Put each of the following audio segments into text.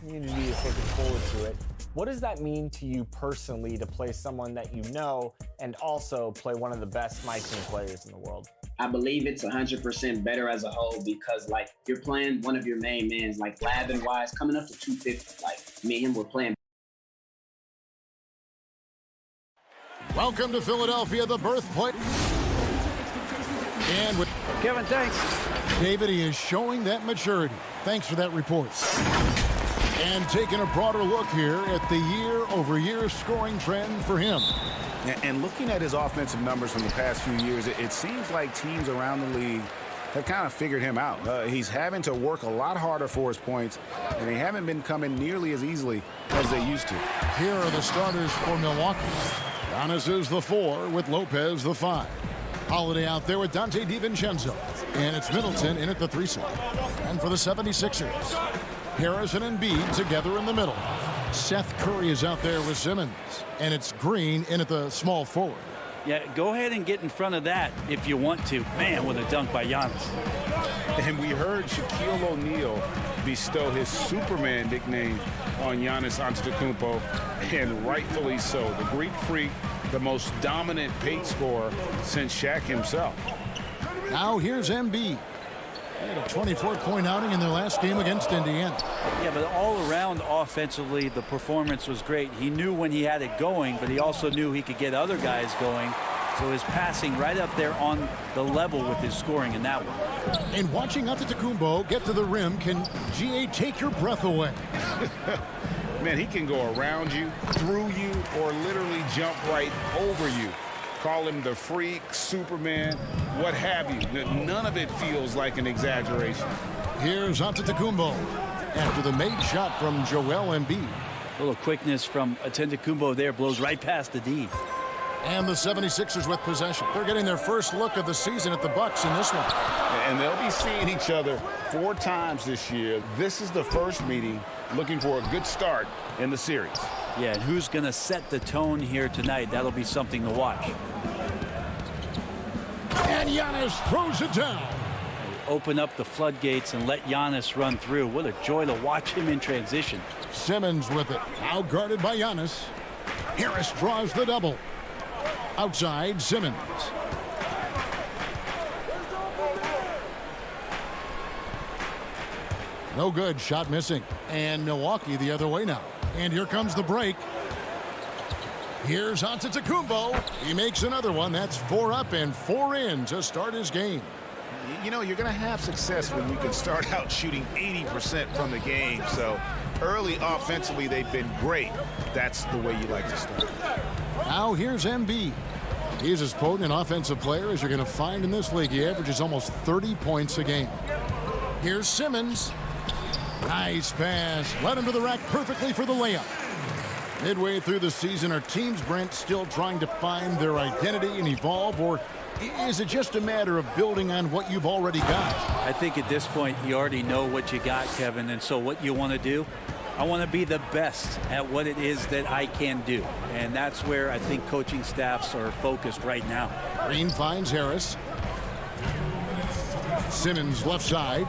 community is looking forward to it. What does that mean to you personally to play someone that you know and also play one of the best my team players in the world? I believe it's 100% better as a whole because, like, you're playing one of your main mans, like Lavin Wise, coming up to 250. Like, me and him were playing. Welcome to Philadelphia, the birthplace. And with Kevin, thanks. David, he is showing that maturity. Thanks for that report. And taking a broader look here at the year-over-year scoring trend for him. And looking at his offensive numbers from the past few years, it seems like teams around the league have kind of figured him out. He's having to work a lot harder for his points, and they haven't been coming nearly as easily as they used to. Here are the starters for Milwaukee. Giannis is the 4 with Lopez the 5. Holiday out there with Dante DiVincenzo. And it's Middleton in at the 3 slot. And for the 76ers, Harris and Embiid together in the middle. Seth Curry is out there with Simmons. And it's Green in at the small forward. Yeah, go ahead and get in front of that if you want to. Man, what a dunk by Giannis. And we heard Shaquille O'Neal bestow his Superman nickname on Giannis Antetokounmpo, and rightfully so. The Greek Freak, the most dominant paint scorer since Shaq himself. Now here's Embiid. He had a 24-point outing in their last game against Indiana. Yeah, but all around offensively, the performance was great. He knew when he had it going, but he also knew he could get other guys going. So his passing right up there on the level with his scoring in that one. And watching Antetokounmpo get to the rim can, GA, take your breath away. Man, he can go around you, through you, or literally jump right over you. Call him the Freak, Superman, what have you. None of it feels like an exaggeration. Here's Antetokounmpo after the made shot from Joel Embiid. A little quickness from Antetokounmpo there, blows right past the D. And the 76ers with possession. They're getting their first look of the season at the Bucks in this one. And they'll be seeing each other 4 times this year. This is the first meeting, looking for a good start in the series. Yeah, and who's going to set the tone here tonight? That'll be something to watch. And Giannis throws it down. Open up the floodgates and let Giannis run through. What a joy to watch him in transition. Simmons with it. Now guarded by Giannis. Harris draws the double. Outside, Simmons. No good. Shot missing. And Milwaukee the other way now. And here comes the break. Here's Antetokounmpo. He makes another one. That's 4 up and 4 in to start his game. You know, you're going to have success when you can start out shooting 80% from the game. So early offensively, they've been great. That's the way you like to start. Now here's Embiid. He's as potent an offensive player as you're going to find in this league. He averages almost 30 points a game. Here's Simmons. Nice pass. Led him to the rack perfectly for the layup. Midway through the season, are teams, Brent, still trying to find their identity and evolve, or is it just a matter of building on what you've already got? I think at this point you already know what you got, Kevin, and so what you want to do, I want to be the best at what it is that I can do, and that's where I think coaching staffs are focused right now. Green finds Harris. Simmons left side.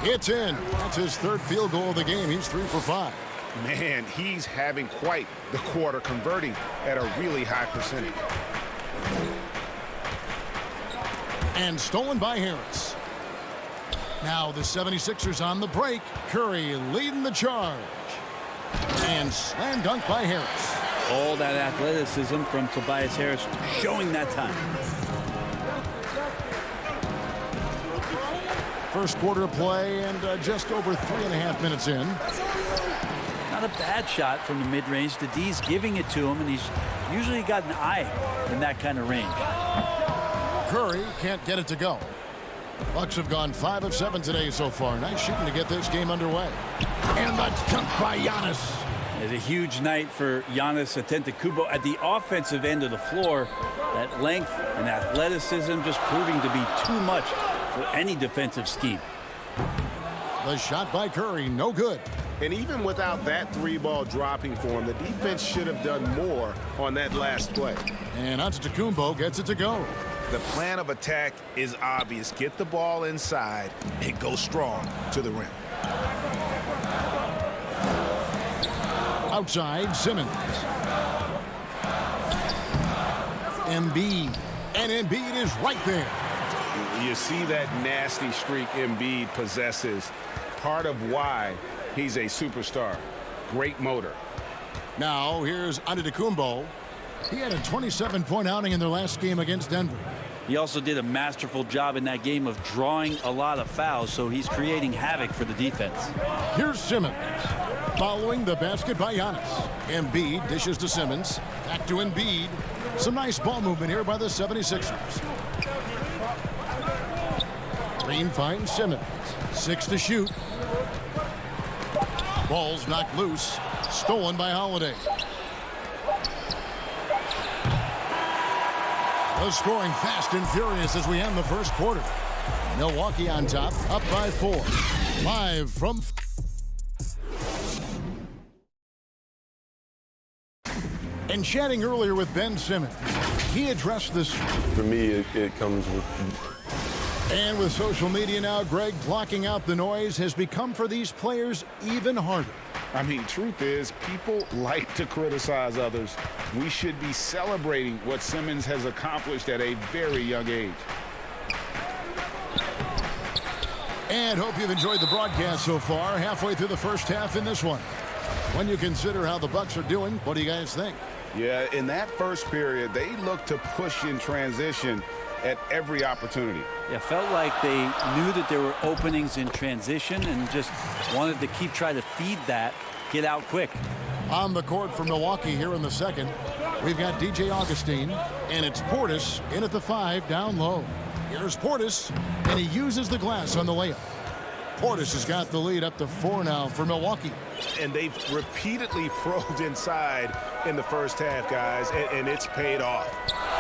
It's in. That's his 3rd field goal of the game. He's 3 for 5. Man, he's having quite the quarter, converting at a really high percentage. And stolen by Harris. Now the 76ers on the break. Curry leading the charge. And slam dunk by Harris. All that athleticism from Tobias Harris showing that time. First quarter of play and just over 3.5 minutes in. Not a bad shot from the mid-range. The D's giving it to him, and he's usually got an eye in that kind of range. Curry can't get it to go. Bucks have gone 5 of 7 today so far. Nice shooting to get this game underway. And the dunk by Giannis. It's a huge night for Giannis Antetokounmpo at the offensive end of the floor. That length and athleticism just proving to be too much for any defensive scheme. The shot by Curry, no good. And even without that 3-ball dropping for him, the defense should have done more on that last play. And Antetokounmpo gets it to go. The plan of attack is obvious. Get the ball inside and go strong to the rim. Outside, Simmons. Embiid. And Embiid is right there. You see that nasty streak Embiid possesses. Part of why he's a superstar. Great motor. Now here's Antetokounmpo. He had a 27-point outing in their last game against Denver. He also did a masterful job in that game of drawing a lot of fouls, so he's creating havoc for the defense. Here's Simmons. Following the basket by Giannis. Embiid dishes to Simmons. Back to Embiid. Some nice ball movement here by the 76ers. Green finds Simmons. 6 to shoot. Ball's knocked loose. Stolen by Holiday. The scoring fast and furious as we end the first quarter. Milwaukee on top, up by 4. Live from... And chatting earlier with Ben Simmons, he addressed this. For me, it comes with... And with social media now, Greg, blocking out the noise has become for these players even harder. I mean, truth is, people like to criticize others. We should be celebrating what Simmons has accomplished at a very young age. And hope you've enjoyed the broadcast so far. Halfway through the first half in this one. When you consider how the Bucks are doing, what do you guys think? Yeah, in that first period, they looked to push in transition at every opportunity. Yeah, felt like they knew that there were openings in transition and just wanted to keep trying to feed that, get out quick. On the court for Milwaukee here in the second, we've got DJ Augustine, and it's Portis in at the 5 down low. Here's Portis, and he uses the glass on the layup. Portis has got the lead up to 4 now for Milwaukee. And they've repeatedly probed inside in the first half, guys, and it's paid off.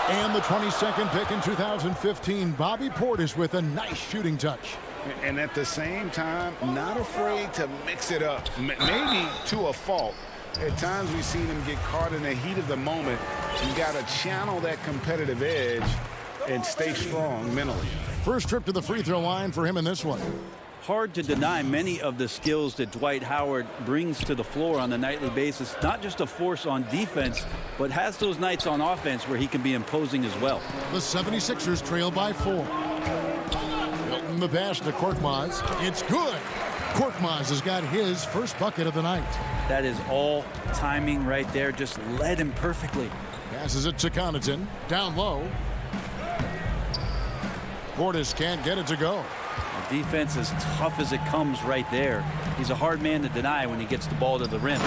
And the 22nd pick in 2015, Bobby Portis with a nice shooting touch. And at the same time, not afraid to mix it up, maybe to a fault. At times we've seen him get caught in the heat of the moment. You got to channel that competitive edge and stay strong mentally. First trip to the free throw line for him in this one. Hard to deny many of the skills that Dwight Howard brings to the floor on a nightly basis. Not just a force on defense, but has those nights on offense where he can be imposing as well. The 76ers trail by 4. Milton the pass to Korkmaz. It's good. Korkmaz has got his first bucket of the night. That is all timing right there. Just led him perfectly. Passes it to Connaughton. Down low. Portis can't get it to go. Defense as tough as it comes right there. He's a hard man to deny when he gets the ball to the rim.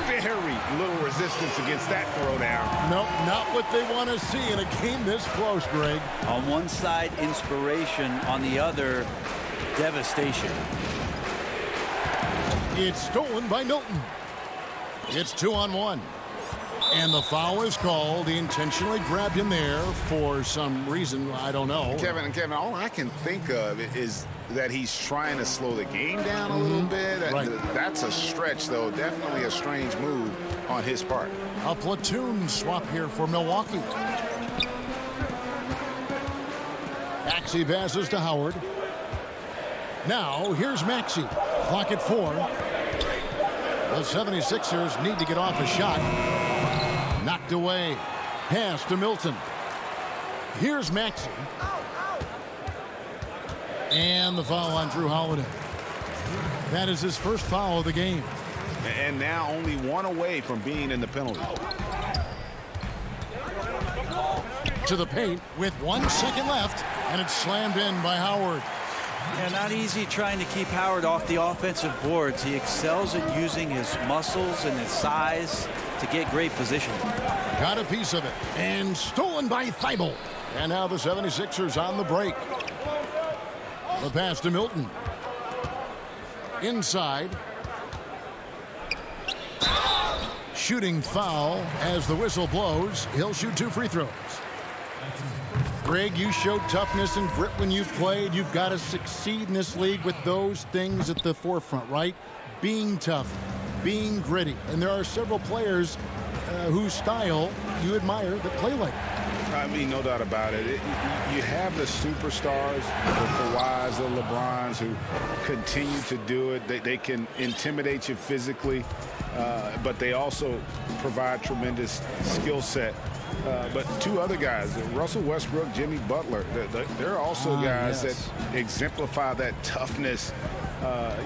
Very little resistance against that throwdown. Nope, not what they want to see in a game this close, Greg. On one side, inspiration. On the other, devastation. It's stolen by Milton. It's 2-on-1. And the foul is called. He intentionally grabbed him there for some reason. I don't know. Kevin, all I can think of is that he's trying to slow the game down a little bit. Right. That's a stretch, though. Definitely a strange move on his part. A platoon swap here for Milwaukee. Maxey passes to Howard. Now, here's Maxey. Clock at 4. The 76ers need to get off a shot. Knocked away. Pass to Milton. Here's Maxey. And the foul on Drew Holiday. That is his first foul of the game. And now only one away from being in the penalty. To the paint with 1 second left, and it's slammed in by Howard. Yeah, not easy trying to keep Howard off the offensive boards. He excels at using his muscles and his size to get great position. Got a piece of it, and stolen by Thibault. And now the 76ers on the break. The pass to Milton. Inside. Shooting foul as the whistle blows. He'll shoot 2 free throws. Greg, you showed toughness and grit when you played. You've got to succeed in this league with those things at the forefront, right? Being tough, being gritty. And there are several players whose style you admire that play like that. I mean, no doubt about it. You have the superstars, the Kawhis, the LeBrons, who continue to do it. They can intimidate you physically, but they also provide tremendous skill set. But two other guys, Russell Westbrook, Jimmy Butler, they're also guys that exemplify that toughness.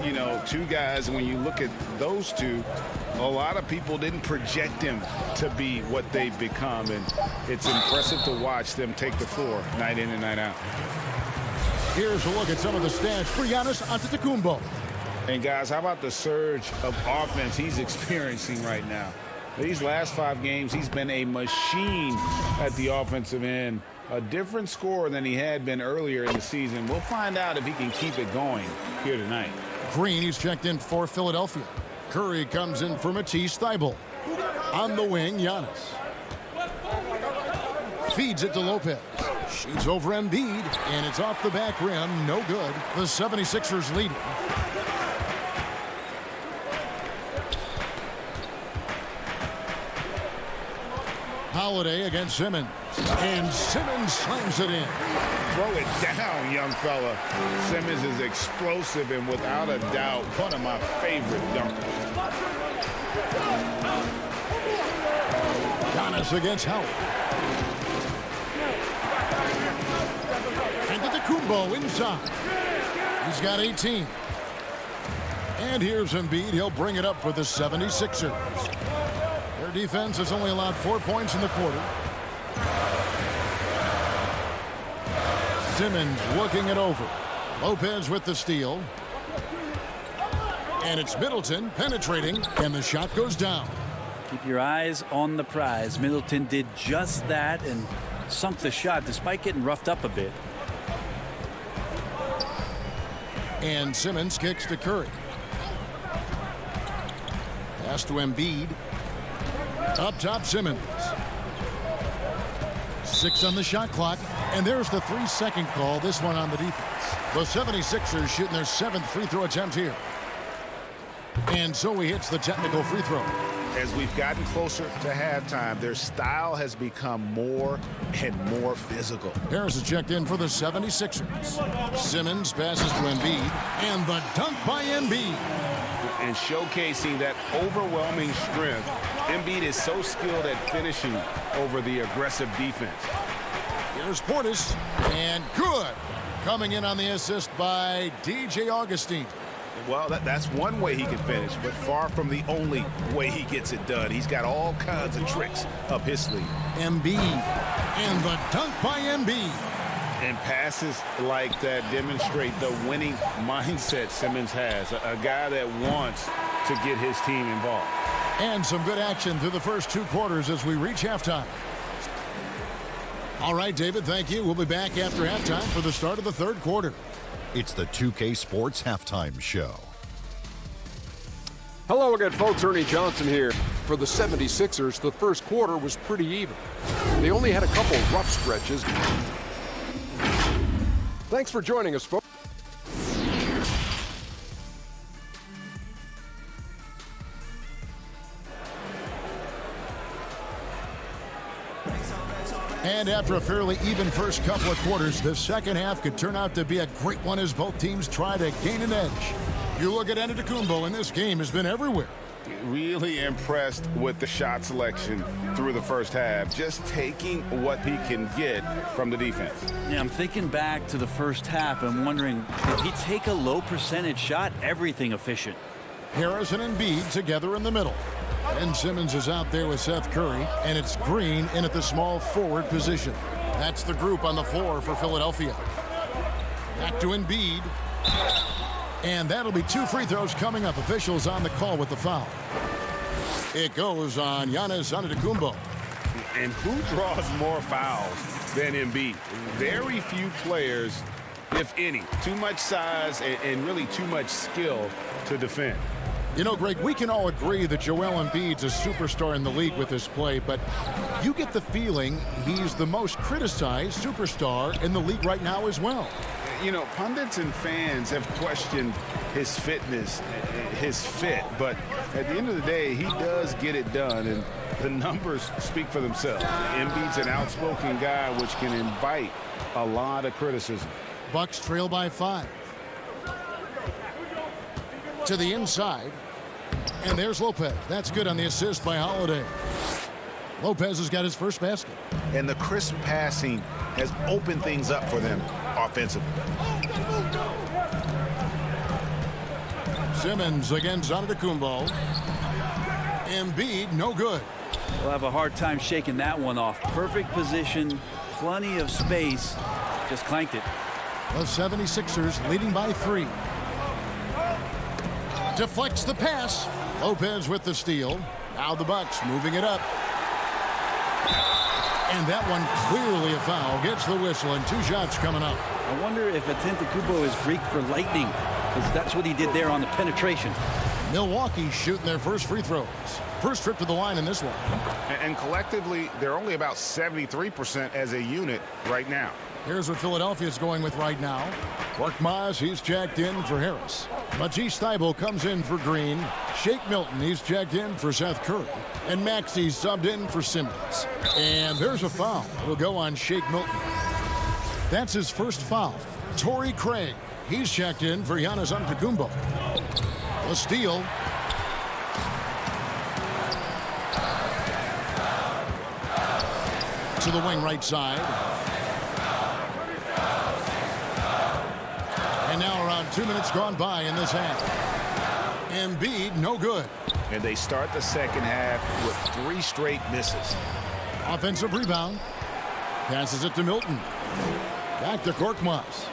You know, two guys, when you look at those two, a lot of people didn't project them to be what they've become, and it's impressive to watch them take the floor night in and night out. Here's a look at some of the stats for Giannis Antetokounmpo. And guys, how about the surge of offense he's experiencing right now? These last 5 games, he's been a machine at the offensive end. A different scorer than he had been earlier in the season. We'll find out if he can keep it going here tonight. Green, he's checked in for Philadelphia. Curry comes in for Matisse Thybulle. On the wing, Giannis. Feeds it to Lopez. Shoots over Embiid, and it's off the back rim. No good. The 76ers lead it. Holiday against Simmons. And Simmons slams it in. Throw it down, young fella. Simmons is explosive and without a doubt one of my favorite dunkers. Giannis against Howard. Antetokounmpo inside. He's got 18. And here's Embiid. He'll bring it up for the 76ers. Their defense has only allowed 4 points in the quarter. Simmons working it over. Lopez with the steal. And it's Middleton penetrating, and the shot goes down. Keep your eyes on the prize. Middleton did just that and sunk the shot despite getting roughed up a bit. And Simmons kicks to Curry. Pass to Embiid. Up top, Simmons. 6 on the shot clock. And there's the 3-second call, this one on the defense. The 76ers shooting their 7th free throw attempt here. And so he hits the technical free throw. As we've gotten closer to halftime, their style has become more and more physical. Harris is checked in for the 76ers. Simmons passes to Embiid. And the dunk by Embiid. And showcasing that overwhelming strength. Embiid is so skilled at finishing over the aggressive defense. Here's Portis, and good. Coming in on the assist by DJ Augustine. Well, that's one way he can finish, but far from the only way he gets it done. He's got all kinds of tricks up his sleeve. Embiid, and the dunk by Embiid. And passes like that demonstrate the winning mindset Simmons has. A guy that wants to get his team involved. And some good action through the first 2 quarters as we reach halftime. All right, David, thank you. We'll be back after halftime for the start of the 3rd quarter. It's the 2K Sports Halftime Show. Hello again, folks. Ernie Johnson here. For the 76ers, the first quarter was pretty even. They only had a couple rough stretches. Thanks for joining us, folks. And after a fairly even first couple of quarters, the second half could turn out to be a great one as both teams try to gain an edge. You look at Antetokounmpo, and this game has been everywhere. Really impressed with the shot selection through the first half, just taking what he can get from the defense. Yeah, I'm thinking back to the first half and wondering, did he take a low percentage shot? Everything efficient. Harris and Embiid together in the middle. And Simmons is out there with Seth Curry, and it's Green in at the small forward position. That's the group on the floor for Philadelphia. Back to Embiid. And that'll be 2 free throws coming up. Officials on the call with the foul. It goes on Giannis Antetokounmpo. And who draws more fouls than Embiid? Very few players, if any. Too much size and really too much skill to defend. You know, Greg, we can all agree that Joel Embiid's a superstar in the league with his play, but you get the feeling he's the most criticized superstar in the league right now as well. You know, pundits and fans have questioned his fitness, his fit, but at the end of the day, he does get it done. And the numbers speak for themselves. Embiid's an outspoken guy, which can invite a lot of criticism. Bucks trail by 5. To the inside. And there's Lopez. That's good on the assist by Holiday. Lopez has got his first basket. And the crisp passing has opened things up for them offensively. Simmons against Antetokounmpo. Embiid, no good. We'll have a hard time shaking that one off. Perfect position, plenty of space. Just clanked it. The 76ers leading by 3. Deflects the pass. Lopez with the steal. Now the Bucks moving it up. And that one clearly a foul. Gets the whistle and 2 shots coming up. I wonder if Antetokounmpo is Greek for lightning, because that's what he did there on the penetration. Milwaukee shooting their first free throws. First trip to the line in this one. And collectively, they're only about 73% as a unit right now. Here's what Philadelphia's going with right now. Korkmaz, he's checked in for Harris. Matisse Thybulle comes in for Green. Shake Milton, he's checked in for Seth Curry. And Maxey's subbed in for Simmons. And there's a foul. It'll go on Shake Milton. That's his first foul. Torrey Craig, he's checked in for Giannis Antetokounmpo. A steal. To the wing right side. And now around 2 minutes gone by in this half. Embiid, no good. And they start the second half with 3 straight misses. Offensive rebound. Passes it to Milton. Back to Korkmaz.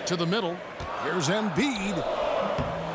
To the middle. Here's Embiid.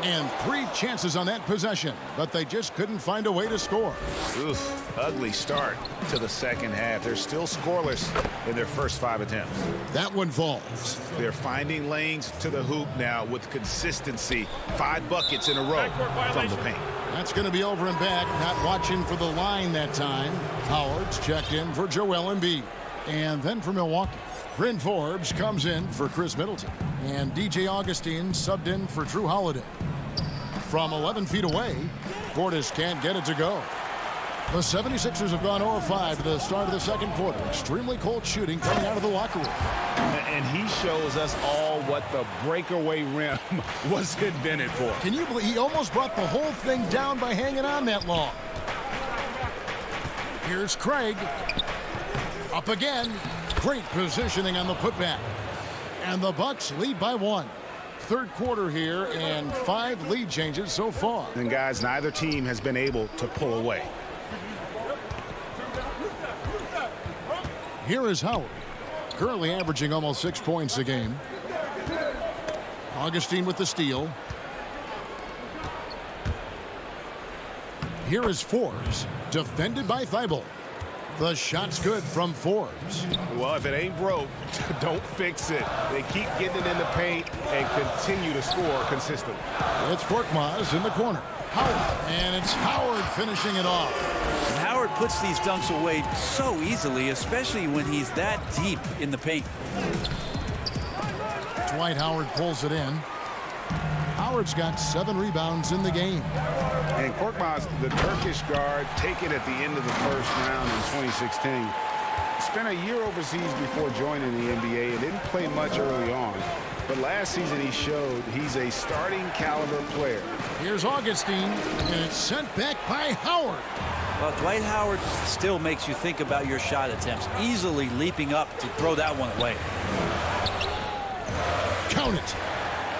And 3 chances on that possession, but they just couldn't find a way to score. Oof, ugly start to the second half. They're still scoreless in their first 5 attempts. That one falls. They're finding lanes to the hoop now with consistency. 5 buckets in a row from the paint. That's going to be over and back. Not watching for the line that time. Howard's checked in for Joel Embiid. And then for Milwaukee, Bryn Forbes comes in for Chris Middleton. And DJ Augustine subbed in for Drew Holiday. From 11 feet away, Portis can't get it to go. The 76ers have gone 0-5 to the start of the second quarter. Extremely cold shooting coming out of the locker room. And he shows us all what the breakaway rim was invented for. Can you believe he almost brought the whole thing down by hanging on that long? Here's Craig. Up again. Great positioning on the putback. And the Bucks lead by 1. Third quarter here and 5 lead changes so far. And guys, neither team has been able to pull away. Here is Howard, currently averaging almost 6 points a game. Augustine with the steal. Here is Forbes, defended by Thybulle. The shot's good from Forbes. Well, if it ain't broke, don't fix it. They keep getting it in the paint and continue to score consistently. It's Korkmaz in the corner. Howard, and it's Howard finishing it off. And Howard puts these dunks away so easily, especially when he's that deep in the paint. Dwight Howard pulls it in. Howard's got 7 rebounds in the game. And Korkmaz, the Turkish guard, taken at the end of the first round in 2016. Spent a year overseas before joining the NBA and didn't play much early on. But last season he showed he's a starting caliber player. Here's Augustine, and it's sent back by Howard. Well, Dwight Howard still makes you think about your shot attempts, easily leaping up to throw that one away. Count it.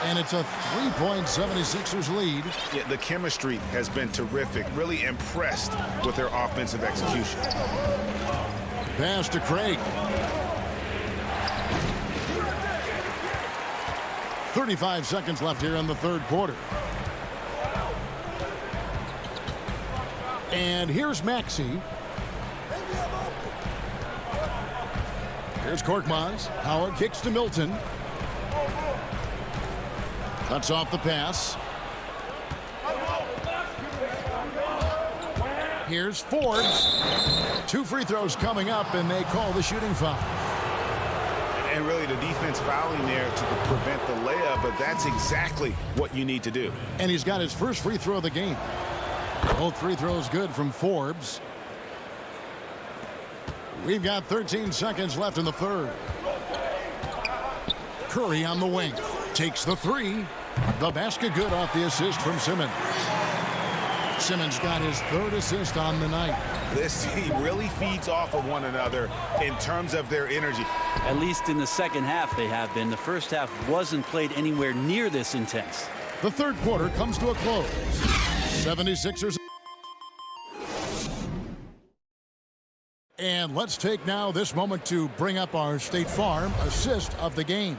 And it's a 3-point 76ers lead. Yeah, the chemistry has been terrific. Really impressed with their offensive execution. Pass to Craig. 35 seconds left here in the third quarter. And here's Maxey. Here's Korkmaz. Howard kicks to Milton. Cuts off the pass. Here's Forbes. 2 free throws coming up, and they call the shooting foul. And really the defense fouling there to prevent the layup, but that's exactly what you need to do. And he's got his first free throw of the game. Both free throws good from Forbes. We've got 13 seconds left in the third. Curry on the wing. Takes the three. The basket good off the assist from Simmons. Simmons got his third assist on the night. This team really feeds off of one another in terms of their energy. At least in the second half they have been. The first half wasn't played anywhere near this intense. The third quarter comes to a close. 76ers. And let's take now this moment to bring up our State Farm assist of the game.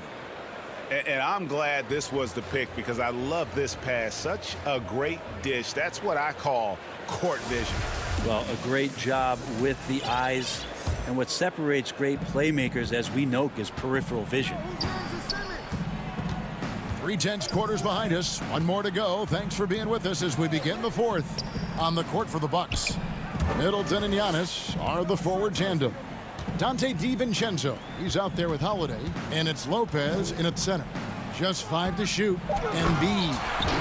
And I'm glad this was the pick because I love this pass. Such a great dish. That's what I call court vision. Well, a great job with the eyes. And what separates great playmakers, as we know, is peripheral vision. 3/10 quarters behind us. One more to go. Thanks for being with us as we begin the fourth. On the court for the Bucks, Middleton and Giannis are the forward tandem. Dante DiVincenzo, he's out there with Holiday, and it's Lopez in at center. Just 5 to shoot. Embiid.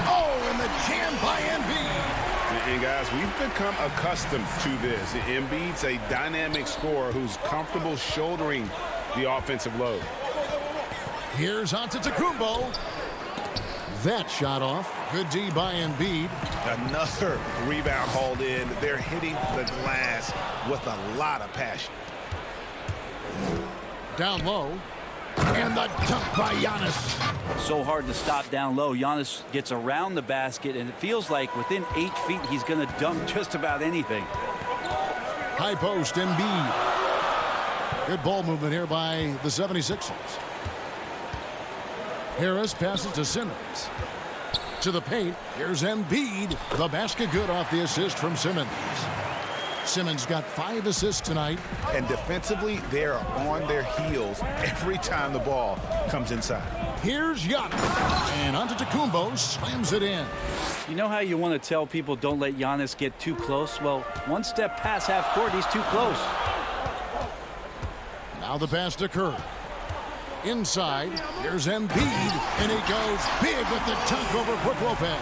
Oh, and the jam by Embiid. And guys, we've become accustomed to this. Embiid's a dynamic scorer who's comfortable shouldering the offensive load. Here's Antetokounmpo. That shot off. Good D by Embiid. Another rebound hauled in. They're hitting the glass with a lot of passion. Down low. And the dunk by Giannis. So hard to stop down low. Giannis gets around the basket, and it feels like within 8 feet he's going to dunk just about anything. High post, Embiid. Good ball movement here by the 76ers. Harris passes to Simmons. To the paint. Here's Embiid. The basket good off the assist from Simmons. Simmons got 5 assists tonight. And defensively, they're on their heels every time the ball comes inside. Here's Giannis. And Antetokounmpo slams it in. You know how you want to tell people don't let Giannis get too close? Well, one step past half court, he's too close. Now the pass to Curry. Inside, here's Embiid, and he goes big with the dunk over Brook Lopez.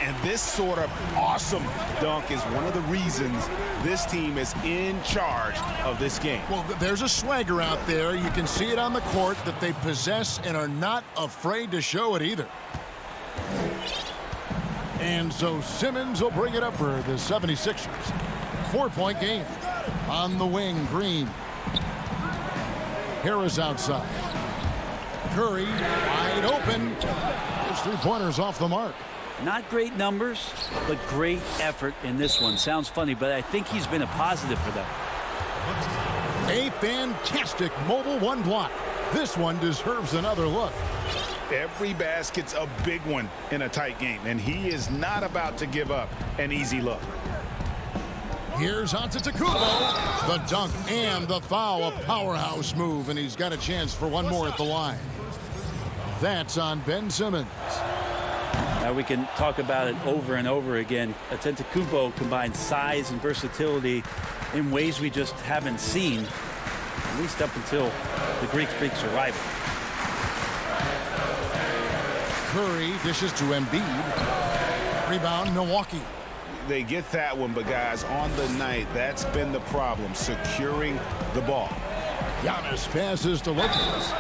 And this sort of awesome dunk is one of the reasons this team is in charge of this game. Well, there's a swagger out there. You can see it on the court that they possess and are not afraid to show it either. And so Simmons will bring it up for the 76ers. 4-point game. On the wing, Green. Harris outside. Curry wide open. His three-pointers off the mark. Not great numbers, but great effort in this one. Sounds funny, but I think he's been a positive for them. A fantastic mobile one block. This one deserves another look. Every basket's a big one in a tight game, and he is not about to give up an easy look. Here's Antetokounmpo. The dunk and the foul. A powerhouse move, and he's got a chance for one more at the line. That's on Ben Simmons. Now we can talk about it over and over again. Antetokounmpo combines size and versatility in ways we just haven't seen, at least up until the Greek Freak's arrival. Curry dishes to Embiid. Rebound, Milwaukee. They get that one, but guys, on the night, that's been the problem, securing the ball. Giannis passes to Lopez.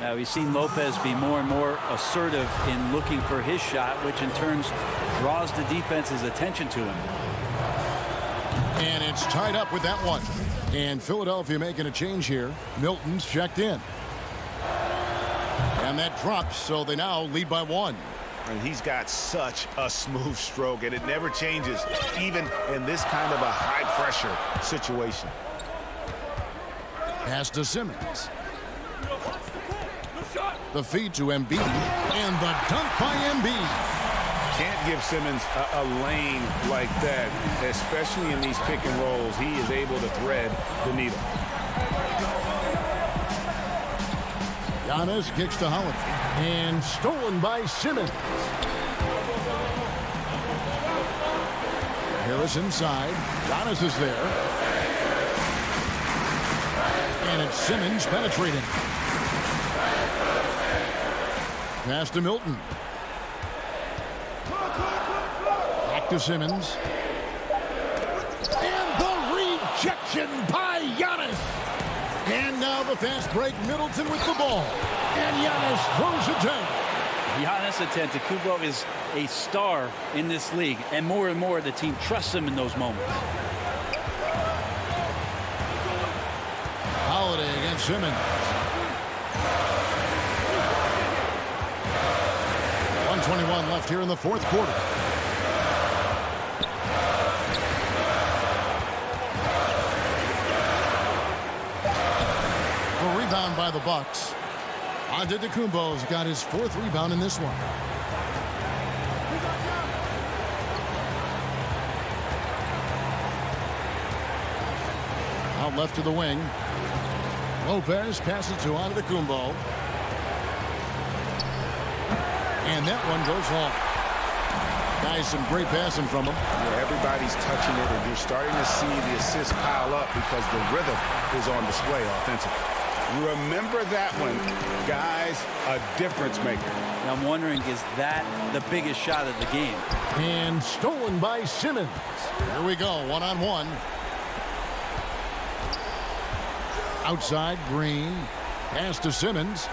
Now we've seen Lopez be more and more assertive in looking for his shot, which in turn draws the defense's attention to him. And it's tied up with that one. And Philadelphia making a change here. Milton's checked in. And that drops, so they now lead by 1. And he's got such a smooth stroke, and it never changes, even in this kind of a high-pressure situation. Pass to Simmons. The feed to Embiid, and the dunk by Embiid. Can't give Simmons a lane like that, especially in these pick and rolls. He is able to thread the needle. Giannis kicks to Holiday, and stolen by Simmons. Harris inside. Giannis is there. And it's Simmons penetrating. Pass to Milton. Back to Simmons. And the rejection by Giannis. And now the fast break. Middleton with the ball. And Giannis throws it down. Giannis Antetokounmpo is a star in this league, and more the team trusts him in those moments. Holiday against Simmons. 1:21 left here in the fourth quarter. A rebound by the Bucks. Antetokounmpo's got his fourth rebound in this one. Out left to the wing. Lopez passes to Antetokounmpo. And that one goes long. Guys, some great passing from him. Yeah, everybody's touching it, and you're starting to see the assists pile up because the rhythm is on display offensively. Remember that one, guys, a difference maker. And I'm wondering, is that the biggest shot of the game? And stolen by Simmons. Here we go, one-on-one. Outside, Green. Pass to Simmons.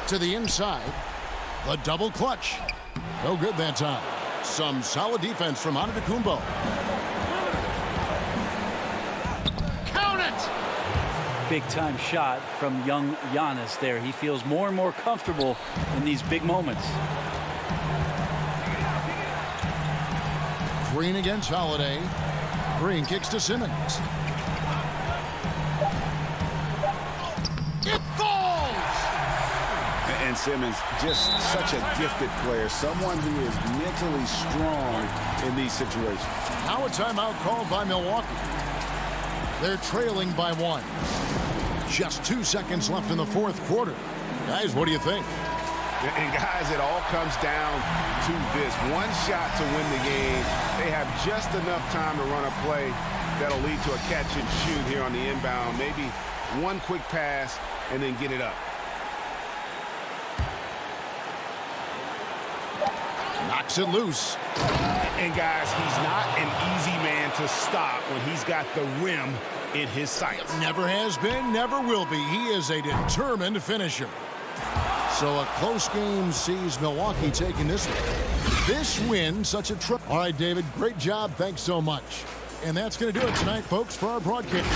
To the inside. The double clutch. No good that time. Some solid defense from Antetokounmpo. Count it! Big-time shot from young Giannis there. He feels more and more comfortable in these big moments. Green against Holiday. Green kicks to Simmons. It falls! And Simmons, just such a gifted player, someone who is mentally strong in these situations. Now a timeout called by Milwaukee. They're trailing by one. Just 2 seconds left in the fourth quarter. Guys, what do you think? And guys, it all comes down to this. One shot to win the game. They have just enough time to run a play that'll lead to a catch and shoot here on the inbound. Maybe one quick pass and then get it up. Knocks it loose. And guys, he's not an easy man to stop when he's got the rim in his sights. Never has been, never will be. He is a determined finisher. So a close game sees Milwaukee taking this one. This win, such a trip. All right, David, great job. Thanks so much. And that's going to do it tonight, folks, for our broadcast.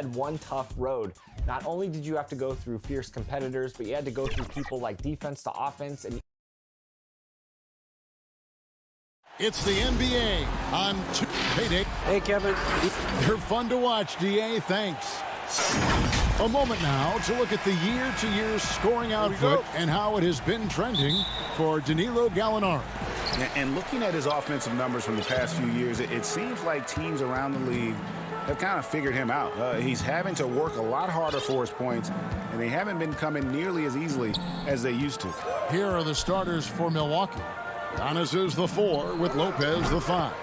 had one tough road. Not only did you have to go through fierce competitors, but you had to go through people like defense to offense. And it's the NBA on Payday. Hey, Kevin. They're fun to watch, DA. Thanks. A moment now to look at the year-to-year scoring output and how it has been trending for Danilo Gallinari. And looking at his offensive numbers from the past few years, it seems like teams around the league have kind of figured him out. He's having to work a lot harder for his points, and they haven't been coming nearly as easily as they used to. Here are the starters for Milwaukee. Giannis is the 4 with Lopez the 5.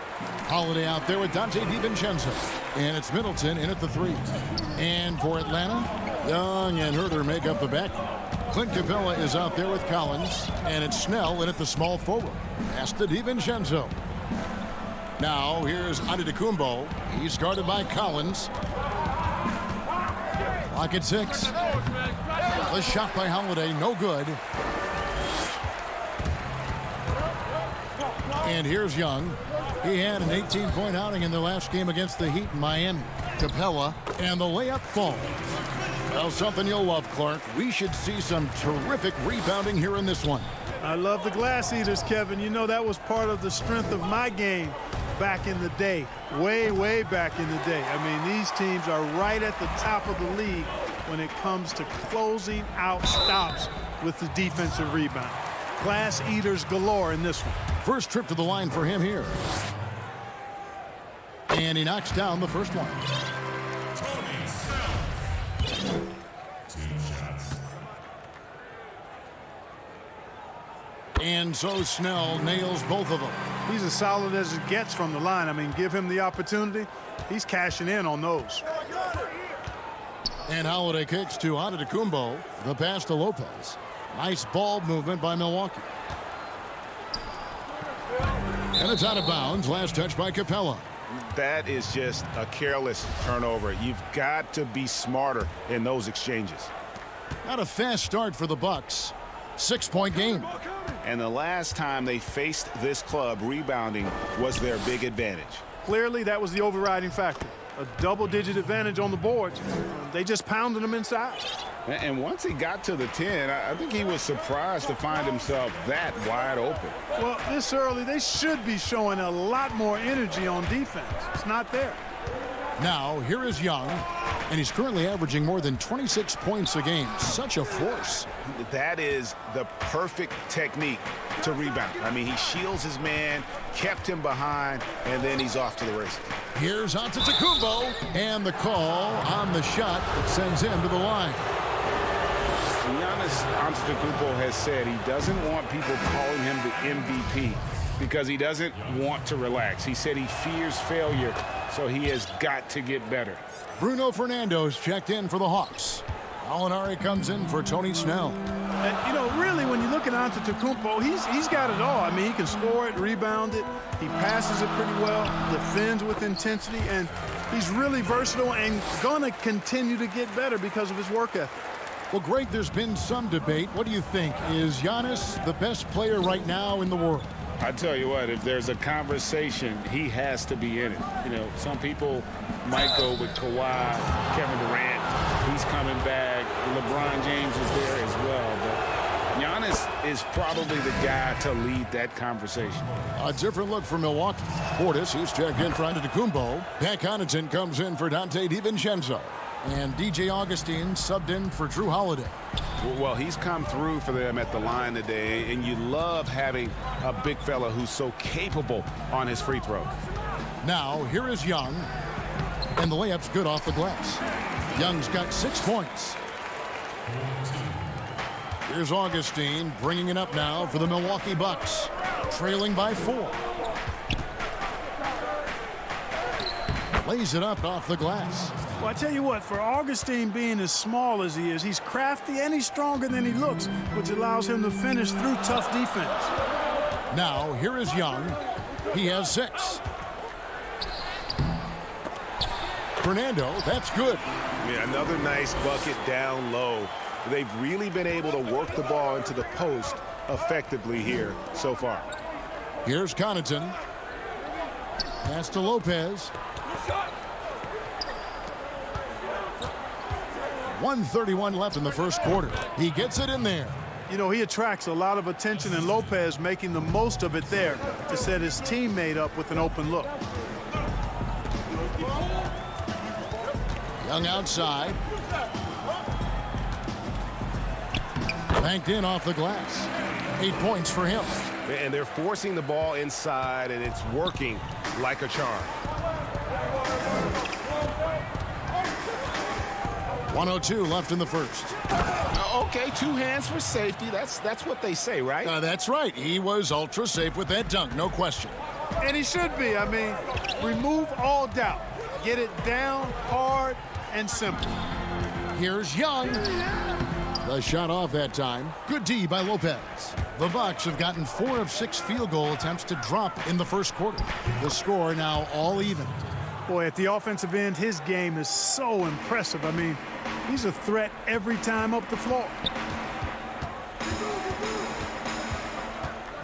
Holiday out there with Dante DiVincenzo. And it's Middleton in at the 3. And for Atlanta, Young and Herter make up the back. Clint Capella is out there with Collins. And it's Snell in at the small forward. Pass to DiVincenzo. Now here's Antetokounmpo. He's guarded by Collins. Clock at 6. The shot by Holiday, no good. And here's Young. He had an 18-point outing in their last game against the Heat in Miami. Capella, and the layup falls. Well, something you'll love, Clark. We should see some terrific rebounding here in this one. I love the glass eaters, Kevin. You know that was part of the strength of my game back in the day, way back in the day. I mean, these teams are right at the top of the league when it comes to closing out stops with the defensive rebound. Glass eaters galore in this one. First trip to the line for him here. And he knocks down the first one. And so Snell nails both of them. He's as solid as it gets from the line. I mean, give him the opportunity. He's cashing in on those. And Holiday kicks to Antetokounmpo. The pass to Lopez. Nice ball movement by Milwaukee. And it's out of bounds. Last touch by Capella. That is just a careless turnover. You've got to be smarter in those exchanges. Not a fast start for the Bucks. 6-point game. And the last time they faced this club, rebounding was their big advantage. Clearly, that was the overriding factor. A double-digit advantage on the boards. They just pounded them inside. And once he got to the 10, I think he was surprised to find himself that wide open. Well, this early, they should be showing a lot more energy on defense. It's not there. Now, here is Young, and he's currently averaging more than 26 points a game. Such a force. That is the perfect technique to rebound. I mean, he shields his man, kept him behind, and then he's off to the races. Here's Antetokounmpo, and the call on the shot that sends him to the line. Giannis Antetokounmpo has said he doesn't want people calling him the MVP because he doesn't want to relax. He said he fears failure, so he has got to get better. Bruno Fernando's checked in for the Hawks. Alinari comes in for Tony Snell. And, you know, really, when you look at Antetokounmpo, he's got it all. I mean, he can score it, rebound it, he passes it pretty well, defends with intensity, and he's really versatile and going to continue to get better because of his work ethic. Well, Greg, there's been some debate. What do you think? Is Giannis the best player right now in the world? I tell you what, if there's a conversation, he has to be in it. You know, some people might go with Kawhi, Kevin Durant, he's coming back, LeBron James is there as well, but Giannis is probably the guy to lead that conversation. A different look for Milwaukee. Portis, who's checked in for Antetokounmpo. Pat Connaughton comes in for Dante DiVincenzo. And DJ Augustine subbed in for Drew Holiday. Well, he's come through for them at the line today, and you love having a big fella who's so capable on his free throw. Now, here is Young, and the layup's good off the glass. Young's got 6 points. Here's Augustine bringing it up now for the Milwaukee Bucks, trailing by 4. Lays it up off the glass. Well, I tell you what, for Augustine being as small as he is, he's crafty and he's stronger than he looks, which allows him to finish through tough defense. Now, here is Young. He has 6. Fernando, that's good. Yeah, another nice bucket down low. They've really been able to work the ball into the post effectively here so far. Here's Connaughton. Pass to Lopez. 1:31 left in the first quarter. He gets it in there. You know, he attracts a lot of attention, and Lopez making the most of it there to set his teammate up with an open look. Young outside. Banked in off the glass. 8 points for him. And they're forcing the ball inside, and it's working like a charm. 1:02 left in the first. Okay, 2 hands for safety. That's what they say, right? That's right. He was ultra safe with that dunk, no question. And he should be. I mean, remove all doubt. Get it down, hard, and simple. Here's Young. The shot off that time. Good D by Lopez. The Bucks have gotten 4 of 6 field goal attempts to drop in the first quarter. The score now all even. Boy, at the offensive end, his game is so impressive. I mean, he's a threat every time up the floor.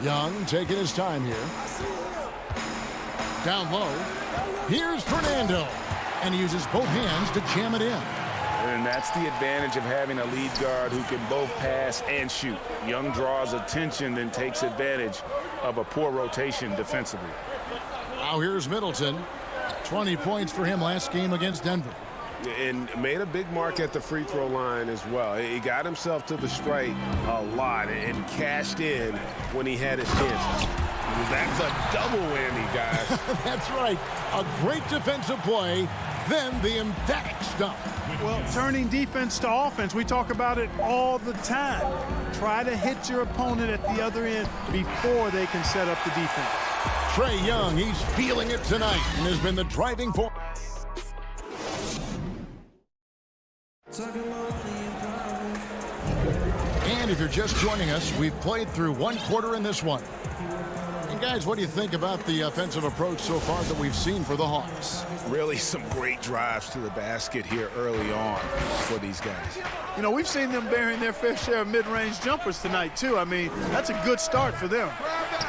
Young taking his time here. Down low. Here's Fernando. and he uses both hands to jam it in. And that's the advantage of having a lead guard who can both pass and shoot. Young draws attention, then takes advantage of a poor rotation defensively. Now here's Middleton. 20 points for him last game against Denver. And made a big mark at the free throw line as well. He got himself to the strike a lot and cashed in when he had his chances. That's a double whammy, guys. That's right. A great defensive play, then the emphatic stuff. Well, turning defense to offense, we talk about it all the time. Try to hit your opponent at the other end before they can set up the defense. Trae Young, he's feeling it tonight and has been the driving force. And if you're just joining us, we've played through one quarter in this one. And guys, what do you think about the offensive approach so far that we've seen for the Hawks? Really some great drives to the basket here early on for these guys. You know, we've seen them bearing their fair share of mid-range jumpers tonight, too. I mean, that's a good start for them.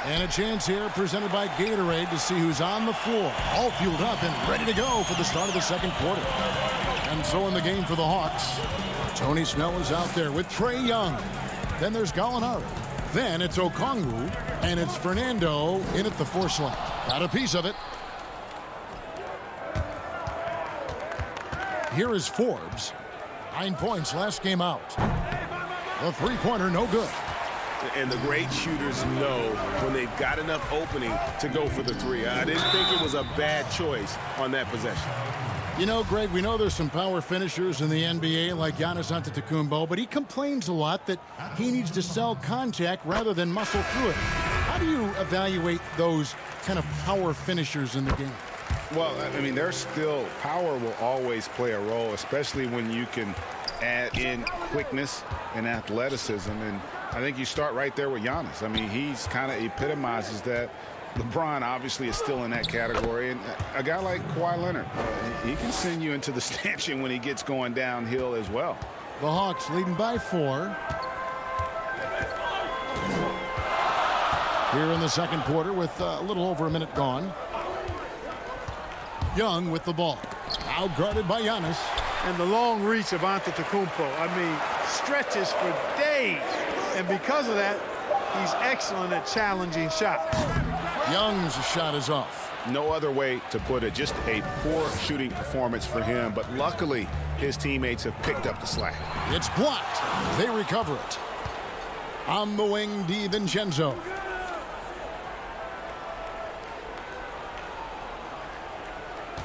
And a chance here presented by Gatorade to see who's on the floor. All fueled up and ready to go for the start of the second quarter. And so in the game for the Hawks, Tony Snell is out there with Trae Young. Then there's Gallinari. Then it's Okongwu. And it's Fernando in at the 4 slot. Got a piece of it. Here is Forbes. 9 points last game out. The three-pointer no good. And the great shooters know when they've got enough opening to go for the three. I didn't think it was a bad choice on that possession. You know, Greg, we know there's some power finishers in the NBA like Giannis Antetokounmpo, but he complains a lot that he needs to sell contact rather than muscle through it. How do you evaluate those kind of power finishers in the game? Well, I mean, there's still power will always play a role, especially when you can add in quickness and athleticism. And I think you start right there with Giannis. I mean, he's kind of epitomizes that. LeBron obviously is still in that category. And a guy like Kawhi Leonard, he can send you into the stanchion when he gets going downhill as well. The Hawks leading by 4. Here in the second quarter with a little over a minute gone. Young with the ball. Now guarded by Giannis. And the long reach of Antetokounmpo, I mean, stretches for days. And because of that, he's excellent at challenging shots. Young's shot is off. No other way to put it. Just a poor shooting performance for him. But luckily, his teammates have picked up the slack. It's blocked. They recover it. On the wing, DiVincenzo.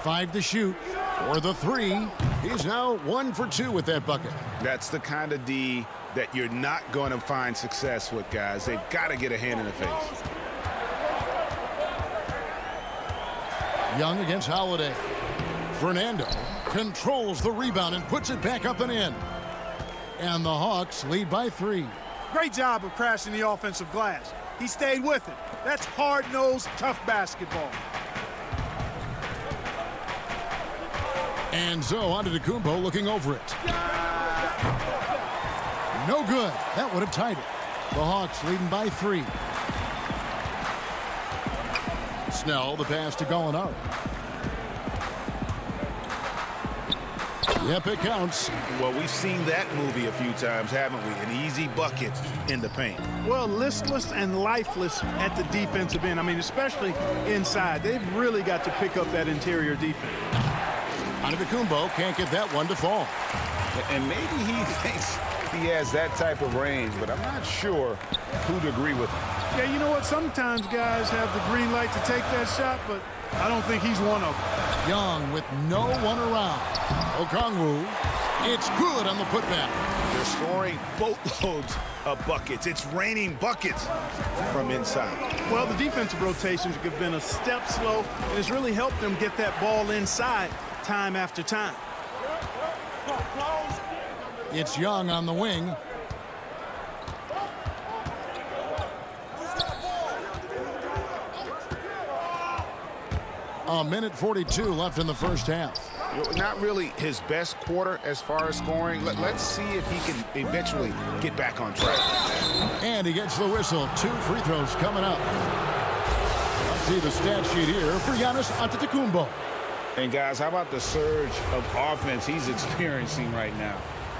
Five to shoot for the 3. He's now 1 for 2 with that bucket. That's the kind of D that you're not going to find success with, guys. They've got to get a hand in the face. Young against Holiday. Fernando controls the rebound and puts it back up and in. And the Hawks lead by 3. Great job of crashing the offensive glass. He stayed with it. That's hard-nosed, tough basketball. And so Antetokounmpo looking over it. No good. That would have tied it. The Hawks leading by 3. Snell, the pass to Gallinari. Yep, it counts. Well, we've seen that movie a few times, haven't we? An easy bucket in the paint. Well, listless and lifeless at the defensive end. I mean, especially inside. They've really got to pick up that interior defense. Antetokounmpo can't get that one to fall. And maybe he thinks he has that type of range, but I'm not sure who'd agree with him. Yeah, you know what? Sometimes guys have the green light to take that shot, but I don't think he's one of them. Young with no one around. Okongwu. It's good on the putback. They're scoring boatloads of buckets. It's raining buckets from inside. Well, the defensive rotations have been a step slow, and it's really helped them get that ball inside time after time. It's Young on the wing. A minute 42 left in the first half. Not really his best quarter as far as scoring. Let's see if he can eventually get back on track. And he gets the whistle. 2 free throws coming up. Let's see the stat sheet here for Giannis Antetokounmpo. And guys, how about the surge of offense he's experiencing right now?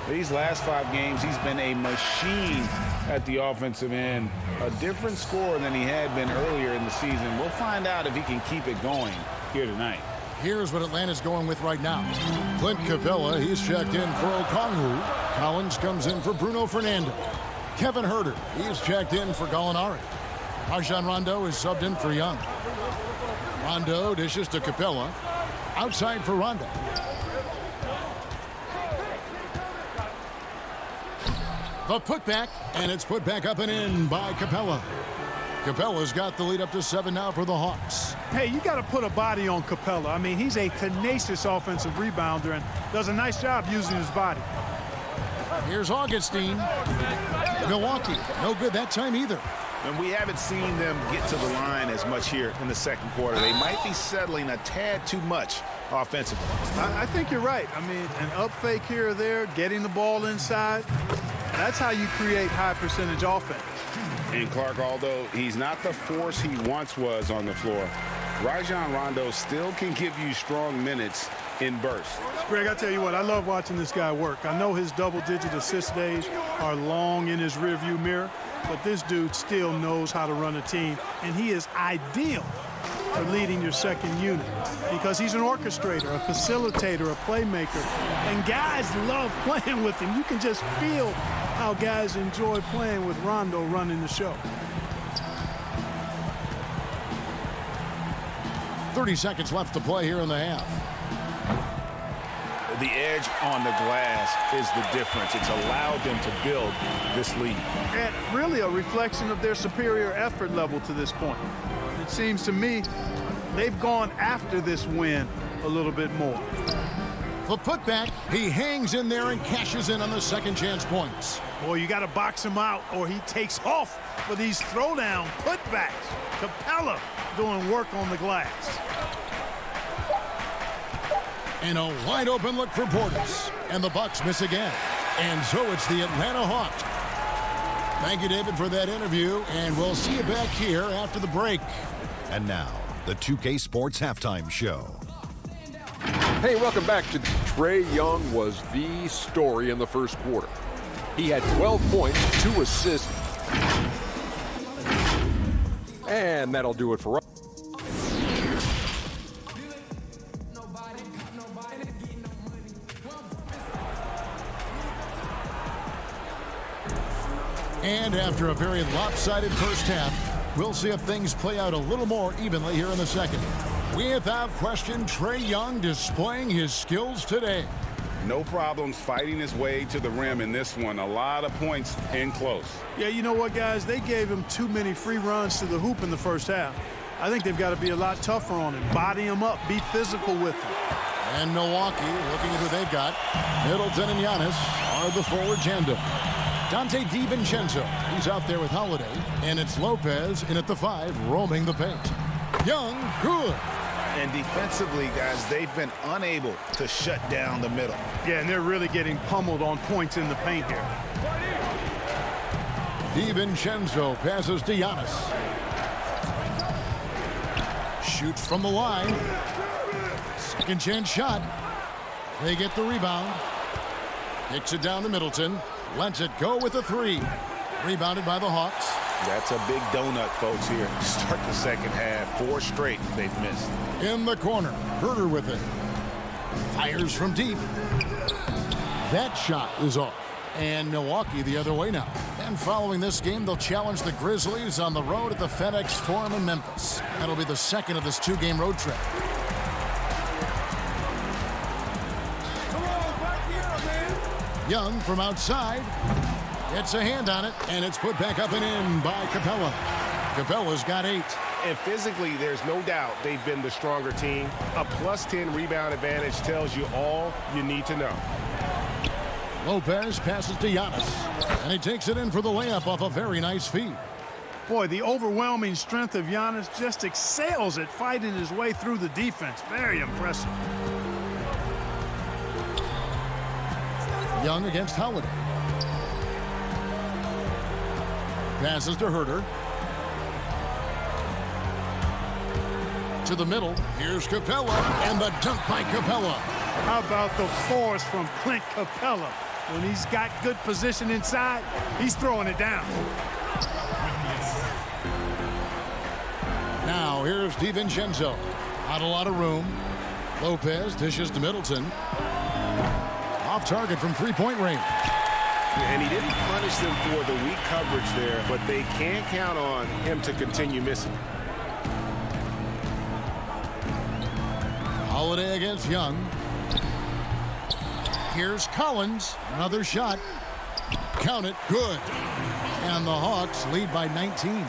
These last 5 games, he's been a machine at the offensive end. A different scorer than he had been earlier in the season. We'll find out if he can keep it going here tonight. Here's what Atlanta's going with right now. Clint Capella, he's checked in for Okongwu. Collins comes in for Bruno Fernando. Kevin Herter, he's checked in for Gallinari. Rajon Rondo is subbed in for Young. Rondo dishes to Capella. Outside for Rondo. The putback, and it's put back up and in by Capella. Capella's got the lead up to 7 now for the Hawks. Hey, you got to put a body on Capella. I mean, he's a tenacious offensive rebounder and does a nice job using his body. Here's Augustine. Milwaukee, no good that time either. And we haven't seen them get to the line as much here in the second quarter. They might be settling a tad too much offensively. I think you're right. I mean, an up fake here or there, getting the ball inside, that's how you create high percentage offense. And Clark, although he's not the force he once was on the floor, Rajon Rondo still can give you strong minutes in bursts. Greg, I tell you what, I love watching this guy work. I know his double-digit assist days are long in his rearview mirror, but this dude still knows how to run a team, and he is ideal for leading your second unit because he's an orchestrator, a facilitator, a playmaker, and guys love playing with him. You can just feel how guys enjoy playing with Rondo running the show. 30 seconds left to play here in the half. The edge on the glass is the difference. It's allowed them to build this lead. And really a reflection of their superior effort level to this point. It seems to me they've gone after this win a little bit more. The putback, he hangs in there and cashes in on the second chance points. Boy, you got to box him out or he takes off for these throwdown putbacks. Capella doing work on the glass. And a wide open look for Portis. And the Bucks miss again. And so it's the Atlanta Hawks. Thank you, David, for that interview. And we'll see you back here after the break. And now, the 2K Sports Halftime Show. Hey, welcome back to Trae Young was the story in the first quarter. He had 12 points, 2 assists. And that'll do it for us. And after a very lopsided first half, we'll see if things play out a little more evenly here in the second. Without question, Trae Young displaying his skills today. No problems fighting his way to the rim in this one. A lot of points in close. Yeah, you know what, guys? They gave him too many free runs to the hoop in the first half. I think they've got to be a lot tougher on him. Body him up. Be physical with him. And Milwaukee, looking at who they've got, Middleton and Giannis are the forward tandem. Dante DiVincenzo, he's out there with Holiday. And it's Lopez in at the 5, roaming the paint. Young, good. And defensively, guys, they've been unable to shut down the middle. Yeah, and they're really getting pummeled on points in the paint here. DiVincenzo passes to Giannis. Shoots from the line. Second chance shot. They get the rebound. Kicks it down to Middleton. Lets it go with a 3. Rebounded by the Hawks. That's a big donut, folks, here. Start the second half. 4 straight they've missed. In the corner. Herter with it. Fires from deep. That shot is off. And Milwaukee the other way now. And following this game, they'll challenge the Grizzlies on the road at the FedEx Forum in Memphis. That'll be the second of this 2-game road trip. Young from outside gets a hand on it, and it's put back up and in by Capella. Capella's got 8. And physically, there's no doubt they've been the stronger team. A +10 rebound advantage tells you all you need to know. Lopez passes to Giannis, and he takes it in for the layup off a very nice feed. Boy, the overwhelming strength of Giannis just excels at fighting his way through the defense. Very impressive. Young against Holiday. Passes to Herter. To the middle. Here's Capella, and the dunk by Capella. How about the force from Clint Capella? When he's got good position inside, he's throwing it down. Now here's DiVincenzo. Not a lot of room. Lopez dishes to Middleton. Off target from three-point range. And he didn't punish them for the weak coverage there, but they can't count on him to continue missing. Holiday against Young. Here's Collins. Another shot. Count it. Good. And the Hawks lead by 19.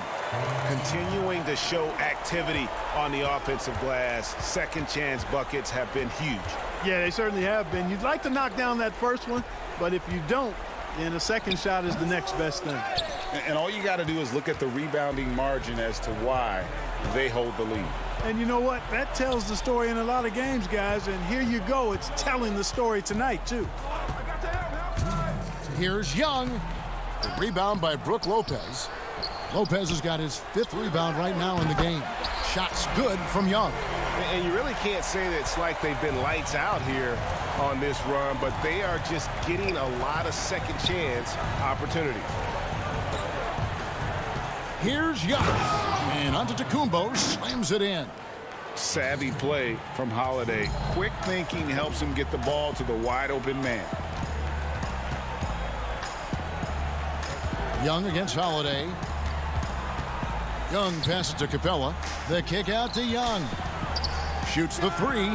Continuing to show activity on the offensive glass. Second chance buckets have been huge. Yeah, they certainly have been. You'd like to knock down that first one, but if you don't, then a second shot is the next best thing. And all you got to do is look at the rebounding margin as to why they hold the lead. And you know what? That tells the story in a lot of games, guys. And here you go. It's telling the story tonight, too. Here's Young. The rebound by Brook Lopez. Lopez has got his 5th rebound right now in the game. Shots good from Young. And you really can't say that it's like they've been lights out here on this run, but they are just getting a lot of second chance opportunities. Here's Young. And Antetokounmpo slams it in. Savvy play from Holiday. Quick thinking helps him get the ball to the wide open man. Young against Holiday. Young passes to Capella. The kick out to Young. Shoots the three,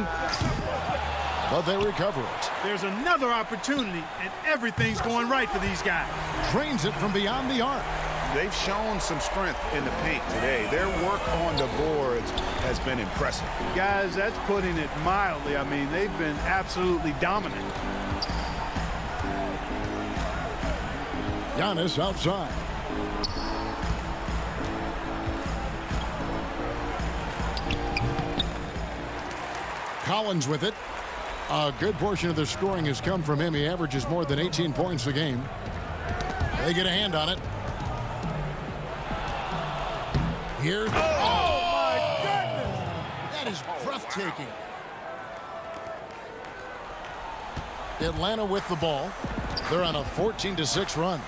but they recover it. There's another opportunity, and everything's going right for these guys. Drains it from beyond the arc. They've shown some strength in the paint today. Their work on the boards has been impressive. Guys, that's putting it mildly. I mean, they've been absolutely dominant. Giannis outside. Collins with it. A good portion of their scoring has come from him. He averages more than 18 points a game. They get a hand on it. Here. Oh, my goodness! That is breathtaking. Atlanta with the ball. They're on a 14-6 run.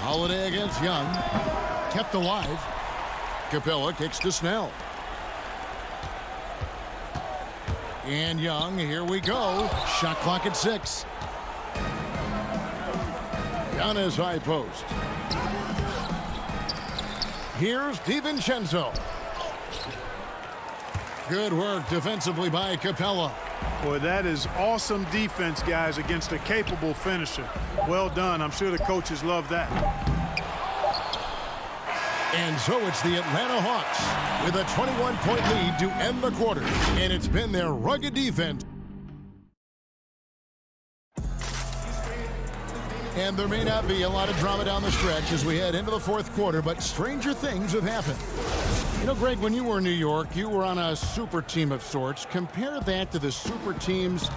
Holiday against Young. Kept alive. Capella kicks to Snell. And Young, here we go. Shot clock at 6. Giannis high post. Here's DiVincenzo. Good work defensively by Capella. Boy, that is awesome defense, guys, against a capable finisher. Well done. I'm sure the coaches love that. And so it's the Atlanta Hawks with a 21-point lead to end the quarter. And it's been their rugged defense. And there may not be a lot of drama down the stretch as we head into the fourth quarter, but stranger things have happened. You know, Greg, when you were in New York, you were on a super team of sorts. Compare that to the super teams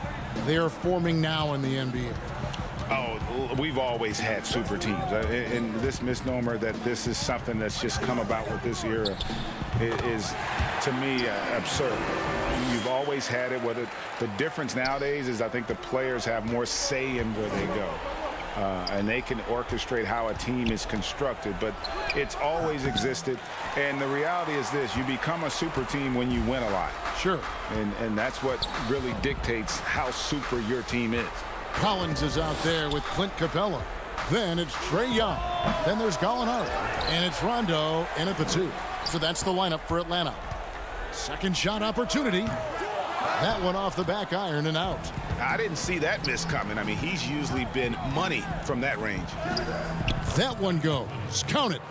they're forming now in the NBA. Oh, we've always had super teams. And this misnomer that this is something that's just come about with this era is, to me, absurd. You've always had it. The difference nowadays is I think the players have more say in where they go. And they can orchestrate how a team is constructed, but it's always existed. And the reality is this: you become a super team when you win a lot. Sure. And that's what really dictates how super your team is. Collins is out there with Clint Capella. Then it's Trae Young. Then there's Gallinari. And it's Rondo in at the 2. So that's the lineup for Atlanta. Second shot opportunity. That one off the back iron and out. I didn't see that miss coming. I mean, he's usually been money from that range. That one goes. Count it.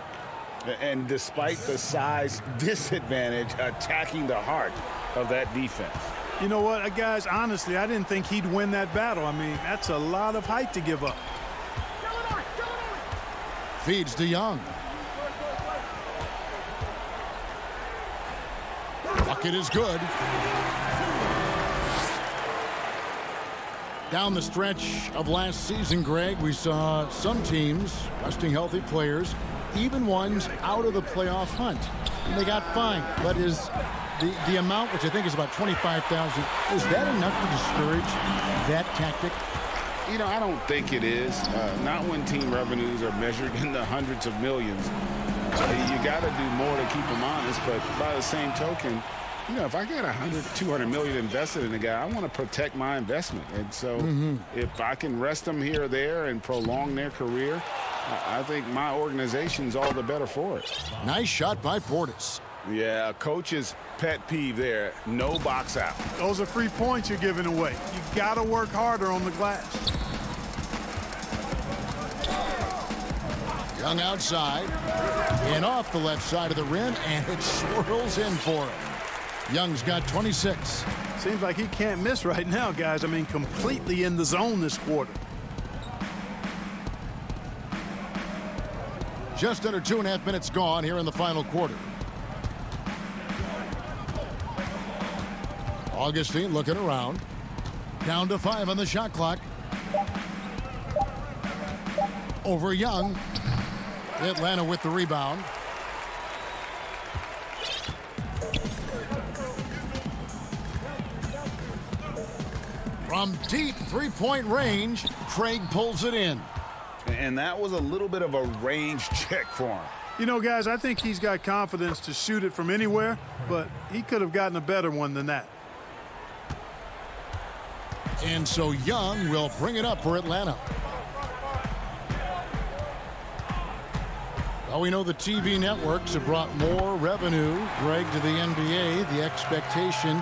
And despite the size disadvantage, attacking the heart of that defense. You know what, guys, honestly, I didn't think he'd win that battle. I mean, that's a lot of height to give up. Feeds to Young. Bucket is good. Down the stretch of last season, Greg, we saw some teams resting healthy players, even ones out of the playoff hunt. And they got fined. But is the amount, which I think is about $25,000, is that enough to discourage that tactic? You know, I don't think it is. Not when team revenues are measured in the hundreds of millions. You got to do more to keep them honest. But by the same token, you know, if I got $200 million invested in a guy, I want to protect my investment. And so if I can rest them here or there and prolong their career, I think my organization's all the better for it. Nice shot by Portis. Yeah, coach's pet peeve there. No box out. Those are free points you're giving away. You got to work harder on the glass. Young outside and off the left side of the rim, and it swirls in for him. Young's got 26. Seems like he can't miss right now, guys. I mean, completely in the zone this quarter. Just under 2.5 minutes gone here in the final quarter. Augustine looking around. Down to 5 on the shot clock. Over Young. Atlanta with the rebound. From deep three-point range, Craig pulls it in. And that was a little bit of a range check for him. You know, guys, I think he's got confidence to shoot it from anywhere, but he could have gotten a better one than that. And so Young will bring it up for Atlanta. Well, we know the TV networks have brought more revenue, Greg, to the NBA. The expectation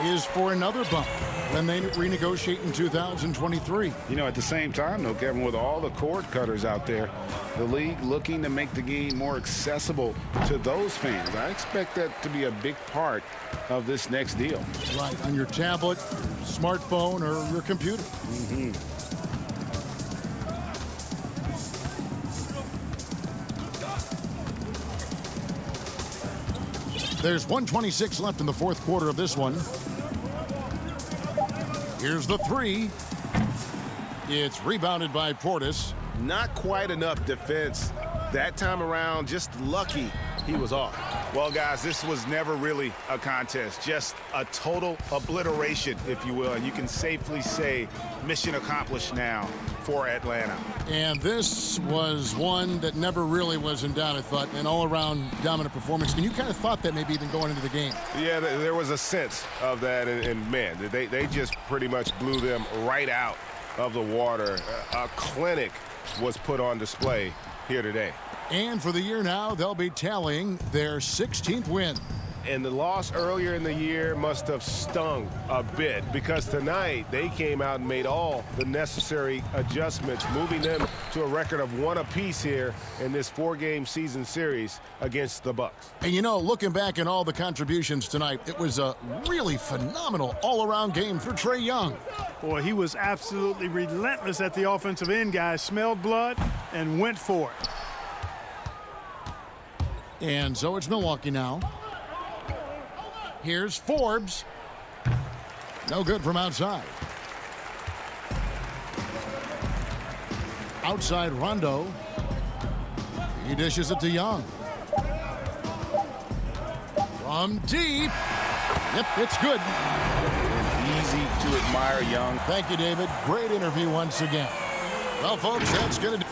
is for another bump when they renegotiate in 2023. You know, at the same time, though, Kevin, with all the cord cutters out there, the league looking to make the game more accessible to those fans. I expect that to be a big part of this next deal. Right, on your tablet, smartphone, or your computer. There's 1:26 left in the fourth quarter of this one. Here's the three. It's rebounded by Portis. Not quite enough defense that time around. Just lucky he was off. Well, guys, this was never really a contest. Just a total obliteration, if you will. And you can safely say mission accomplished now for Atlanta. And this was one that never really was in doubt, I thought. An all-around dominant performance. And you kind of thought that maybe even going into the game. Yeah, there was a sense of that. And man, they just pretty much blew them right out of the water. A clinic was put on display here today. And for the year now, they'll be tallying their 16th win. And the loss earlier in the year must have stung a bit, because tonight they came out and made all the necessary adjustments, moving them to a record of 1 apiece here in this 4-game season series against the Bucks. And you know, looking back at all the contributions tonight, it was a really phenomenal all-around game for Trae Young. Boy, he was absolutely relentless at the offensive end, guys. Smelled blood and went for it. And so it's Milwaukee now. Here's Forbes. No good from outside. Outside Rondo. He dishes it to Young. From deep. Yep, it's good. And easy to admire Young. Thank you, David. Great interview once again. Well, folks, that's going to do.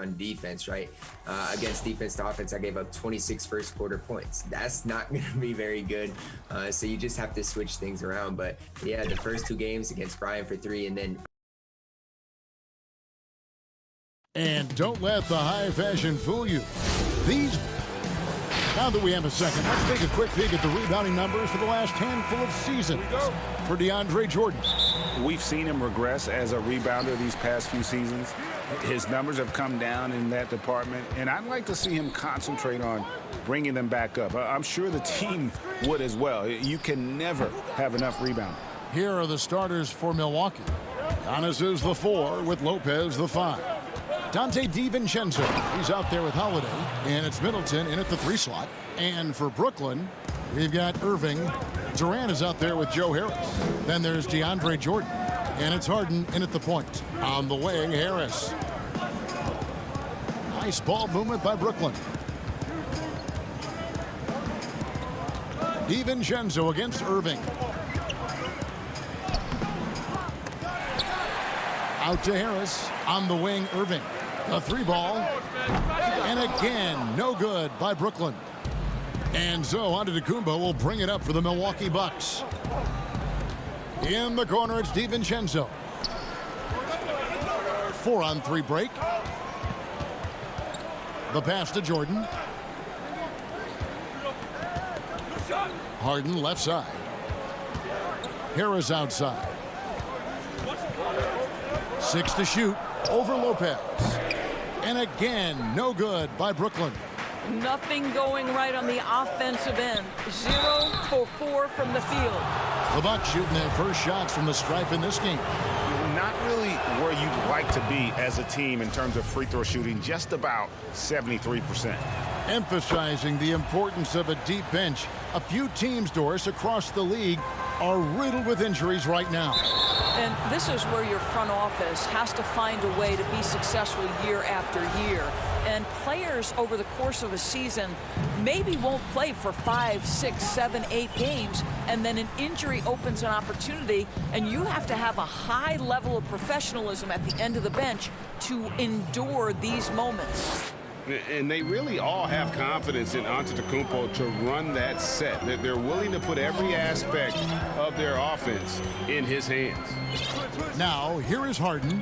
On defense, right? Against defense to offense, I gave up 26 first quarter points. That's not going to be very good. So you just have to switch things around. But yeah, the first 2 games against Brian for 3 and then. And don't let the high fashion fool you. Now that we have a second, let's take a quick peek at the rebounding numbers for the last handful of seasons for DeAndre Jordan. We've seen him regress as a rebounder these past few seasons. His numbers have come down in that department, and I'd like to see him concentrate on bringing them back up. I'm sure the team would as well. You can never have enough rebounding. Here are the starters for Milwaukee. Giannis is the 4 with Lopez the 5. Dante DiVincenzo, he's out there with Holiday, and it's Middleton in at the 3 slot. And for Brooklyn, we've got Irving. Durant is out there with Joe Harris. Then there's DeAndre Jordan, and it's Harden in at the point. On the wing, Harris. Nice ball movement by Brooklyn. DiVincenzo against Irving. Out to Harris. On the wing, Irving. A 3 ball. And again, no good by Brooklyn. And so Antetokounmpo will bring it up for the Milwaukee Bucks. In the corner, it's DiVincenzo. 4-on-3 break. The pass to Jordan. Harden left side. Harris outside. 6 to shoot over Lopez. And again, no good by Brooklyn. Nothing going right on the offensive end. 0 for 4 from the field. The Bucks shooting their first shots from the stripe in this game. Not really where you'd like to be as a team in terms of free throw shooting, just about 73%. Emphasizing the importance of a deep bench. A few teams, Doris, across the league are riddled with injuries right now. And this is where your front office has to find a way to be successful year after year. And players over the course of a season maybe won't play for 5, 6, 7, 8 games, and then an injury opens an opportunity, and you have to have a high level of professionalism at the end of the bench to endure these moments. And they really all have confidence in Antetokounmpo to run that set. That they're willing to put every aspect of their offense in his hands. Now, here is Harden.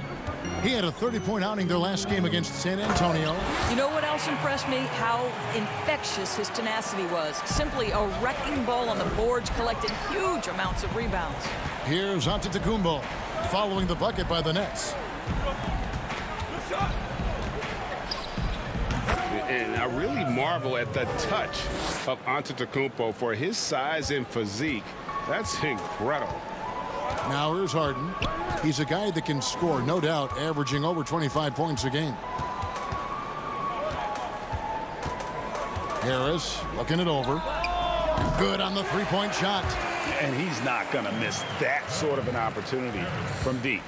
He had a 30-point outing their last game against San Antonio. You know what else impressed me? How infectious his tenacity was. Simply a wrecking ball on the boards, collecting huge amounts of rebounds. Here's Antetokounmpo following the bucket by the Nets. And I really marvel at the touch of Antetokounmpo for his size and physique. That's incredible. Now here's Harden. He's a guy that can score, no doubt, averaging over 25 points a game. Harris looking it over. Good on the three-point shot. And he's not going to miss that sort of an opportunity from deep.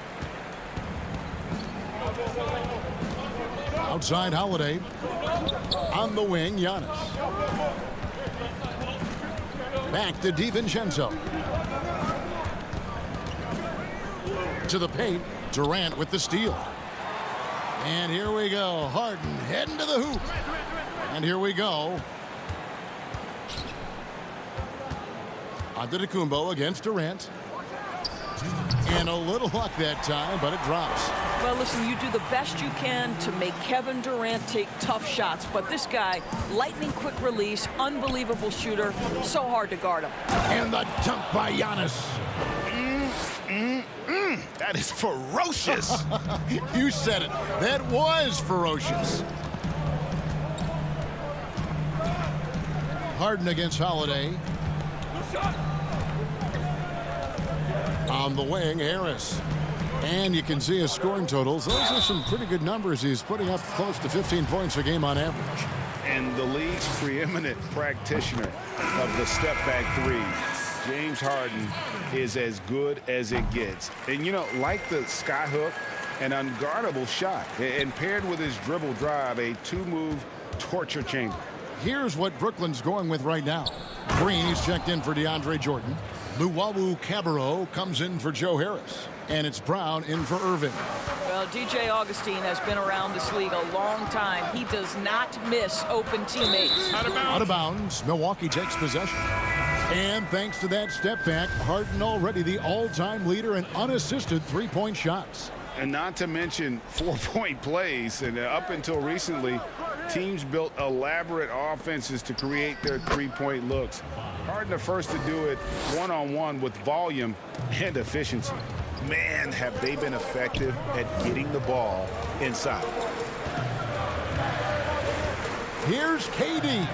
Outside Holiday. On the wing, Giannis. Back to DiVincenzo. To the paint. Durant with the steal. And here we go. Harden heading to the hoop. And here we go. Antetokounmpo against Durant. And a little luck that time, but it drops. Well, listen, you do the best you can to make Kevin Durant take tough shots, but this guy, lightning quick release, unbelievable shooter, so hard to guard him. And the dunk by Giannis. That is ferocious. You said it. That was ferocious. Harden against Holiday. On the wing, Harris. And you can see his scoring totals. Those are some pretty good numbers. He's putting up close to 15 points a game on average. And the league's preeminent practitioner of the step-back three, James Harden, is as good as it gets. And, you know, like the skyhook, an unguardable shot. And paired with his dribble drive, a two-move torture chamber. Here's what Brooklyn's going with right now. Green, he's checked in for DeAndre Jordan. Luwawu Cabarrot comes in for Joe Harris. And it's Brown in for Irving. Well, DJ Augustine has been around this league a long time. He does not miss open teammates. Out of bounds. Milwaukee takes possession. And thanks to that step back, Harden already the all-time leader in unassisted three-point shots. And not to mention four-point plays. And up until recently, teams built elaborate offenses to create their three-point looks. Harden the first to do it one-on-one with volume and efficiency. Man, have they been effective at getting the ball inside. Here's KD.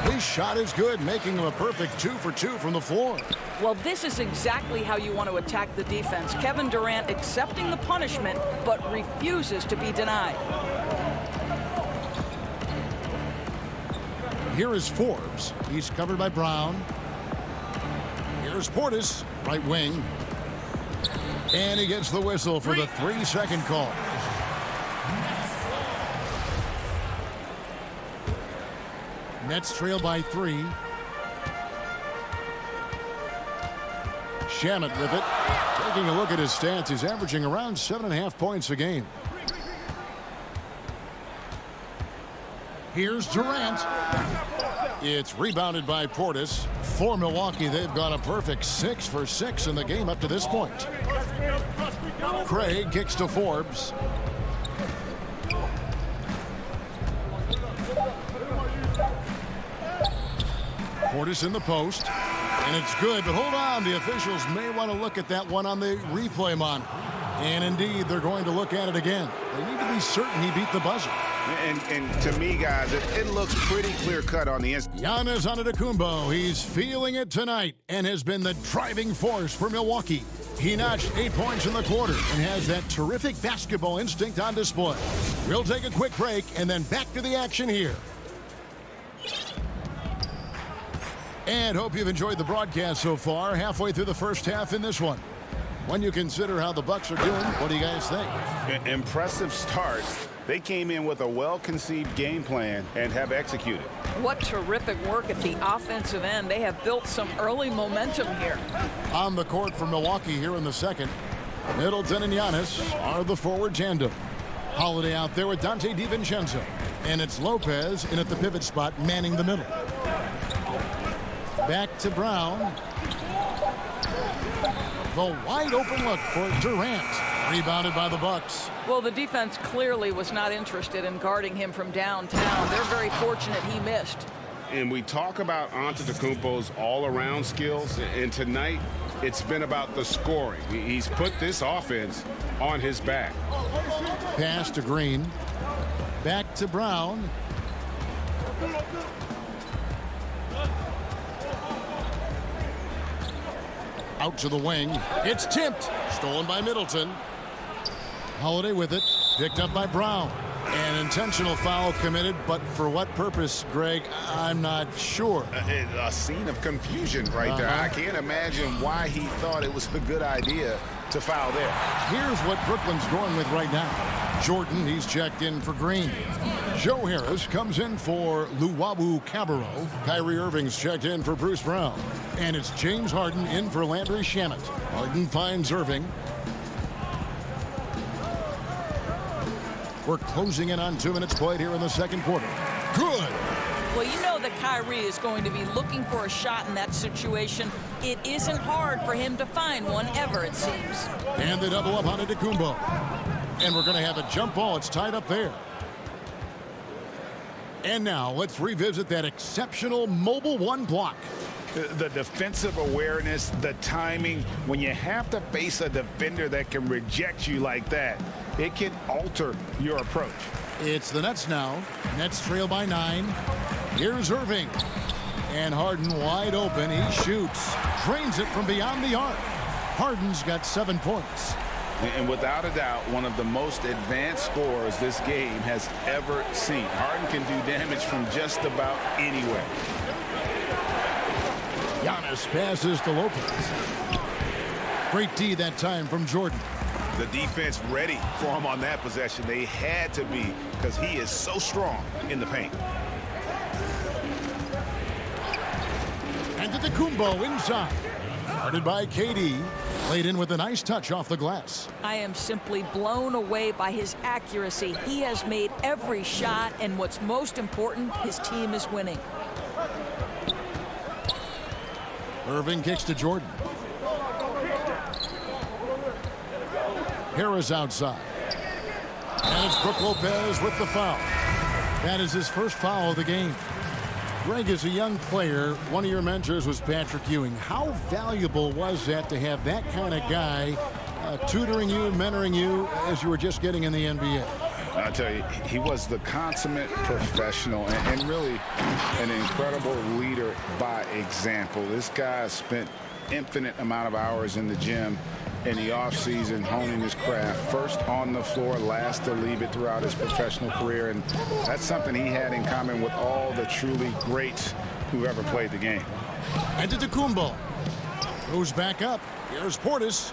His shot is good, making him a perfect 2 for 2 from the floor. Well, this is exactly how you want to attack the defense. Kevin Durant accepting the punishment, but refuses to be denied. Here is Forbes. He's covered by Brown. Here's Portis, right wing. And he gets the whistle for the 3-second call. Nets trail by 3. Shamet with it. Taking a look at his stats, he's averaging around 7.5 points a game. Here's Durant. It's rebounded by Portis. For Milwaukee, they've got a perfect 6 for 6 in the game up to this point. Craig kicks to Forbes. Portis in the post. And it's good, but hold on. The officials may want to look at that one on the replay monitor. And indeed, they're going to look at it again. They need to be certain he beat the buzzer. And to me, guys, it looks pretty clear-cut on the instant. Giannis Antetokounmpo, he's feeling it tonight and has been the driving force for Milwaukee. He notched 8 points in the quarter and has that terrific basketball instinct on display. We'll take a quick break and then back to the action here. And hope you've enjoyed the broadcast so far, halfway through the first half in this one. When you consider how the Bucks are doing, what do you guys think? Impressive start. They came in with a well-conceived game plan and have executed. What terrific work at the offensive end. They have built some early momentum here. On the court for Milwaukee here in the second, Middleton and Giannis are the forward tandem. Holiday out there with Dante DiVincenzo. And it's Lopez in at the pivot spot, manning the middle. Back to Brown. The wide open look for Durant. Rebounded by the Bucks. Well, the defense clearly was not interested in guarding him from downtown. They're very fortunate he missed. And we talk about Antetokounmpo's all-around skills, and tonight it's been about the scoring. He's put this offense on his back. Pass to Green. Back to Brown. Out to the wing. It's tipped. Stolen by Middleton. Holiday with it. Picked up by Brown. An intentional foul committed, but for what purpose, Greg? I'm not sure. A scene of confusion right there. I can't imagine why he thought it was a good idea to foul there. Here's what Brooklyn's going with right now. Jordan, he's checked in for Green. Joe Harris comes in for Luwawu Cabarro. Kyrie Irving's checked in for Bruce Brown. And it's James Harden in for Landry Shamet. Harden finds Irving. We're closing in on 2 minutes played here in the second quarter. Good. Well, you know that Kyrie is going to be looking for a shot in that situation. It isn't hard for him to find one ever, it seems. And they double up on Antetokounmpo. And we're going to have a jump ball. It's tied up there. And now let's revisit that exceptional mobile one block. The defensive awareness, the timing, when you have to face a defender that can reject you like that, it can alter your approach. It's the Nets now. Nets trail by 9. Here's Irving. And Harden wide open. He shoots. Drains it from beyond the arc. Harden's got 7 points. And without a doubt, one of the most advanced scorers this game has ever seen. Harden can do damage from just about anywhere. Giannis passes to Lopez. Great D that time from Jordan. The defense ready for him on that possession. They had to be, because he is so strong in the paint. And Antetokounmpo inside. Guarded by KD. Played in with a nice touch off the glass. I am simply blown away by his accuracy. He has made every shot, and what's most important, his team is winning. Irving kicks to Jordan. Harris outside. And it's Brook Lopez with the foul. That is his first foul of the game. Greg, as a young player, one of your mentors was Patrick Ewing. How valuable was that to have that kind of guy tutoring you, mentoring you as you were just getting in the NBA? I tell you, he was the consummate professional and really an incredible leader by example. This guy spent infinite amount of hours in the gym in the offseason honing his craft, first on the floor, last to leave it throughout his professional career, and that's something he had in common with all the truly greats who ever played the game. Antetokounmpo goes back up. Here's Portis.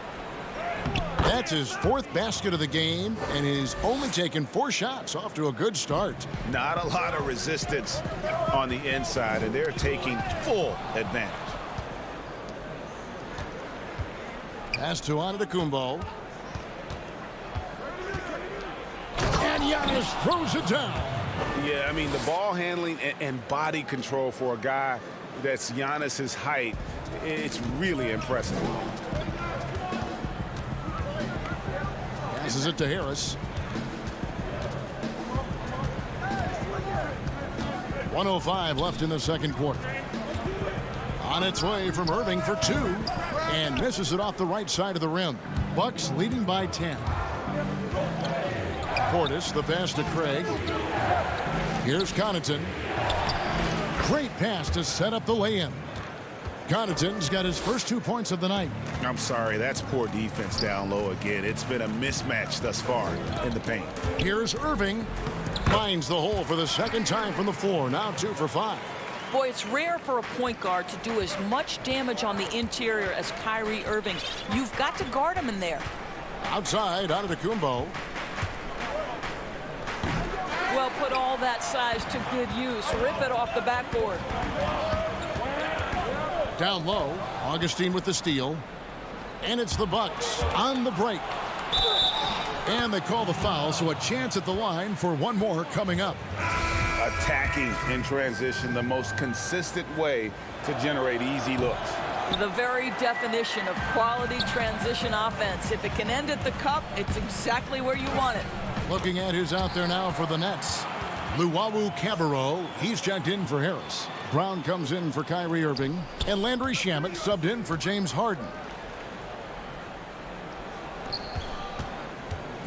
That's his 4th basket of the game, and he's only taken 4 shots. Off to a good start. Not a lot of resistance on the inside, and they're taking full advantage. Pass to Antetokounmpo. And Giannis throws it down. Yeah, I mean, the ball handling and body control for a guy that's Giannis's height, it's really impressive. Passes it to Harris. 1:05 left in the second quarter. On its way from Irving for 2. And misses it off the right side of the rim. Bucks leading by 10. Portis, the pass to Craig. Here's Connaughton. Great pass to set up the lay-in. Connaughton's got his first 2 points of the night. I'm sorry, that's poor defense down low again. It's been a mismatch thus far in the paint. Here's Irving. Finds the hole for the second time from the floor. Now 2 for 5. Boy, it's rare for a point guard to do as much damage on the interior as Kyrie Irving. You've got to guard him in there. Outside, Antetokounmpo. Well, put all that size to good use. Rip it off the backboard. Down low, Augustine with the steal. And it's the Bucks on the break. And they call the foul, so a chance at the line for one more coming up. Attacking in transition, the most consistent way to generate easy looks. The very definition of quality transition offense. If it can end at the cup, it's exactly where you want it. Looking at who's out there now for the Nets. Luwawu Cabarro, he's checked in for Harris. Brown comes in for Kyrie Irving, and Landry Shamet subbed in for James Harden.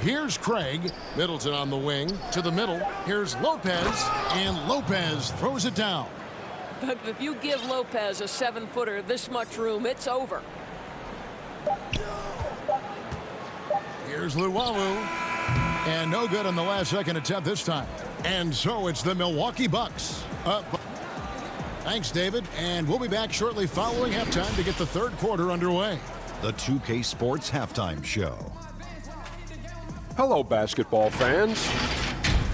Here's Craig. Middleton on the wing to the middle. Here's Lopez, and Lopez throws it down. But if you give Lopez a 7-footer this much room, it's over. Here's Luwawu, and no good on the last second attempt this time. And so it's the Milwaukee Bucks up. Thanks, David, and we'll be back shortly following halftime to get the third quarter underway. The 2K Sports Halftime Show. Hello, basketball fans.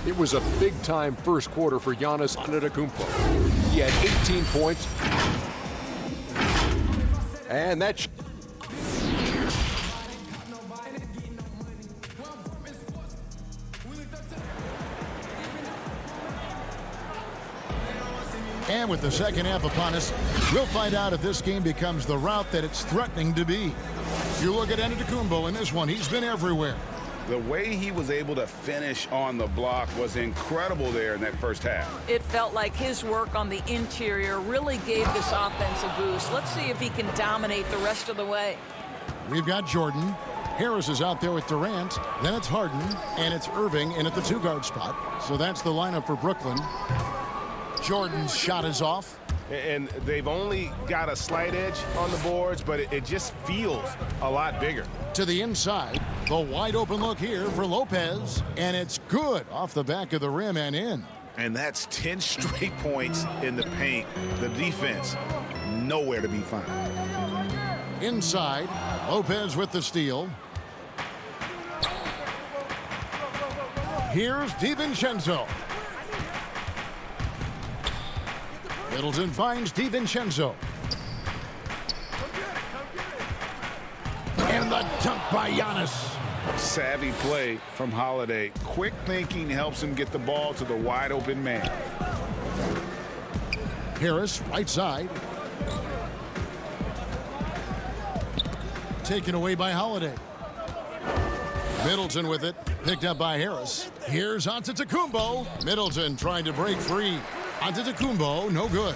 It was a big-time first quarter for Giannis Antetokounmpo. He had 18 points. And that's... And with the second half upon us, we'll find out if this game becomes the route that it's threatening to be. You look at Antetokounmpo in this one, he's been everywhere. The way he was able to finish on the block was incredible there in that first half. It felt like his work on the interior really gave this offense a boost. Let's see if he can dominate the rest of the way. We've got Jordan. Harris is out there with Durant. Then it's Harden, and it's Irving in at the 2-guard spot. So that's the lineup for Brooklyn. Jordan's shot is off. And they've only got a slight edge on the boards, but it just feels a lot bigger. To the inside, the wide open look here for Lopez, and it's good off the back of the rim and in. And that's 10 straight points in the paint. The defense, nowhere to be found. Inside, Lopez with the steal. Here's DiVincenzo. Middleton finds DiVincenzo. And the dunk by Giannis. Savvy play from Holiday. Quick thinking helps him get the ball to the wide open man. Harris, right side. Taken away by Holiday. Middleton with it. Picked up by Harris. Here's Antetokounmpo. Middleton trying to break free. Antetokounmpo, no good.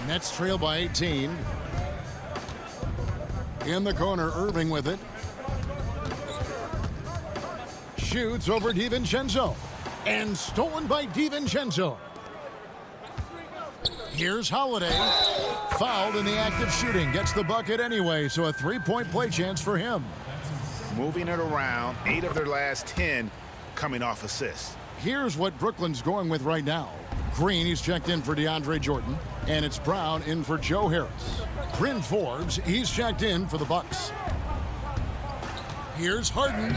Nets trail by 18. In the corner, Irving with it. Shoots over DiVincenzo. And stolen by DiVincenzo. Here's Holiday. Fouled in the act of shooting. Gets the bucket anyway, so a 3-point play chance for him. Moving it around, 8 of their last 10 coming off assists. Here's what Brooklyn's going with right now. Green, he's checked in for DeAndre Jordan, and it's Brown in for Joe Harris. Bryn Forbes, he's checked in for the Bucks. Here's Harden,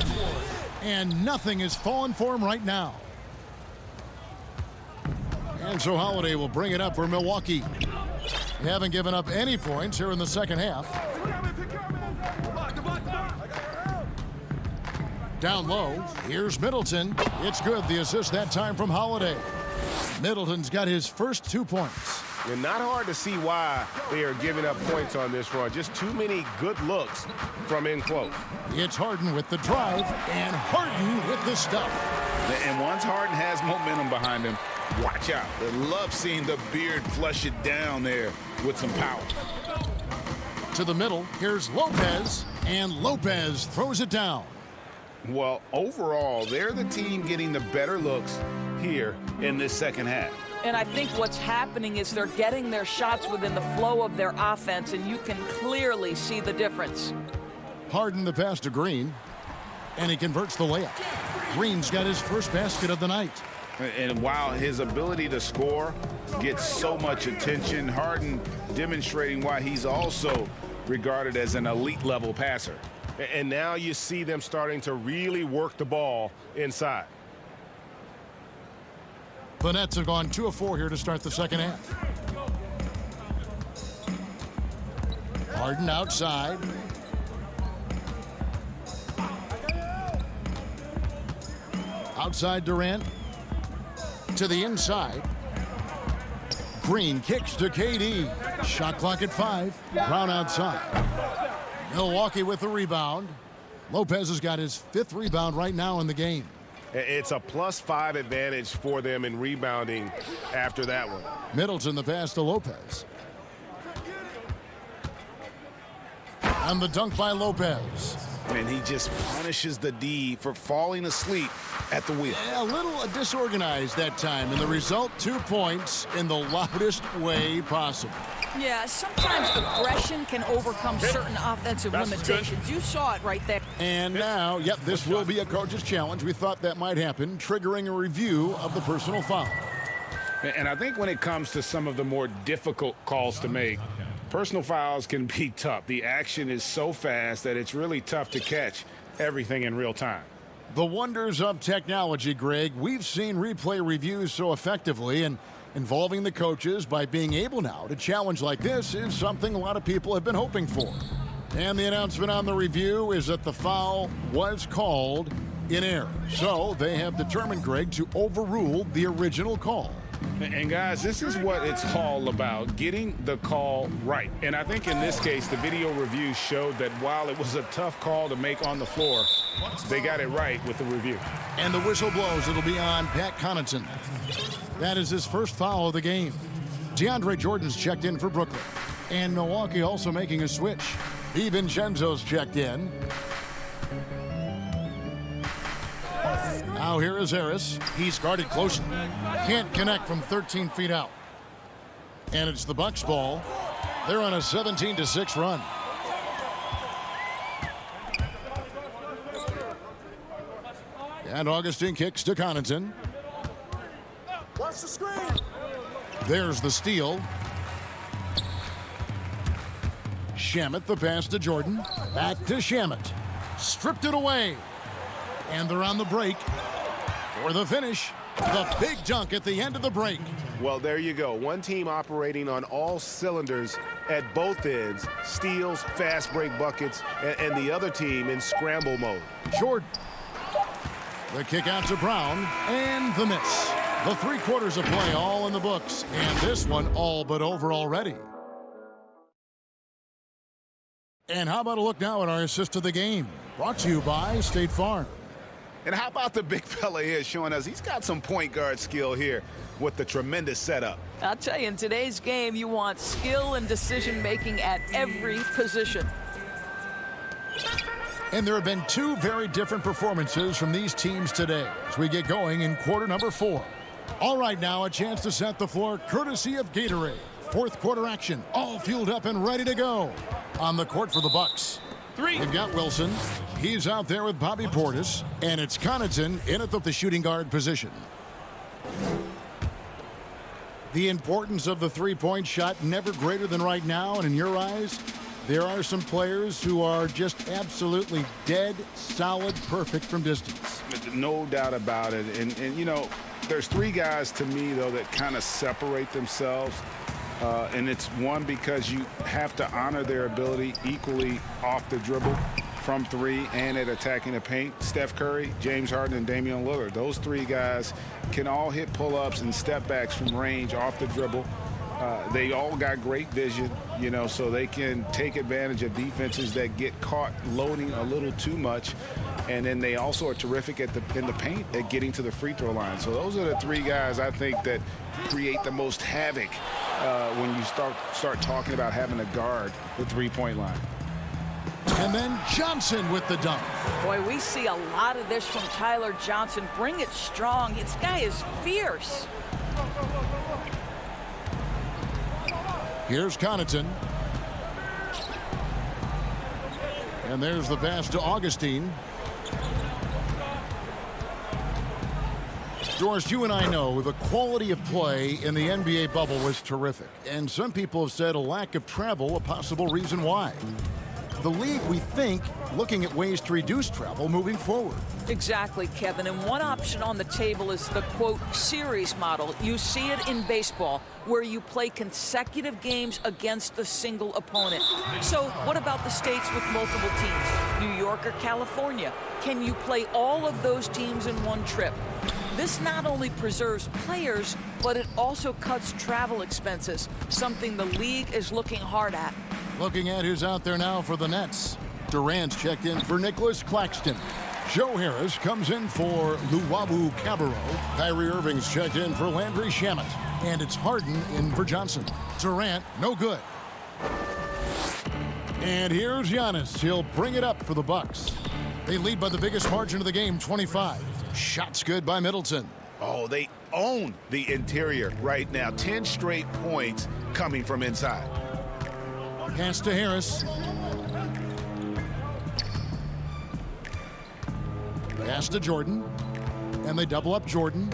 and nothing is falling for him right now. And so Holiday will bring it up for Milwaukee. They haven't given up any points here in the second half. Down low, here's Middleton. It's good, the assist that time from Holiday. Middleton's got his first 2 points. And not hard to see why they are giving up points on this run. Just too many good looks from in close. It's Harden with the drive, and Harden with the stuff. And once Harden has momentum behind him, watch out. They love seeing the beard flush it down there with some power. To the middle, here's Lopez, and Lopez throws it down. Well, overall, they're the team getting the better looks here in this second half. And I think what's happening is they're getting their shots within the flow of their offense, and you can clearly see the difference. Harden the pass to Green, and he converts the layup. Green's got his first basket of the night. And while his ability to score gets so much attention, Harden demonstrating why he's also regarded as an elite-level passer. And now you see them starting to really work the ball inside. The Nets have gone 2 of 4 here to start the second half. Harden outside. Outside Durant. To the inside. Green kicks to KD. Shot clock at 5. Brown outside. Milwaukee with the rebound. Lopez has got his 5th rebound right now in the game. It's a +5 advantage for them in rebounding after that one. Middleton the pass to Lopez. And the dunk by Lopez. And he just punishes the D for falling asleep at the wheel. Yeah, a little disorganized that time, and the result, 2 points in the loudest way possible. Yeah, sometimes aggression can overcome certain offensive limitations. You saw it right there. And now, yep, this will be a coach's challenge. We thought that might happen, triggering a review of the personal foul. And I think when it comes to some of the more difficult calls to make, personal fouls can be tough. The action is so fast that it's really tough to catch everything in real time. The wonders of technology, Greg. We've seen replay reviews so effectively, and involving the coaches by being able now to challenge like this is something a lot of people have been hoping for. And the announcement on the review is that the foul was called in error. So they have determined, Greg, to overrule the original call. And guys, this is what it's all about, getting the call right. And I think in this case, the video review showed that while it was a tough call to make on the floor, they got it right with the review. And the whistle blows. It'll be on Pat Connaughton. That is his first foul of the game. DeAndre Jordan's checked in for Brooklyn. And Milwaukee also making a switch. DiVincenzo's checked in. Now here is Harris. He's guarded closely. Can't connect from 13 feet out. And it's the Bucks ball. They're on a 17-6 run. And Augustine kicks to Connaughton. Watch the screen. There's the steal. Shamet the pass to Jordan. Back to Shamet. Stripped it away. And they're on the break for the finish. The big dunk at the end of the break. Well, there you go. One team operating on all cylinders at both ends. Steals, fast break buckets, and the other team in scramble mode. Jordan. The kick out to Brown. And the miss. The 3 quarters of play all in the books. And this one all but over already. And how about a look now at our assist of the game? Brought to you by State Farm. And how about the big fella here showing us he's got some point guard skill here with the tremendous setup. I'll tell you, in today's game, you want skill and decision-making at every position. And there have been 2 very different performances from these teams today as we get going in quarter number 4. All right, now a chance to set the floor courtesy of Gatorade. 4th quarter action, all fueled up and ready to go. On the court for the Bucks. 3. They've got Wilson. He's out there with Bobby Portis. And it's Connaughton in at the shooting guard position. The importance of the three-point shot never greater than right now. And in your eyes, there are some players who are just absolutely dead, solid, perfect from distance. No doubt about it. And you know, there's 3 guys to me, though, that kind of separate themselves. And it's one, because you have to honor their ability equally off the dribble, from 3, and at attacking the paint. Steph Curry, James Harden, and Damian Lillard. Those 3 guys can all hit pull-ups and step backs from range off the dribble. They all got great vision, you know, so they can take advantage of defenses that get caught loading a little too much. And then they also are terrific in the paint at getting to the free throw line. So those are the 3 guys I think that create the most havoc when you start talking about having to guard the three-point line. And then Johnson with the dunk. Boy, we see a lot of this from Tyler Johnson. Bring it strong. This guy is fierce. Here's Connaughton. And there's the pass to Augustine. George, you and I know the quality of play in the NBA bubble was terrific. And some people have said a lack of travel a possible reason why. The league, we think, looking at ways to reduce travel moving forward. Exactly, Kevin. And one option on the table is the, quote, series model. You see it in baseball, where you play consecutive games against a single opponent. So what about the states with multiple teams? New York or California? Can you play all of those teams in one trip? This not only preserves players, but it also cuts travel expenses, something the league is looking hard at. Looking at who's out there now for the Nets. Durant's checked in for Nicholas Claxton. Joe Harris comes in for Luwawu Cabarro. Kyrie Irving's checked in for Landry Shamet. And it's Harden in for Johnson. Durant, no good. And here's Giannis. He'll bring it up for the Bucks. They lead by the biggest margin of the game, 25. Shots good by Middleton. Oh, they own the interior right now. 10 straight points coming from inside. Pass to Harris. Pass to Jordan. And they double up Jordan.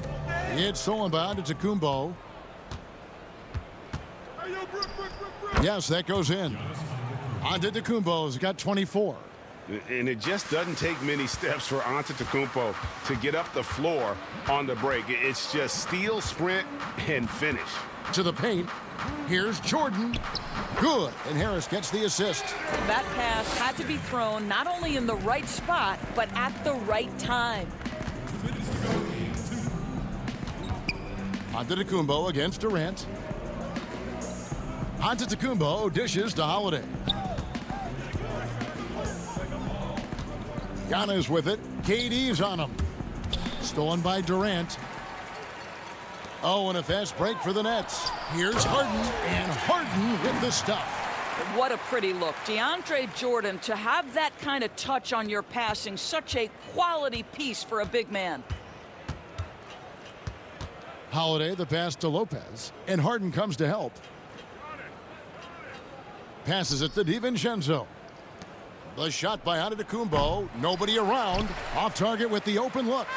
It's stolen by Antetokounmpo. Yes, that goes in. Antetokounmpo's got 24. And it just doesn't take many steps for Antetokounmpo to get up the floor on the break. It's just steal, sprint, and finish. To the paint. Here's Jordan. Good. And Harris gets the assist. That pass had to be thrown not only in the right spot, but at the right time. Antetokounmpo against Durant. Antetokounmpo dishes to Holiday. Giannis with it. KD's on him. Stolen by Durant. Oh, and a fast break for the Nets. Here's Harden, and Harden with the stuff. What a pretty look. DeAndre Jordan, to have that kind of touch on your passing, such a quality piece for a big man. Holiday, the pass to Lopez, and Harden comes to help. Passes it to DiVincenzo. The shot by Antetokounmpo. Nobody around. Off target with the open look.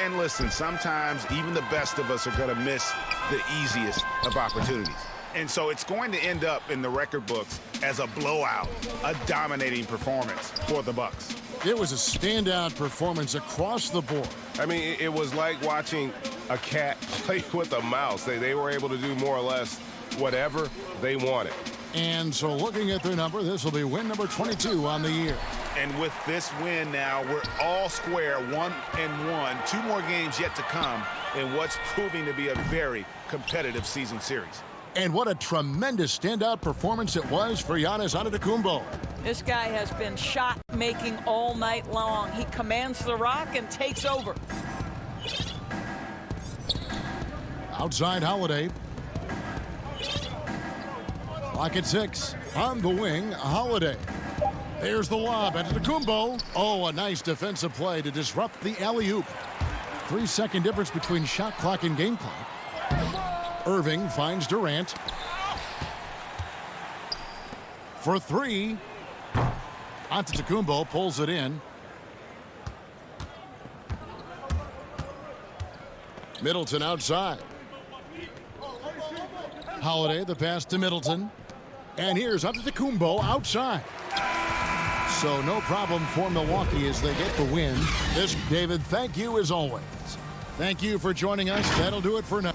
And listen, sometimes even the best of us are going to miss the easiest of opportunities. And so it's going to end up in the record books as a blowout, a dominating performance for the Bucks. It was a standout performance across the board. I mean, it was like watching a cat play with a mouse. They were able to do more or less whatever they wanted. And so looking at their number, this will be win number 22 on the year. And with this win now, we're all square, 1-1. 2 more games yet to come in what's proving to be a very competitive season series. And what a tremendous standout performance it was for Giannis Antetokounmpo. This guy has been shot making all night long. He commands the rock and takes over. Outside Holiday. Clock at 6. On the wing, Holiday. There's the lob. Antetokounmpo. Oh, a nice defensive play to disrupt the alley-oop. 3-second difference between shot clock and game clock. Irving finds Durant. For 3. Antetokounmpo pulls it in. Middleton outside. Holiday, the pass to Middleton. And here's Antetokounmpo outside. So no problem for Milwaukee as they get the win. David, thank you as always. Thank you for joining us. That'll do it for now.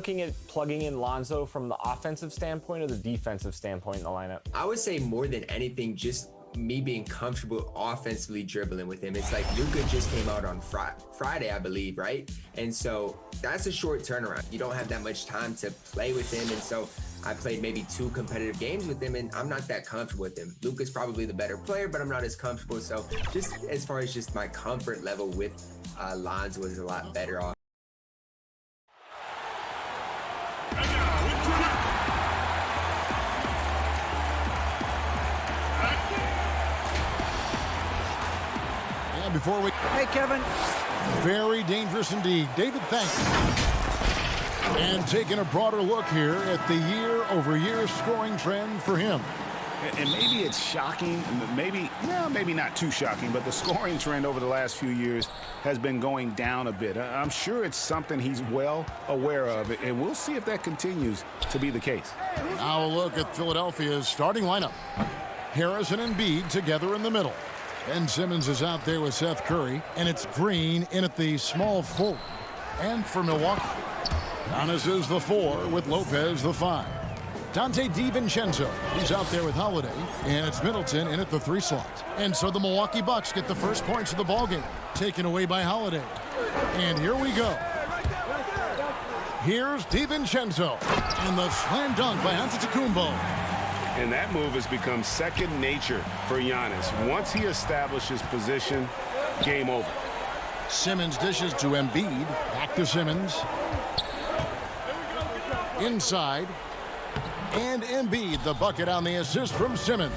looking at plugging in Lonzo from the offensive standpoint or the defensive standpoint in the lineup? I would say more than anything, just me being comfortable offensively dribbling with him. It's like Luka just came out on Friday, I believe, right? And so that's a short turnaround. You don't have that much time to play with him. And so I played maybe 2 competitive games with him, and I'm not that comfortable with him. Luka's probably the better player, but I'm not as comfortable. So just as far as just my comfort level with Lonzo was a lot better off. Before we... Hey, Kevin. Very dangerous indeed. David, thanks. And taking a broader look here at the year-over-year scoring trend for him. And maybe it's shocking, maybe not too shocking, but the scoring trend over the last few years has been going down a bit. I'm sure it's something he's well aware of, and we'll see if that continues to be the case. Now a look at Philadelphia's starting lineup. Harris and Embiid together in the middle. Ben Simmons is out there with Seth Curry, and it's Green in at the small forward. And for Milwaukee, Giannis is the 4 with Lopez the 5. Dante DiVincenzo, he's out there with Holiday, and it's Middleton in at the 3 slot. And so the Milwaukee Bucks get the first points of the ballgame, taken away by Holiday. And here we go. Here's DiVincenzo, and the slam dunk by Antetokounmpo. And that move has become second nature for Giannis. Once he establishes position, game over. Simmons dishes to Embiid. Back to Simmons. Inside. And Embiid, the bucket on the assist from Simmons.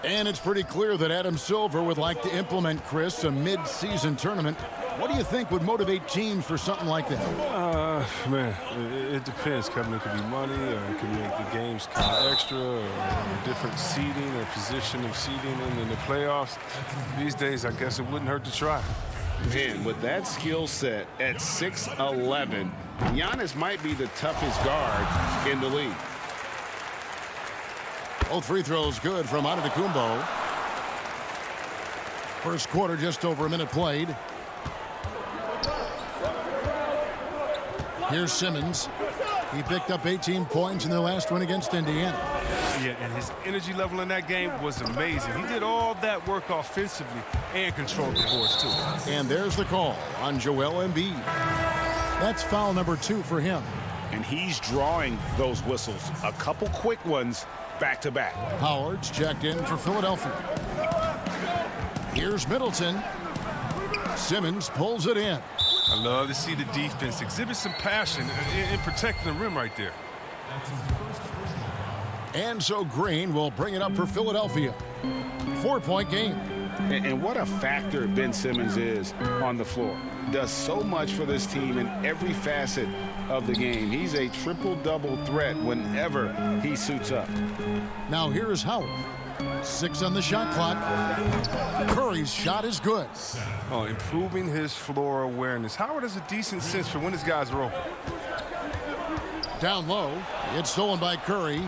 And it's pretty clear that Adam Silver would like to implement, Chris, a mid-season tournament. What do you think would motivate teams for something like that? Man, it depends, Kevin. It could be money, or it could make the games kind of extra, or different seeding or position of seeding in the playoffs. These days, I guess it wouldn't hurt to try. Man, with that skill set at 6'11", Giannis might be the toughest guard in the league. Both free throws good from Antetokounmpo. First quarter, just over a minute played. Here's Simmons. He picked up 18 points in their last win against Indiana. Yeah, and his energy level in that game was amazing. He did all that work offensively and controlled the boards, too. And there's the call on Joel Embiid. That's foul number 2 for him. And he's drawing those whistles. A couple quick ones back-to-back. Howard's checked in for Philadelphia. Here's Middleton. Simmons pulls it in. I love to see the defense exhibit some passion in protecting the rim right there. And so Green will bring it up for Philadelphia. 4-point game. And what a factor Ben Simmons is on the floor. Does so much for this team in every facet of the game. He's a triple-double threat whenever he suits up. Now here's Howard. 6 on the shot clock. Curry's shot is good. Oh, improving his floor awareness. Howard has a decent sense for when his guys are open. Down low. It's stolen by Curry.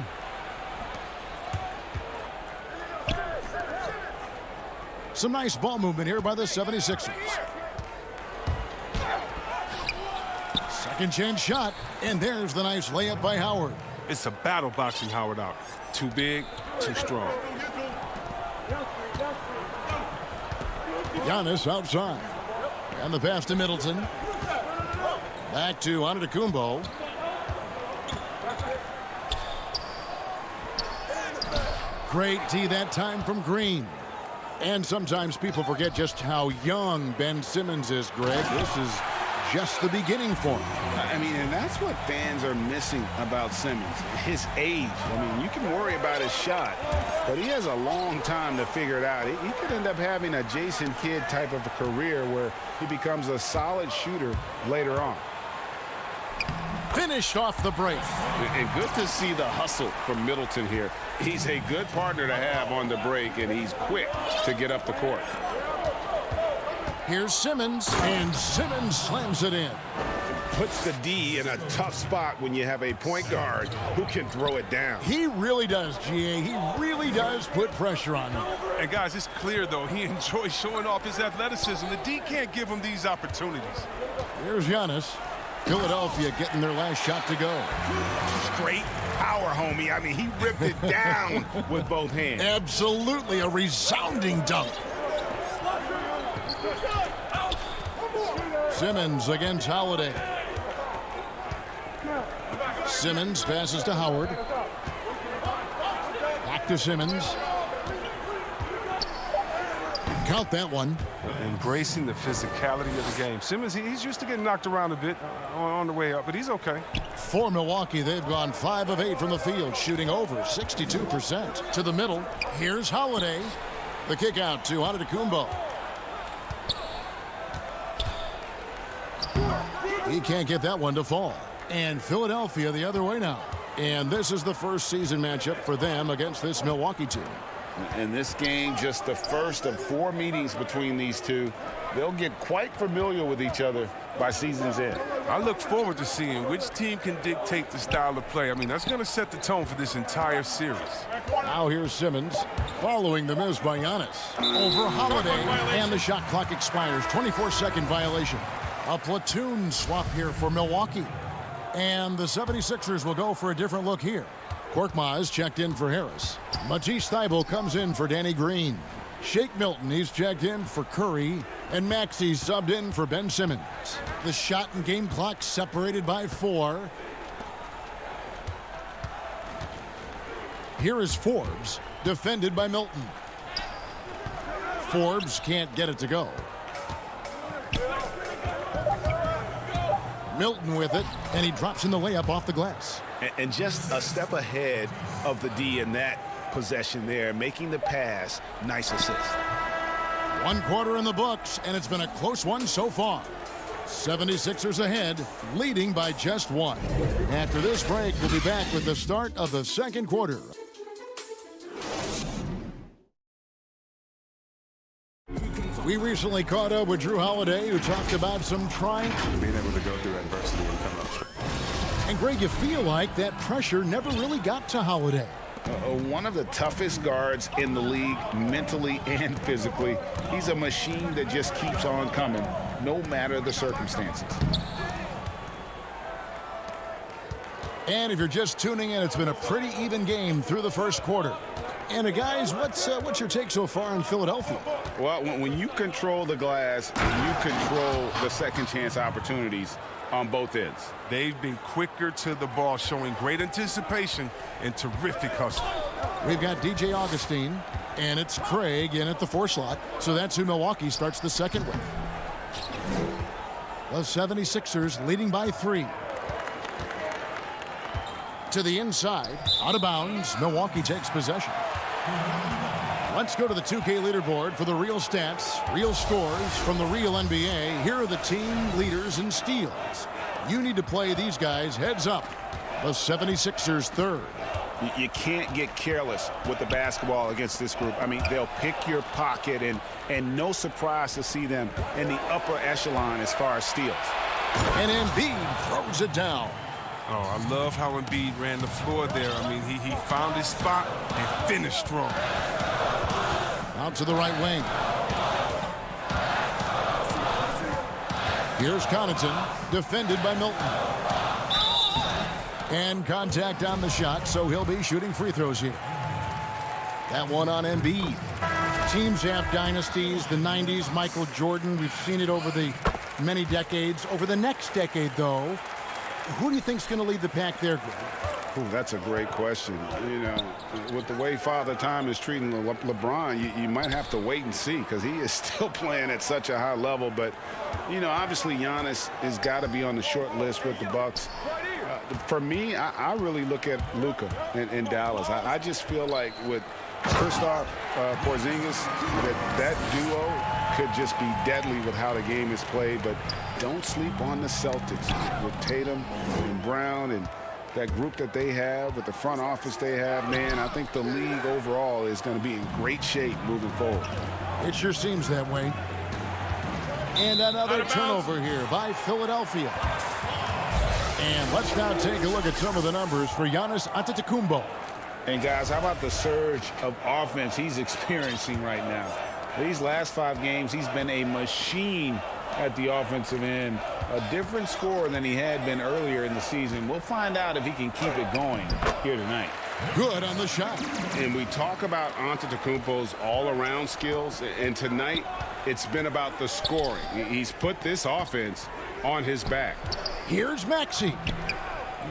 Some nice ball movement here by the 76ers. Second chance shot, and there's the nice layup by Howard. It's a battle boxing Howard out. Too big, too strong. Giannis outside. And the pass to Middleton. Back to Antetokounmpo. Great D that time from Green. And sometimes people forget just how young Ben Simmons is, Greg. This is just the beginning for him. I mean, and that's what fans are missing about Simmons, his age. I mean, you can worry about his shot, but he has a long time to figure it out. He could end up having a Jason Kidd type of a career where he becomes a solid shooter later on. Finished off the break. And good to see the hustle from Middleton here. He's a good partner to have on the break, and he's quick to get up the court. Here's Simmons, and Simmons slams it in. Puts the D in a tough spot when you have a point guard who can throw it down. He really does, GA. He really does put pressure on him. And, guys, it's clear, though, he enjoys showing off his athleticism. The D can't give him these opportunities. Here's Giannis. Philadelphia getting their last shot to go. Straight power, homie. I mean, he ripped it down with both hands. Absolutely a resounding dunk. Simmons against Holiday. Simmons passes to Howard. Back to Simmons. Count that one. Embracing the physicality of the game. Simmons, he's used to getting knocked around a bit on the way up, but he's okay. For Milwaukee, they've gone 5 of 8 from the field, shooting over 62%. To the middle, here's Holiday. The kick out to Antetokounmpo. He can't get that one to fall. And Philadelphia the other way now. And this is the first season matchup for them against this Milwaukee team. And this game, just the first of 4 meetings between these two. They'll get quite familiar with each other by season's end. I look forward to seeing which team can dictate the style of play. I mean, that's going to set the tone for this entire series. Now here's Simmons following the miss by Giannis. Over Holiday, and the shot clock expires. 24-second violation. A platoon swap here for Milwaukee. And the 76ers will go for a different look here. Korkmaz checked in for Harris. Matisse Thybulle comes in for Danny Green. Shake Milton, he's checked in for Curry. And Maxey subbed in for Ben Simmons. The shot and game clock separated by 4. Here is Forbes, defended by Milton. Forbes can't get it to go. Milton with it, and he drops in the layup off the glass. And just a step ahead of the D in that possession there, making the pass. Nice assist. 1 quarter in the books, and it's been a close one so far. 76ers ahead, leading by just 1. After this break, we'll be back with the start of the second quarter. We recently caught up with Drew Holiday, who talked about some trying. Being able to go through adversity and come up. And Greg, you feel like that pressure never really got to Holiday. One of the toughest guards in the league, mentally and physically. He's a machine that just keeps on coming, no matter the circumstances. And if you're just tuning in, it's been a pretty even game through the first quarter. And guys, what's your take so far in Philadelphia? Well, when you control the glass, you control the second chance opportunities on both ends. They've been quicker to the ball, showing great anticipation and terrific hustle. We've got DJ Augustine, and it's Craig in at the 4 slot. So that's who Milwaukee starts the second with. The 76ers leading by 3. To the inside, out of bounds, Milwaukee takes possession. Let's go to the 2K leaderboard for the real stats, real scores from the real NBA. Here are the team leaders in steals. You need to play these guys heads up. The 76ers third. You can't get careless with the basketball against this group. I mean, they'll pick your pocket, and no surprise to see them in the upper echelon as far as steals. And Embiid throws it down. Oh, I love how Embiid ran the floor there. I mean, he found his spot and finished strong. Out to the right wing. Here's Connaughton, defended by Milton. And contact on the shot, so he'll be shooting free throws here. That one on Embiid. Teams have dynasties, the 90s, Michael Jordan. We've seen it over the many decades. Over the next decade, though, who do you think's going to lead the pack there, Greg? Ooh, that's a great question. You know, with the way Father Time is treating LeBron, you might have to wait and see, because he is still playing at such a high level. But, you know, obviously Giannis has got to be on the short list with the Bucks. For me, I really look at Luka in Dallas. I just feel like with Kristaps Porzingis, that duo could just be deadly with how the game is played. But don't sleep on the Celtics with Tatum and Brown and that group that they have, with the front office they have. Man, I think the league overall is going to be in great shape moving forward. It sure seems that way. And another turnover here by Philadelphia. And let's now take a look at some of the numbers for Giannis Antetokounmpo. And guys, how about the surge of offense he's experiencing right now? These last 5 games, he's been a machine at the offensive end. A different scorer than he had been earlier in the season. We'll find out if he can keep it going here tonight. Good on the shot. And we talk about Antetokounmpo's all-around skills, and tonight it's been about the scoring. He's put this offense on his back. Here's Maxey.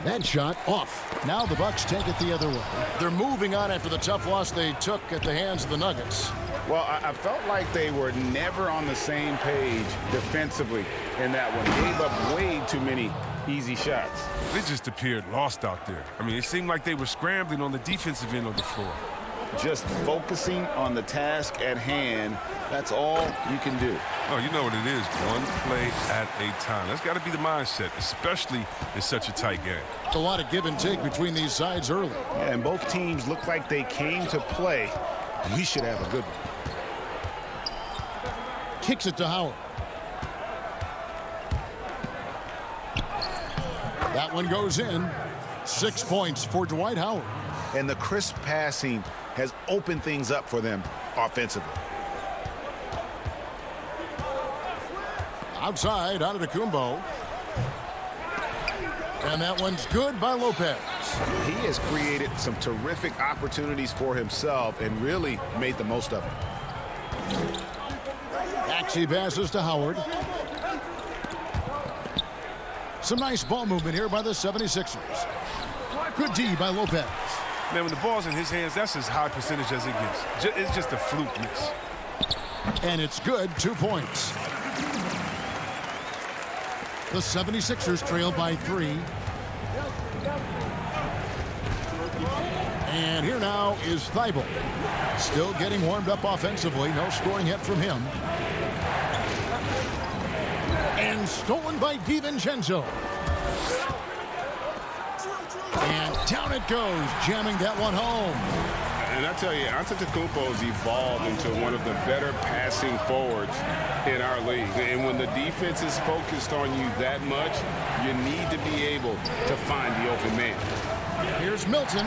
That shot off. Now the Bucks take it the other way. They're moving on after the tough loss they took at the hands of the Nuggets. Well, I felt like they were never on the same page defensively in that one. Gave up way too many easy shots. They just appeared lost out there. I mean, it seemed like they were scrambling on the defensive end of the floor. Just focusing on the task at hand, that's all you can do. Oh, you know what it is, one play at a time. That's got to be the mindset, especially in such a tight game. A lot of give and take between these sides early. Yeah, and both teams look like they came to play. We should have a good one. Kicks it to Howard. That one goes in. 6 points for Dwight Howard. And the crisp passing has opened things up for them offensively. Outside, Antetokounmpo. And that one's good by Lopez. He has created some terrific opportunities for himself and really made the most of it. Maxey passes to Howard. Some nice ball movement here by the 76ers. Good D by Lopez. Man, when the ball's in his hands, that's as high percentage as it gets. It's just a fluke miss. And it's good, 2 points. The 76ers trail by 3. And here now is Thibault. Still getting warmed up offensively. No scoring yet from him. And stolen by DiVincenzo. And down it goes, jamming that one home. And I tell you, Antetokounmpo's evolved into one of the better passing forwards in our league. And when the defense is focused on you that much, you need to be able to find the open man. Here's Milton.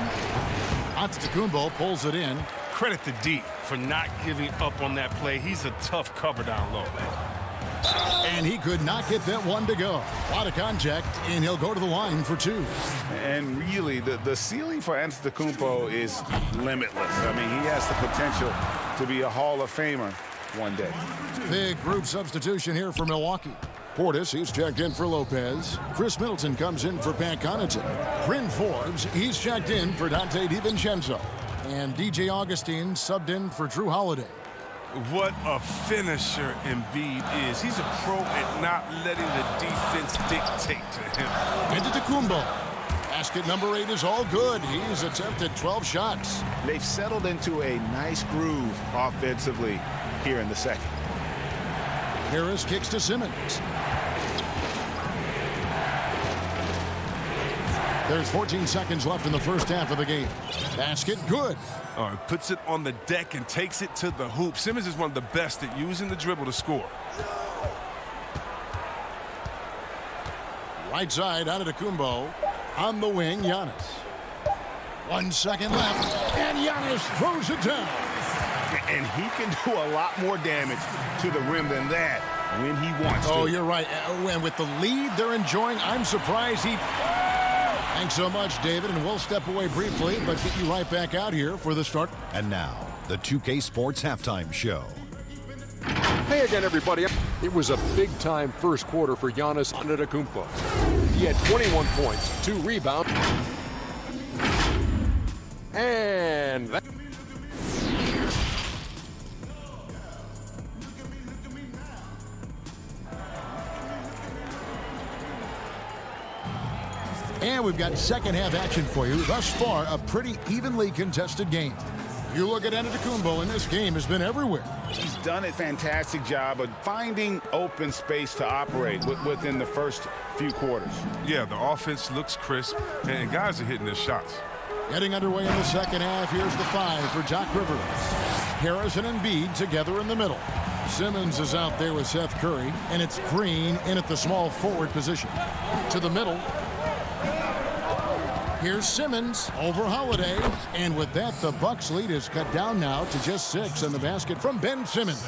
Antetokounmpo pulls it in. Credit to D for not giving up on that play. He's a tough cover down low. And he could not get that one to go. A lot of contact, and he'll go to the line for 2. And really, the ceiling for Antetokounmpo is limitless. I mean, he has the potential to be a Hall of Famer one day. Big group substitution here for Milwaukee. Portis, he's checked in for Lopez. Chris Middleton comes in for Pat Connaughton. Bryn Forbes, he's checked in for Dante DiVincenzo. And DJ Augustine subbed in for Drew Holiday. What a finisher Embiid is. He's a pro at not letting the defense dictate to him. Antetokounmpo. Basket number 8 is all good. He's attempted 12 shots. They've settled into a nice groove offensively here in the second. Harris kicks to Simmons. There's 14 seconds left in the first half of the game. Basket good. Puts it on the deck and takes it to the hoop. Simmons is one of the best at using the dribble to score. Right side, Antetokounmpo. On the wing, Giannis. 1 second left, and Giannis throws it down. And he can do a lot more damage to the rim than that when he wants to. Oh, you're right. And with the lead they're enjoying, I'm surprised he... Thanks so much, David, and we'll step away briefly, but get you right back out here for the start. And now, the 2K Sports Halftime Show. Hey again, everybody. It was a big-time first quarter for Giannis Antetokounmpo. He had 21 points, 2 rebounds, and that... And we've got second half action for you. Thus far, a pretty evenly contested game. You look at Antetokounmpo, and this game has been everywhere. He's done a fantastic job of finding open space to operate within the first few quarters. Yeah, the offense looks crisp, and guys are hitting their shots. Getting underway in the second half, here's the 5 for Doc Rivers. Harris and Embiid together in the middle. Simmons is out there with Seth Curry, and it's Green in at the small forward position. To the middle. Here's Simmons over Holiday. And with that, the Bucks lead is cut down now to just 6 in the basket from Ben Simmons.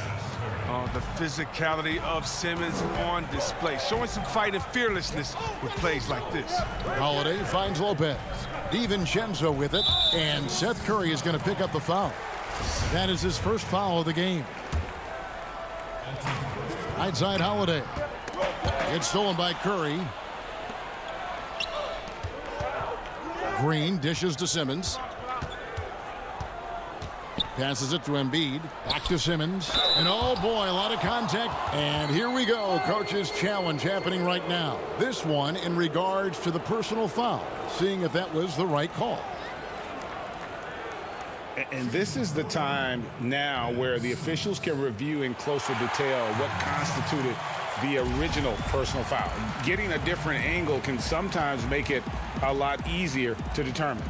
Oh, the physicality of Simmons on display, showing some fight and fearlessness with plays like this. Holiday finds Lopez. DiVincenzo with it, and Seth Curry is going to pick up the foul. That is his first foul of the game. Right side Holiday. It's stolen by Curry. Green dishes to Simmons. Passes it to Embiid. Back to Simmons. And oh boy, a lot of contact. And here we go. Coach's challenge happening right now. This one in regards to the personal foul. Seeing if that was the right call. And this is the time now where the officials can review in closer detail what constituted the original personal foul. Getting a different angle can sometimes make it a lot easier to determine.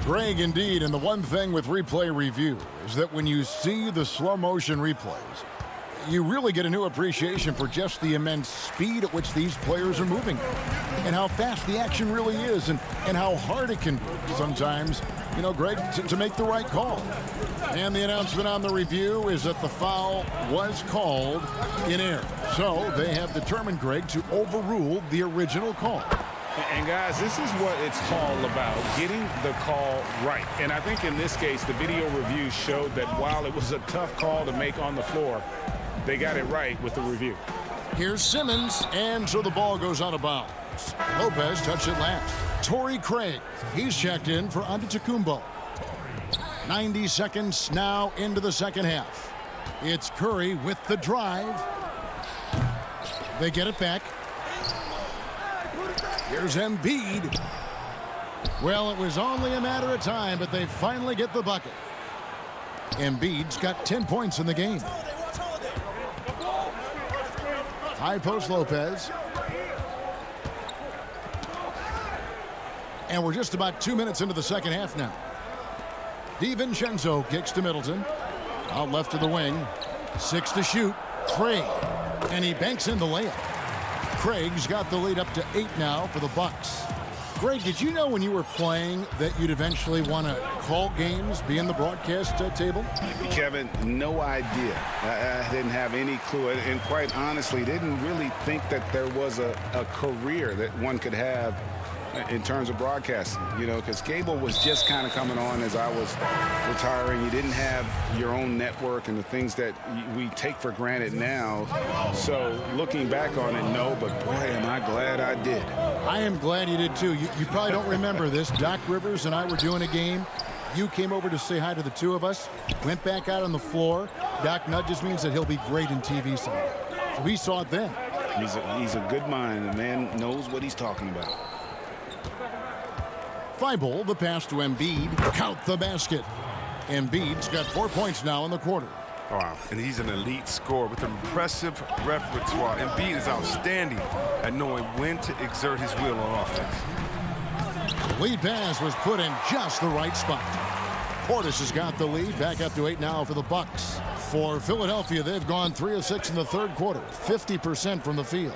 Greg, indeed, and the one thing with replay review is that when you see the slow motion replays, you really get a new appreciation for just the immense speed at which these players are moving and how fast the action really is and how hard it can be sometimes, you know, Greg, to make the right call. And the announcement on the review is that the foul was called in error. So they have determined, Greg, to overrule the original call. And guys, this is what it's all about, getting the call right. And I think in this case, the video review showed that while it was a tough call to make on the floor, they got it right with the review. Here's Simmons, and so the ball goes out of bounds. Lopez touched it last. Torrey Craig, he's checked in for Antetokounmpo. 90 seconds now into the second half. It's Curry with the drive. They get it back. Here's Embiid. Well, it was only a matter of time, but they finally get the bucket. Embiid's got 10 points in the game. High post Lopez. And we're just about 2 minutes into the second half now. DiVincenzo kicks to Middleton. Out left to the wing. 6 to shoot. Craig. And he banks in the layup. Craig's got the lead up to 8 now for the Bucks. Greg, did you know when you were playing that you'd eventually want to call games, be in the broadcast table? Kevin, no idea. I didn't have any clue. And quite honestly, didn't really think that there was a career that one could have in terms of broadcasting, you know, because cable was just kind of coming on as I was retiring. You didn't have your own network and the things that we take for granted now. So looking back on it, no, but boy, am I glad I did. I am glad you did too. You probably don't remember this. Doc Rivers and I were doing a game. You came over to say hi to the two of us, went back out on the floor. Doc nudges means that he'll be great in TV someday. So we saw it then. He's a good mind. The man knows what he's talking about. Thibault, the pass to Embiid. Count the basket. Embiid's got 4 points now in the quarter. Wow, and he's an elite scorer with impressive repertoire. Embiid is outstanding at knowing when to exert his will on offense. The lead pass was put in just the right spot. Portis has got the lead, back up to 8 now for the Bucks. For Philadelphia, they've gone 3 of 6 in the third quarter, 50% from the field.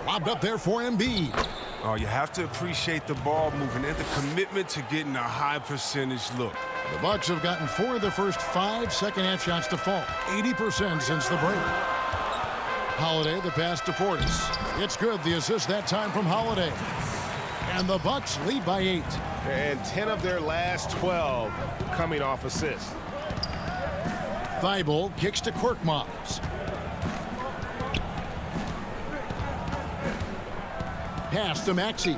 Lobbed up there for Embiid. Oh, you have to appreciate the ball movement and the commitment to getting a high percentage look. The Bucks have gotten 4 of their first 5 second-half shots to fall, 80% since the break. Holiday, the pass to Portis. It's good, the assist that time from Holiday. And the Bucks lead by 8. And 10 of their last 12 coming off assists. Thibault kicks to Korkmaz. Pass to Maxey.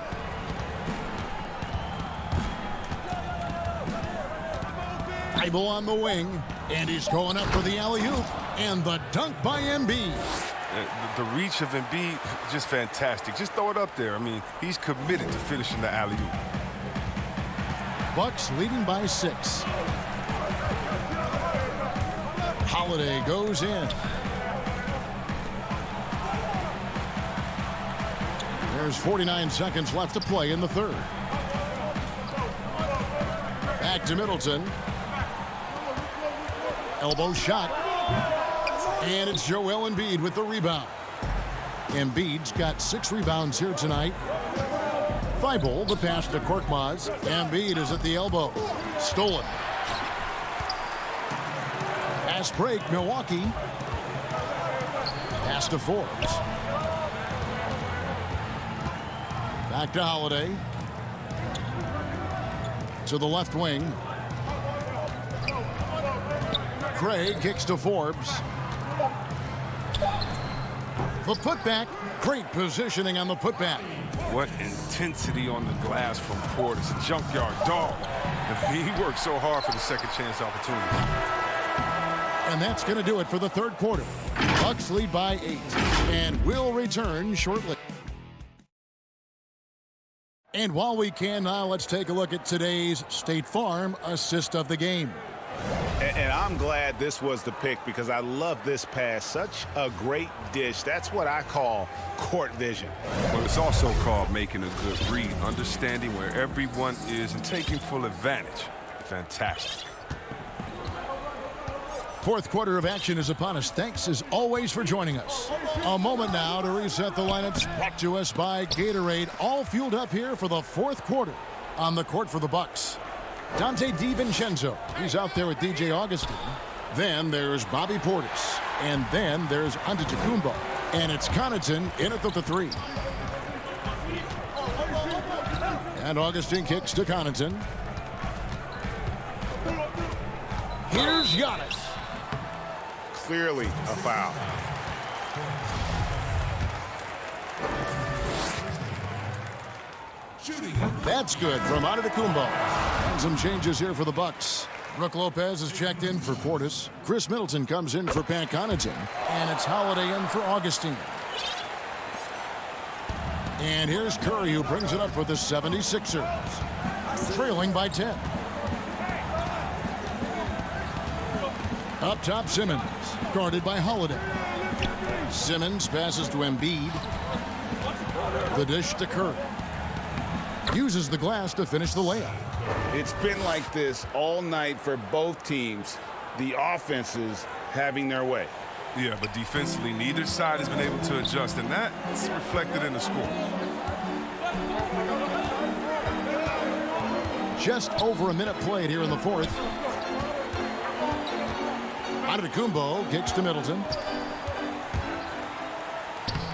Thibault on the wing, and he's going up for the alley-oop, and the dunk by Embiid. The reach of Embiid, just fantastic. Just throw it up there. I mean, he's committed to finishing the alley-oop. Bucks leading by 6. Holiday goes in. There's 49 seconds left to play in the third. Back to Middleton. Elbow shot. And it's Joel Embiid with the rebound. Embiid's got 6 rebounds here tonight. Thibault, the pass to Korkmaz. Embiid is at the elbow. Stolen. Fast break, Milwaukee. Pass to Forbes. Back to Holiday. To the left wing. Craig kicks to Forbes. The putback. Great positioning on the putback. What intensity on the glass from Portis. A junkyard dog. He worked so hard for the second chance opportunity. And that's going to do it for the third quarter. Bucks lead by 8. And we'll return shortly. And while we can now, let's take a look at today's State Farm assist of the game. And I'm glad this was the pick because I love this pass. Such a great dish. That's what I call court vision. Well, it's also called making a good read, understanding where everyone is and taking full advantage. Fantastic. Fourth quarter of action is upon us. Thanks as always for joining us. A moment now to reset the lineups brought to us by Gatorade. All fueled up here for the fourth quarter. On the court for the Bucks, Dante DiVincenzo. He's out there with DJ Augustine. Then there's Bobby Portis. And then there's Antetokounmpo. And it's Connaughton in at the 3. And Augustine kicks to Connaughton. Here's Giannis. Clearly a foul. That's good from Antetokounmpo. And some changes here for the Bucks. Brook Lopez is checked in for Portis. Chris Middleton comes in for Pat Connaughton. And it's Holiday in for Augustine. And here's Curry, who brings it up for the 76ers. Trailing by 10. Up top, Simmons. Guarded by Holiday. Simmons passes to Embiid. The dish to Curry. Uses the glass to finish the layup. It's been like this all night for both teams. The offenses having their way. Yeah, but defensively, neither side has been able to adjust, and that's reflected in the score. Just over a minute played here in the fourth. Antetokounmpo kicks to Middleton.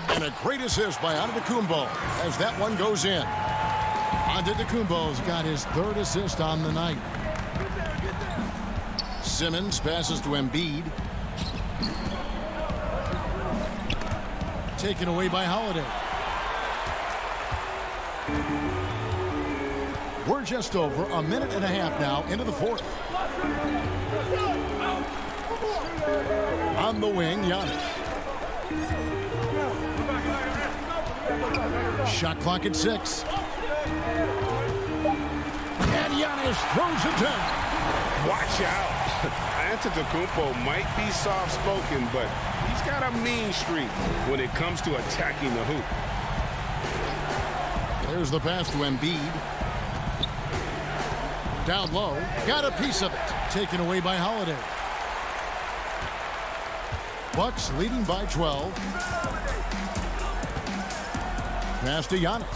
And a great assist by Antetokounmpo as that one goes in. Antetokounmpo's got his third assist on the night. Simmons passes to Embiid. Taken away by Holiday. We're just over a minute and a half now into the fourth. On the wing, Giannis. Shot clock at 6. And Giannis throws it down. Watch out. Antetokounmpo might be soft-spoken, but he's got a mean streak when it comes to attacking the hoop. There's the pass to Embiid. Down low. Got a piece of it. Taken away by Holiday. Bucks leading by 12. Pass to Giannis.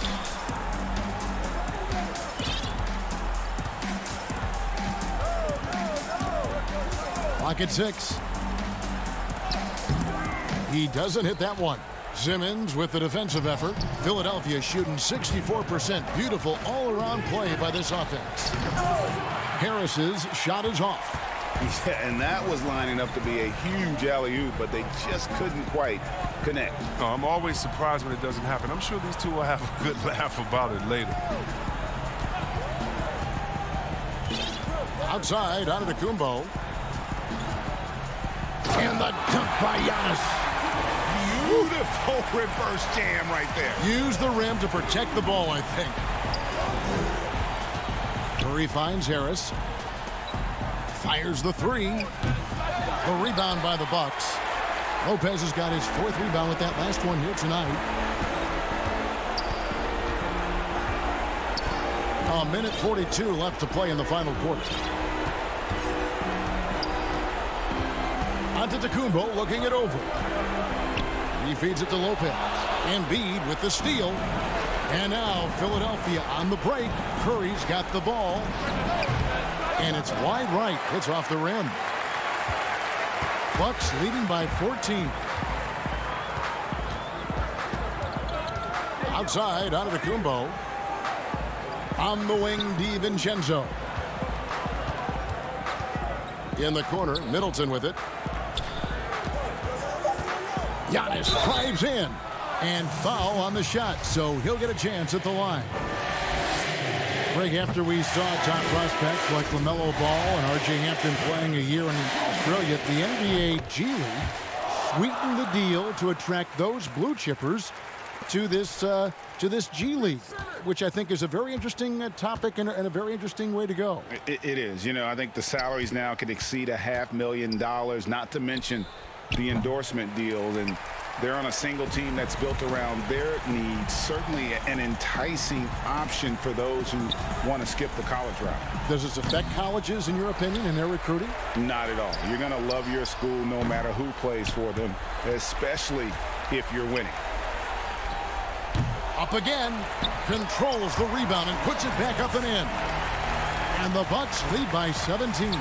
Clock at 6. He doesn't hit that one. Simmons with the defensive effort. Philadelphia shooting 64%. Beautiful all-around play by this offense. Harris's shot is off. Yeah, and that was lining up to be a huge alley-oop, but they just couldn't quite connect. Oh, I'm always surprised when it doesn't happen. I'm sure these two will have a good laugh about it later. Outside, Antetokounmpo. And the dunk by Giannis. Beautiful reverse jam right there. Use the rim to protect the ball, I think. Curry finds Harris. Fires the 3. The rebound by the Bucks. Lopez has got his 4th rebound with that last one here tonight. A minute 42 left to play in the final quarter. Antetokounmpo looking it over. He feeds it to Lopez. Embiid with the steal. And now Philadelphia on the break. Curry's got the ball. And it's wide right. It's off the rim. Bucks leading by 14. Outside, Antetokounmpo. On the wing, DiVincenzo. In the corner, Middleton with it. Giannis drives in. And foul on the shot, so he'll get a chance at the line. Greg, after we saw top prospects like LaMelo Ball and R.J. Hampton playing a year in Australia, the NBA G League sweetened the deal to attract those blue chippers to this G League, which I think is a very interesting topic and a very interesting way to go. It is. You know, I think the salaries now could exceed $500,000, not to mention the endorsement deals, and they're on a single team that's built around their needs. Certainly an enticing option for those who want to skip the college route. Does this affect colleges, in your opinion, in their recruiting? Not at all. You're going to love your school no matter who plays for them, especially if you're winning. Up again, controls the rebound and puts it back up and in. And the Bucks lead by 17.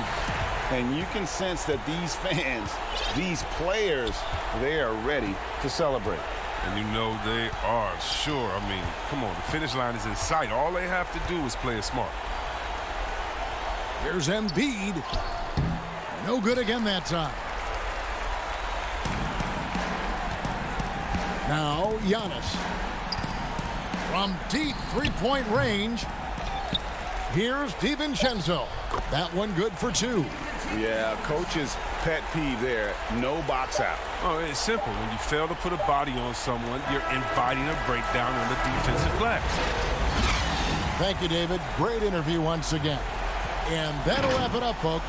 And you can sense that these fans, these players, they are ready to celebrate. And you know they are, sure. I mean, come on, the finish line is in sight. All they have to do is play it smart. Here's Embiid. No good again that time. Now Giannis. From deep three-point range. Here's DiVincenzo. That one good for two. Yeah, coach's pet peeve there. No box out. Oh, it's simple. When you fail to put a body on someone, you're inviting a breakdown on the defensive glass. Thank you, David. Great interview once again. And that'll wrap it up, folks.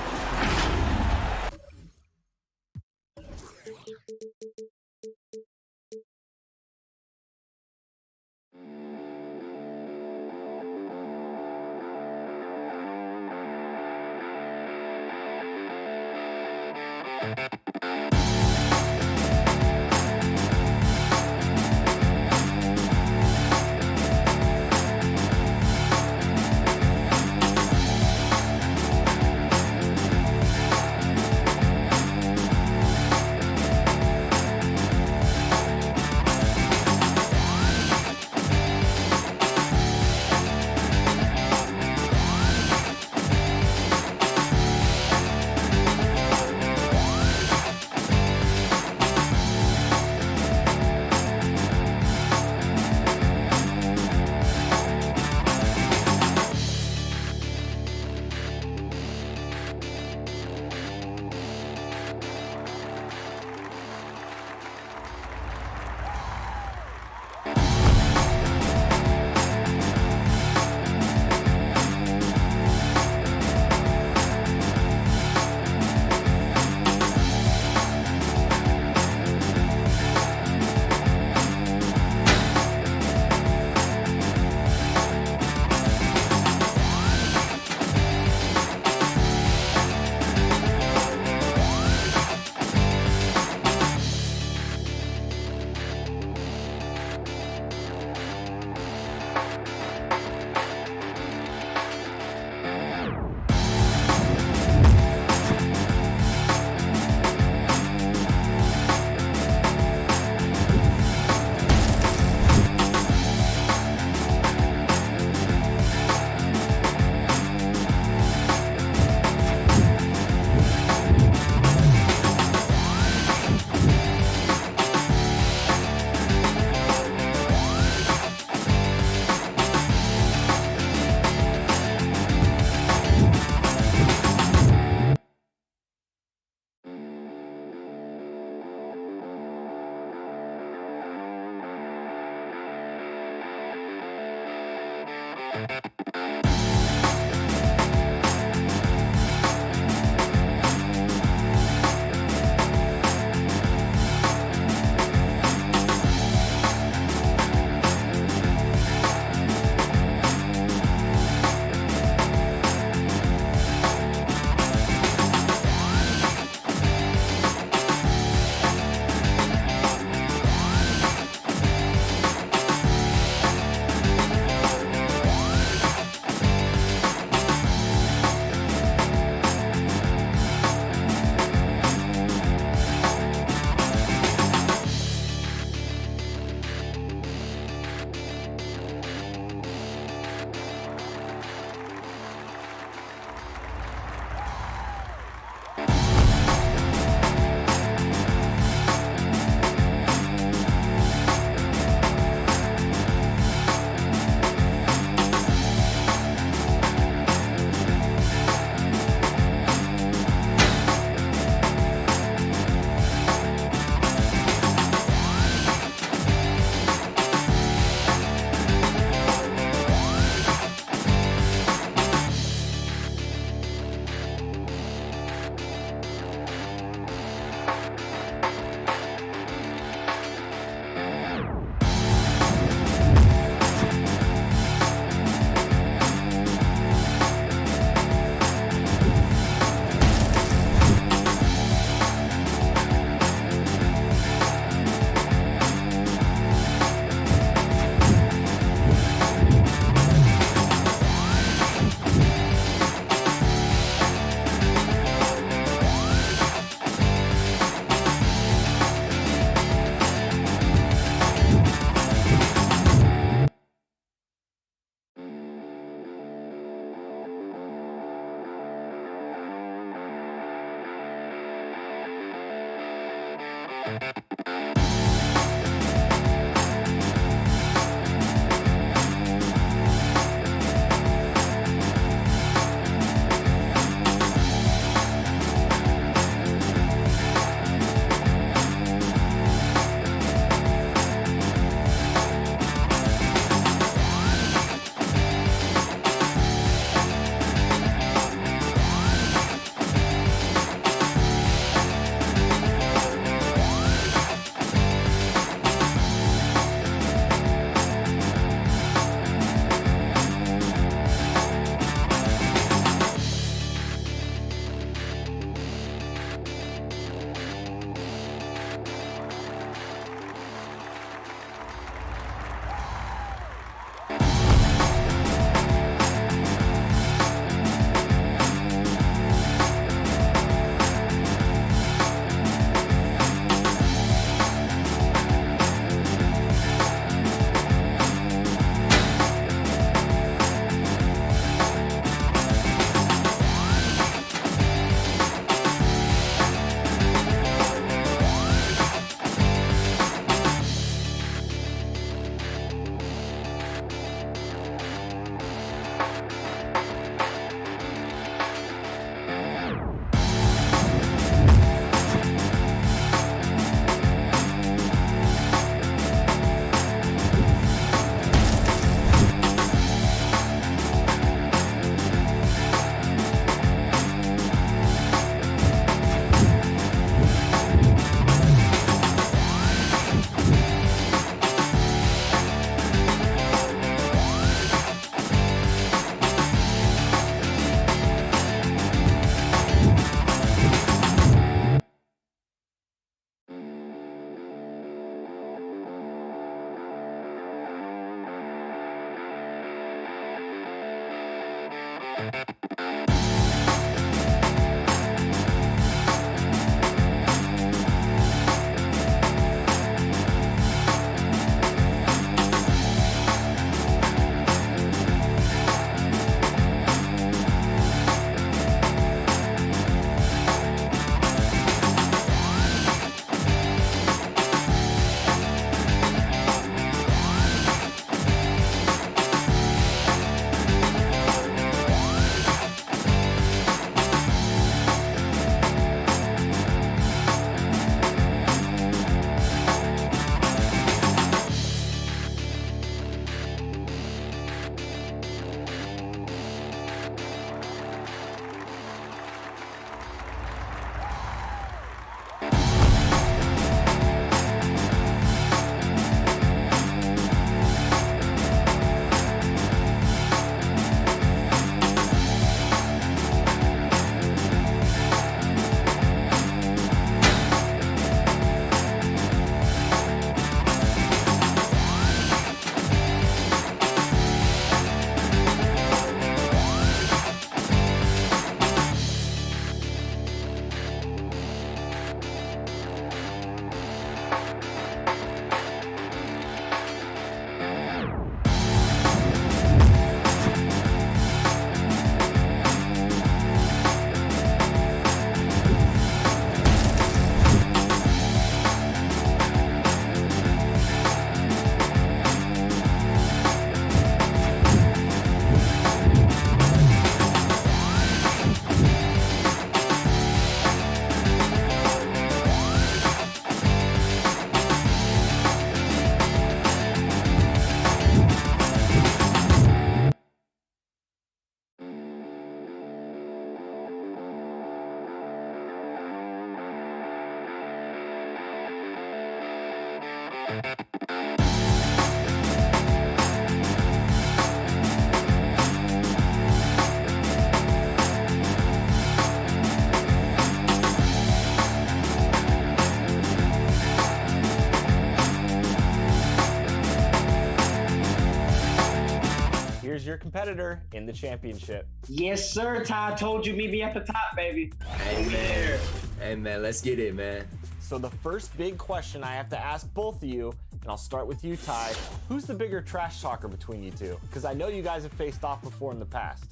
Here's your competitor in the championship. Yes, sir, Ty. Told you, meet me at the top, baby. Hey, man, let's get it, man. So the first big question I have to ask both of you, and I'll start with you, Ty. Who's the bigger trash talker between you two? Because I know you guys have faced off before in the past.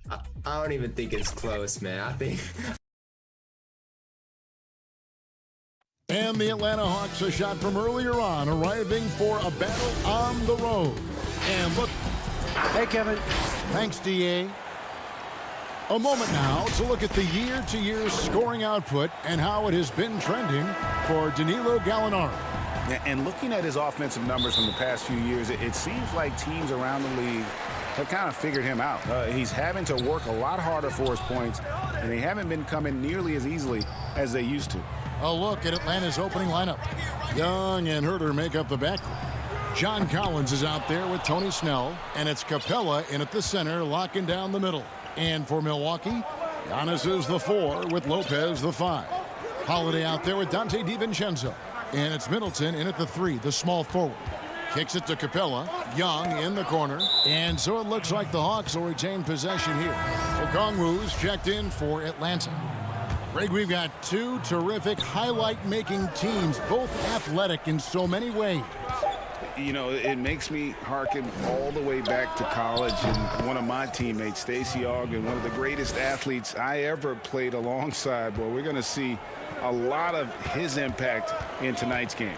I don't even think it's close, man. I think And the Atlanta Hawks, a shot from earlier on, arriving for a battle on the road. And look. Hey, Kevin. Thanks, D.A. A moment now to look at the year-to-year scoring output and how it has been trending for Danilo Gallinari. And looking at his offensive numbers from the past few years, it seems like teams around the league have kind of figured him out. He's having to work a lot harder for his points, and they haven't been coming nearly as easily as they used to. A look at Atlanta's opening lineup. Young and Herter make up the backcourt. John Collins is out there with Tony Snell, and it's Capella in at the center, locking down the middle. And for Milwaukee, Giannis is the 4 with Lopez the 5. Holiday out there with Dante DiVincenzo. And it's Middleton in at the 3, the small forward. Kicks it to Capella. Young in the corner. And so it looks like the Hawks will retain possession here. Okongwu's checked in for Atlanta. Greg, we've got two terrific highlight-making teams, both athletic in so many ways. You know, it makes me hearken all the way back to college, and one of my teammates, Stacey Ogden, one of the greatest athletes I ever played alongside. Well, we're going to see a lot of his impact in tonight's game.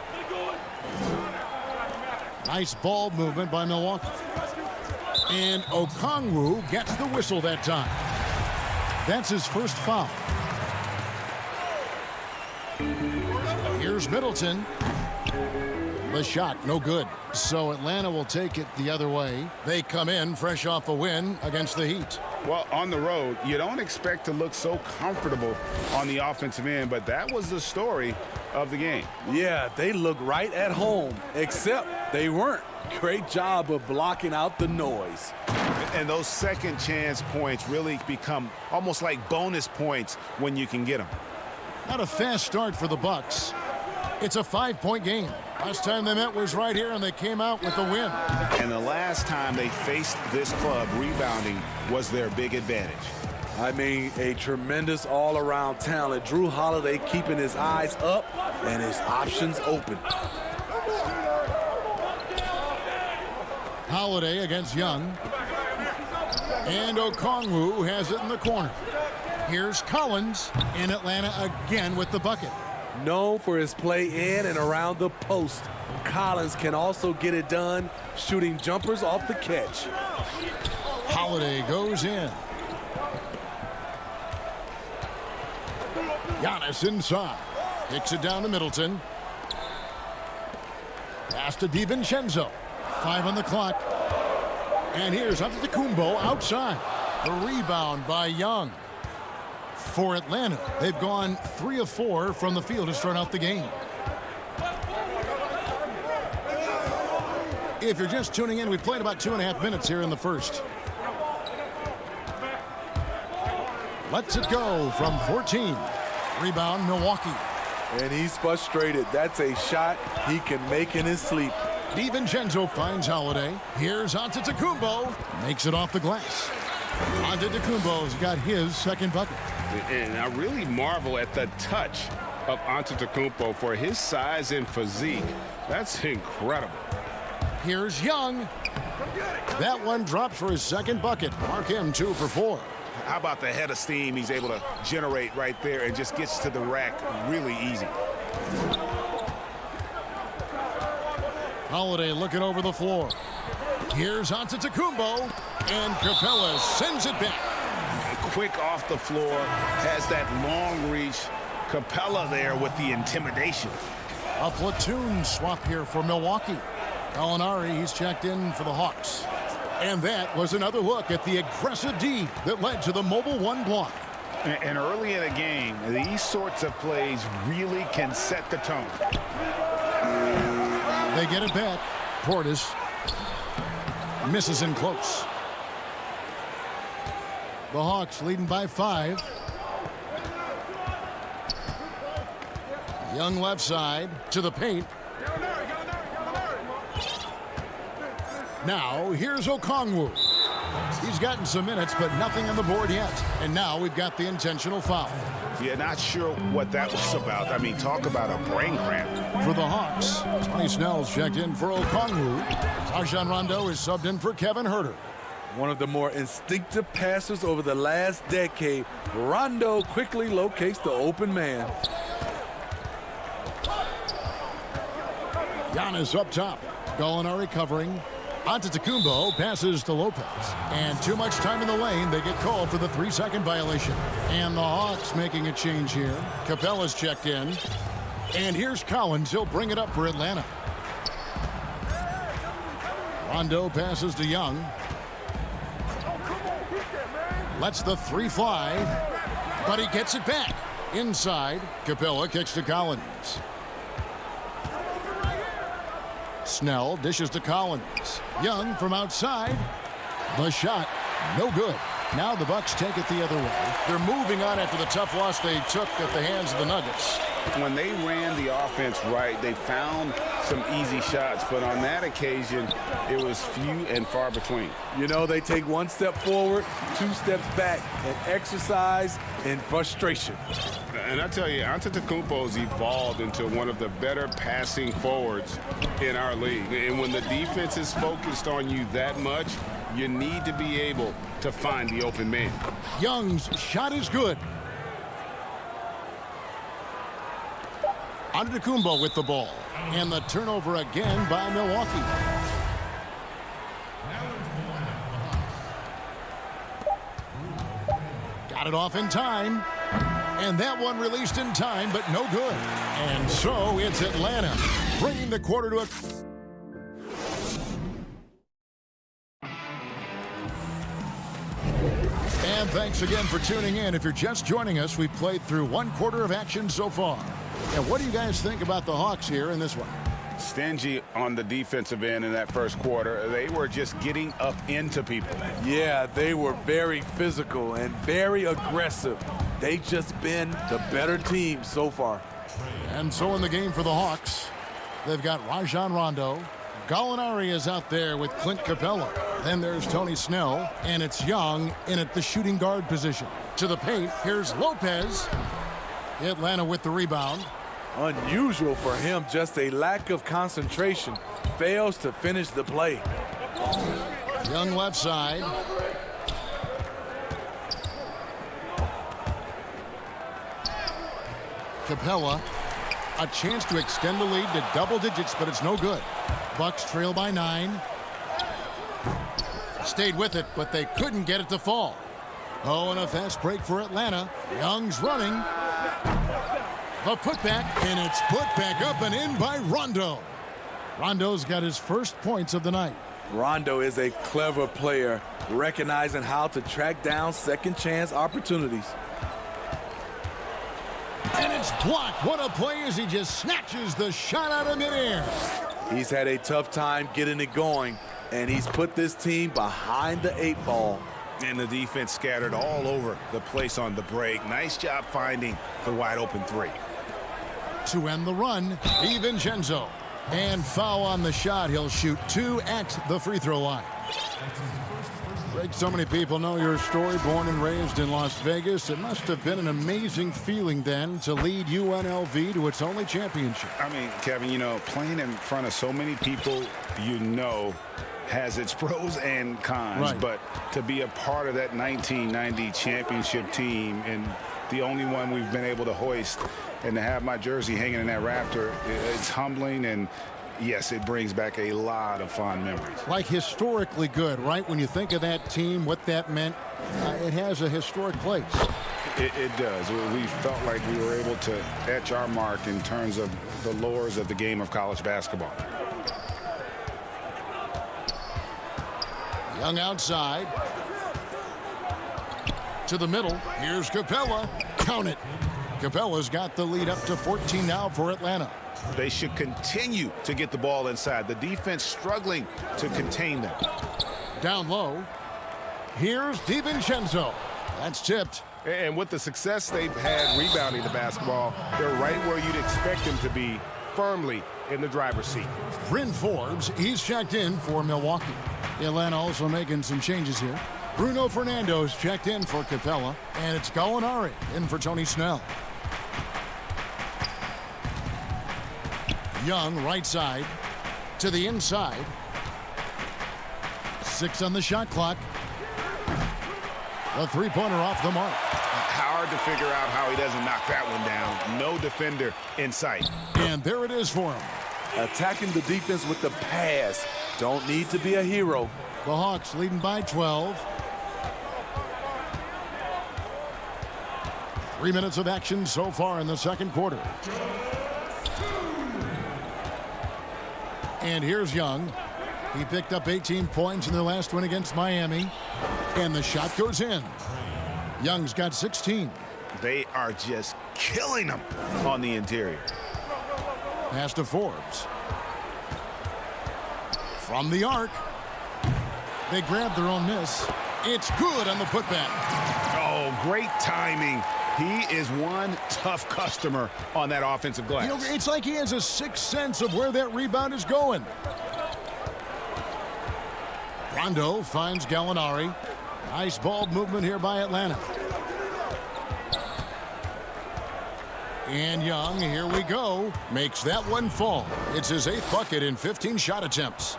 Nice ball movement by Milwaukee. And Okongwu gets the whistle that time. That's his first foul. Here's Middleton. The shot, no good. So Atlanta will take it the other way. They come in fresh off a win against the Heat. Well, on the road, you don't expect to look so comfortable on the offensive end, but that was the story of the game. Yeah, they look right at home, except they weren't. Great job of blocking out the noise. And those second chance points really become almost like bonus points when you can get them. Not a fast start for the Bucks. It's a 5-point game. Last time they met was right here, and they came out with a win. And the last time they faced this club, rebounding was their big advantage. I mean, a tremendous all-around talent. Drew Holiday keeping his eyes up and his options open. Holiday against Young. And Okongwu has it in the corner. Here's Collins in Atlanta again with the bucket. Known for his play in and around the post, Collins can also get it done shooting jumpers off the catch. Holiday goes in. Giannis inside. Kicks it down to Middleton. Pass to DiVincenzo. 5 on the clock. And here's Antetokounmpo outside. The rebound by Young. For Atlanta, they've gone 3 of 4 from the field to start out the game. If you're just tuning in, we've played about 2.5 minutes here in the first. Lets it go from 14. Rebound, Milwaukee. And he's frustrated. That's a shot he can make in his sleep. DiVincenzo finds Holiday. Here's Antetokounmpo. Makes it off the glass. Antetokounmpo's got his second bucket. And I really marvel at the touch of Antetokounmpo for his size and physique. That's incredible. Here's Young. That one drops for his second bucket. Mark him 2 for 4. How about the head of steam he's able to generate right there and just gets to the rack really easy. Holiday looking over the floor. Here's Antetokounmpo, and Capella sends it back. Quick off the floor, has that long reach. Capella there with the intimidation. A platoon swap here for Milwaukee. Gallinari, he's checked in for the Hawks. And that was another look at the aggressive D that led to the mobile 1 block. And early in a game, these sorts of plays really can set the tone. They get it back. Portis misses in close. The Hawks leading by 5. Young left side to the paint. Now here's Okongwu. He's gotten some minutes, but nothing on the board yet. And now we've got the intentional foul. Yeah, not sure what that was about. I mean, talk about a brain cramp. For the Hawks, Tony Snell's checked in for Okongwu. Rajon Rondo is subbed in for Kevin Herter. One of the more instinctive passers over the last decade. Rondo quickly locates the open man. Giannis up top. Gallinari covering. Antetokounmpo passes to Lopez. And too much time in the lane. They get called for the 3-second violation. And the Hawks making a change here. Capella's checked in. And here's Collins. He'll bring it up for Atlanta. Rondo passes to Young. Lets the 3 fly. But he gets it back. Inside. Capella kicks to Collins. Snell dishes to Collins. Young from outside. The shot, no good. Now the Bucks take it the other way. They're moving on after the tough loss they took at the hands of the Nuggets. When they ran the offense right, they found some easy shots, but on that occasion, it was few and far between. You know, they take 1 step forward, 2 steps back, and exercise and frustration. And I tell you, Antetokounmpo's evolved into one of the better passing forwards in our league. And when the defense is focused on you that much, you need to be able to find the open man. Young's shot is good. Antetokounmpo with the ball. And the turnover again by Milwaukee. Got it off in time. And that one released in time, but no good. And so it's Atlanta, bringing the quarter to a... And thanks again for tuning in. If you're just joining us, we've played through 1 quarter of action so far. And what do you guys think about the Hawks here in this one? Stingy on the defensive end in that first quarter. They were just getting up into people. Yeah, they were very physical and very aggressive. They've just been the better team so far. And so in the game for the Hawks, they've got Rajon Rondo. Gallinari is out there with Clint Capella. Then there's Tony Snell, and it's Young in at the shooting guard position. To the paint, here's Lopez. Atlanta with the rebound. Unusual for him, just a lack of concentration. Fails to finish the play. Young left side. Capella, a chance to extend the lead to double digits, but it's no good. Bucks trail by 9. Stayed with it, but they couldn't get it to fall. Oh, and a fast break for Atlanta. Young's running. The putback, and it's put back up and in by Rondo. Rondo's got his first points of the night. Rondo is a clever player, recognizing how to track down second chance opportunities. And it's blocked. What a play as he just snatches the shot out of midair. He's had a tough time getting it going, and he's put this team behind the 8 ball. And the defense scattered all over the place on the break. Nice job finding the wide open 3. To end the run, DiVincenzo. And foul on the shot. He'll shoot 2 at the free throw line. Greg, so many people know your story. Born and raised in Las Vegas. It must have been an amazing feeling then to lead UNLV to its only championship. I mean, Kevin, you know, playing in front of so many people you know has its pros and cons. Right. But to be a part of that 1990 championship team and the only one we've been able to hoist and to have my jersey hanging in that rafter, it's humbling, and yes, it brings back a lot of fond memories. Like historically good, right? When you think of that team, what that meant, it has a historic place. It does. We felt like we were able to etch our mark in terms of the lures of the game of college basketball. Young outside. To the middle. Here's Capella. Count it. Capella's got the lead up to 14 now for Atlanta. They should continue to get the ball inside. The defense struggling to contain them. Down low. Here's DiVincenzo. That's tipped. And with the success they've had rebounding the basketball, they're right where you'd expect them to be, firmly in the driver's seat. Bryn Forbes, he's checked in for Milwaukee. Atlanta also making some changes here. Bruno Fernando's checked in for Capella, and it's Gallinari in for Tony Snell. Young, right side, to the inside. 6 on the shot clock. The three-pointer off the mark. Hard to figure out how he doesn't knock that one down. No defender in sight. And there it is for him. attacking the defense with the pass. Don't need to be a hero. The Hawks leading by 12. 3 minutes of action so far in the second quarter. And here's Young. He picked up 18 points in their last win against Miami. And the shot goes in. Young's got 16. They are just killing them on the interior. Pass to Forbes. From the arc. They grab their own miss. It's good on the putback. Oh, great timing. He is one tough customer on that offensive glass. You know, it's like he has a sixth sense of where that rebound is going. Rondo finds Gallinari. Nice ball movement here by Atlanta. And Young, here we go, makes that one fall. It's his 8th bucket in 15 shot attempts.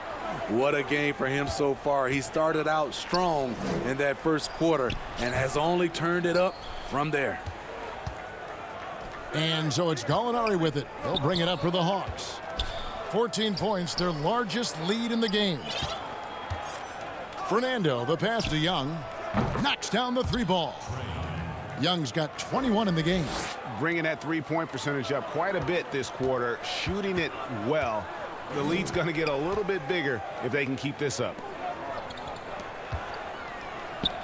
What a game for him so far. He started out strong in that first quarter and has only turned it up from there. And so it's Gallinari with it. He'll bring it up for the Hawks. 14 points, their largest lead in the game. Fernando, the pass to Young, knocks down the 3-ball. Young's got 21 in the game. Bringing that three-point percentage up quite a bit this quarter, shooting it well. The lead's going to get a little bit bigger if they can keep this up.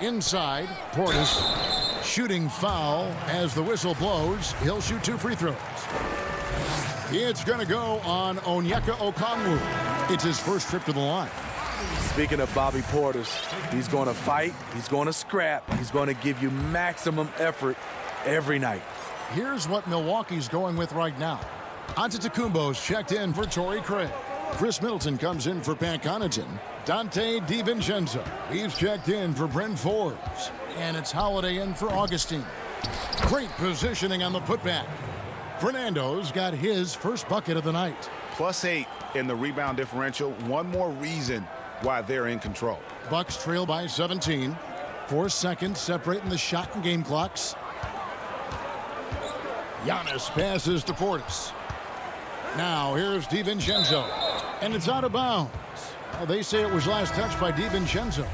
Inside, Portis shooting foul as the whistle blows. He'll shoot 2 free throws. It's going to go on Onyeka Okongwu. It's his first trip to the line. Speaking of Bobby Portis, he's going to fight, he's going to scrap, he's going to give you maximum effort every night. Here's what Milwaukee's going with right now. Antetokounmpo's checked in for Torrey Craig. Chris Middleton comes in for Pat Connaughton. Dante DiVincenzo, he's checked in for Bryn Forbes. And it's Holiday in for Augustine. Great positioning on the putback. Fernando's got his first bucket of the night. +8 in the rebound differential. One more reason why they're in control. Bucks trail by 17. 4 seconds separating the shot and game clocks. Giannis passes to Portis. Now here's DiVincenzo. And it's out of bounds. Well, they say it was last touched by DiVincenzo.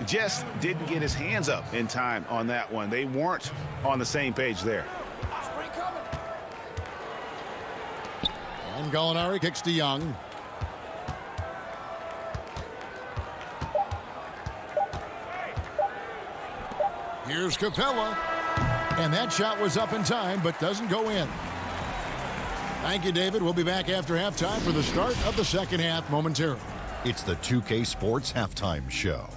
Just didn't get his hands up in time on that one. They weren't on the same page there. And Gallinari kicks to Young. Here's Capella. And that shot was up in time, but doesn't go in. Thank you, David. We'll be back after halftime for the start of the second half momentarily. It's the 2K Sports Halftime Show.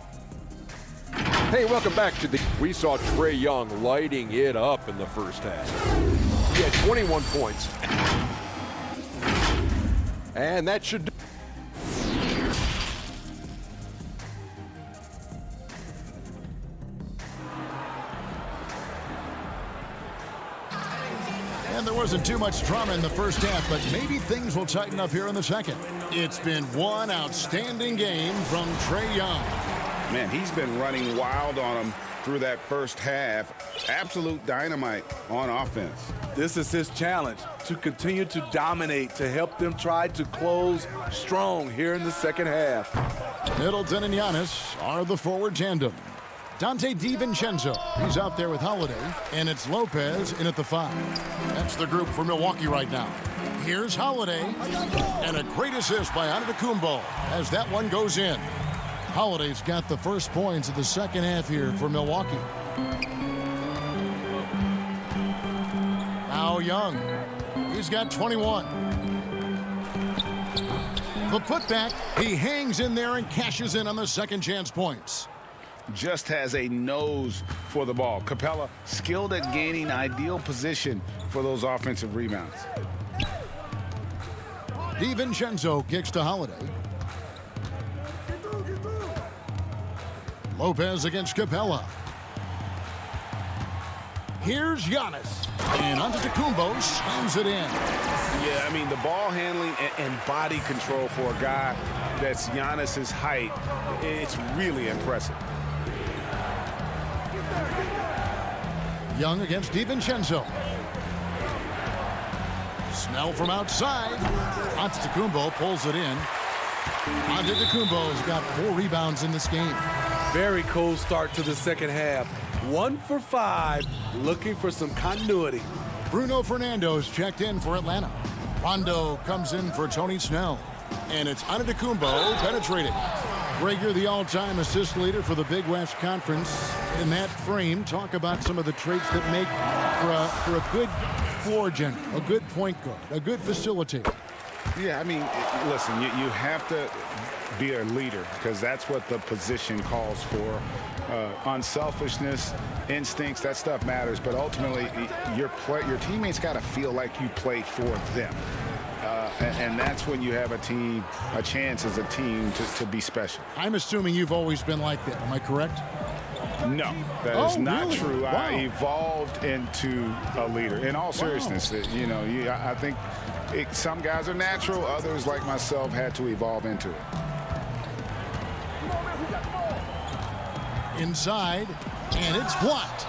Hey, welcome back to the... We saw Trae Young lighting it up in the first half. He had 21 points. And that should do. And there wasn't too much drama in the first half, but maybe things will tighten up here in the second. It's been one outstanding game from Trae Young. Man, he's been running wild on them through that first half. Absolute dynamite on offense. This is his challenge, to continue to dominate, to help them try to close strong here in the second half. Middleton and Giannis are the forward tandem. Dante DiVincenzo, he's out there with Holiday, and it's Lopez in at the 5. That's the group for Milwaukee right now. Here's Holiday, and a great assist by Antetokounmpo as that one goes in. Holiday's got the first points of the second half here for Milwaukee. Now Young, he's got 21. The putback, he hangs in there and cashes in on the second chance points. Just has a nose for the ball. Capella skilled at gaining ideal position for those offensive rebounds. DiVincenzo kicks to Holiday. Lopez against Capella. Here's Giannis. And Antetokounmpo slams it in. Yeah, I mean, the ball handling and body control for a guy that's Giannis's height, it's really impressive. Young against DiVincenzo. Snell from outside. Antetokounmpo pulls it in. Antetokounmpo's got 4 rebounds in this game. Very cold start to the second half. 1 for 5, looking for some continuity. Bruno Fernando's checked in for Atlanta. Rondo comes in for Tony Snell. And it's Antetokounmpo penetrating. Greg, you're the all-time assist leader for the Big West Conference. In that frame, talk about some of the traits that make for a good floor general, a good point guard, a good facilitator. Yeah, I mean, listen, you have to be a leader because that's what the position calls for. Unselfishness, instincts, that stuff matters. But ultimately, your teammates got to feel like you played for them. And that's when you have a chance as a team to be special. I'm assuming you've always been like that. Am I correct? No, that is not really? true. Wow. I evolved into a leader. In all seriousness, I think some guys are natural. Others, like myself, had to evolve into it. Inside, and it's blocked.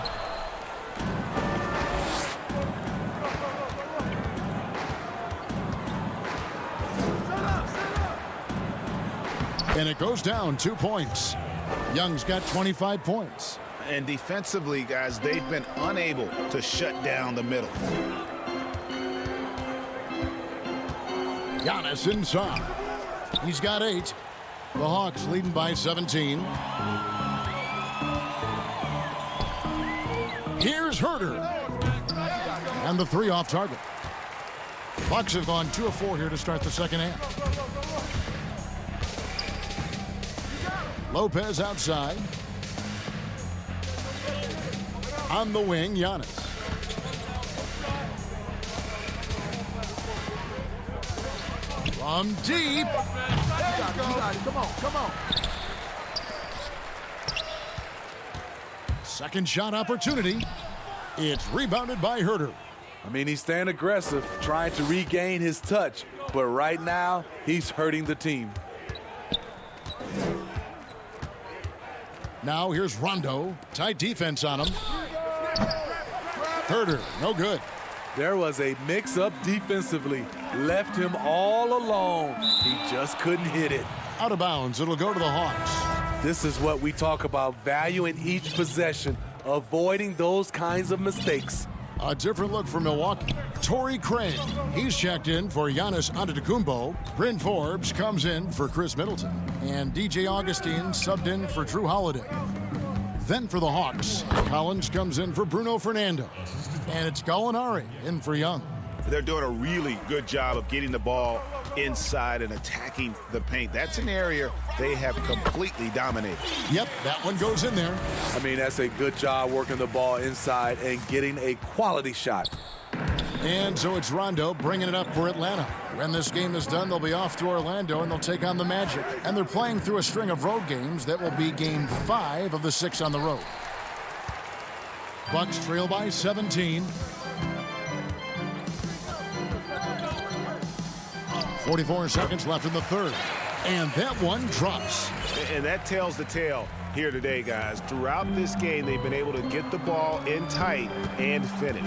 And it goes down 2 points. Young's got 25 points. And defensively, guys, they've been unable to shut down the middle. Giannis inside. He's got 8. The Hawks leading by 17. Here's Herter. And the 3 off target. Bucks have gone 2 of 4 here to start the second half. Lopez outside. On the wing, Giannis. From deep. Come on. Second shot opportunity. It's rebounded by Herter. I mean, he's staying aggressive, trying to regain his touch. But right now, he's hurting the team. Now here's Rondo. Tight defense on him. Herter, no good. There was a mix-up defensively. Left him all alone. He just couldn't hit it. Out of bounds. It'll go to the Hawks. This is what we talk about, value in each possession, avoiding those kinds of mistakes. A different look for Milwaukee. Torrey Craig. He's checked in for Giannis Antetokounmpo. Bryn Forbes comes in for Chris Middleton. And DJ Augustine subbed in for Drew Holiday. Then for the Hawks, Collins comes in for Bruno Fernando. And it's Gallinari in for Young. They're doing a really good job of getting the ball inside and attacking the paint. That's an area they have completely dominated. Yep, that one goes in there. I mean, that's a good job working the ball inside and getting a quality shot. And so it's Rondo bringing it up for Atlanta. When this game is done, they'll be off to Orlando and they'll take on the Magic. And they're playing through a string of road games that will be game 5 of the 6 on the road. Bucks trail by 17. 44 seconds left in the third. And that one drops. And that tells the tale here today, guys. Throughout this game, they've been able to get the ball in tight and finish.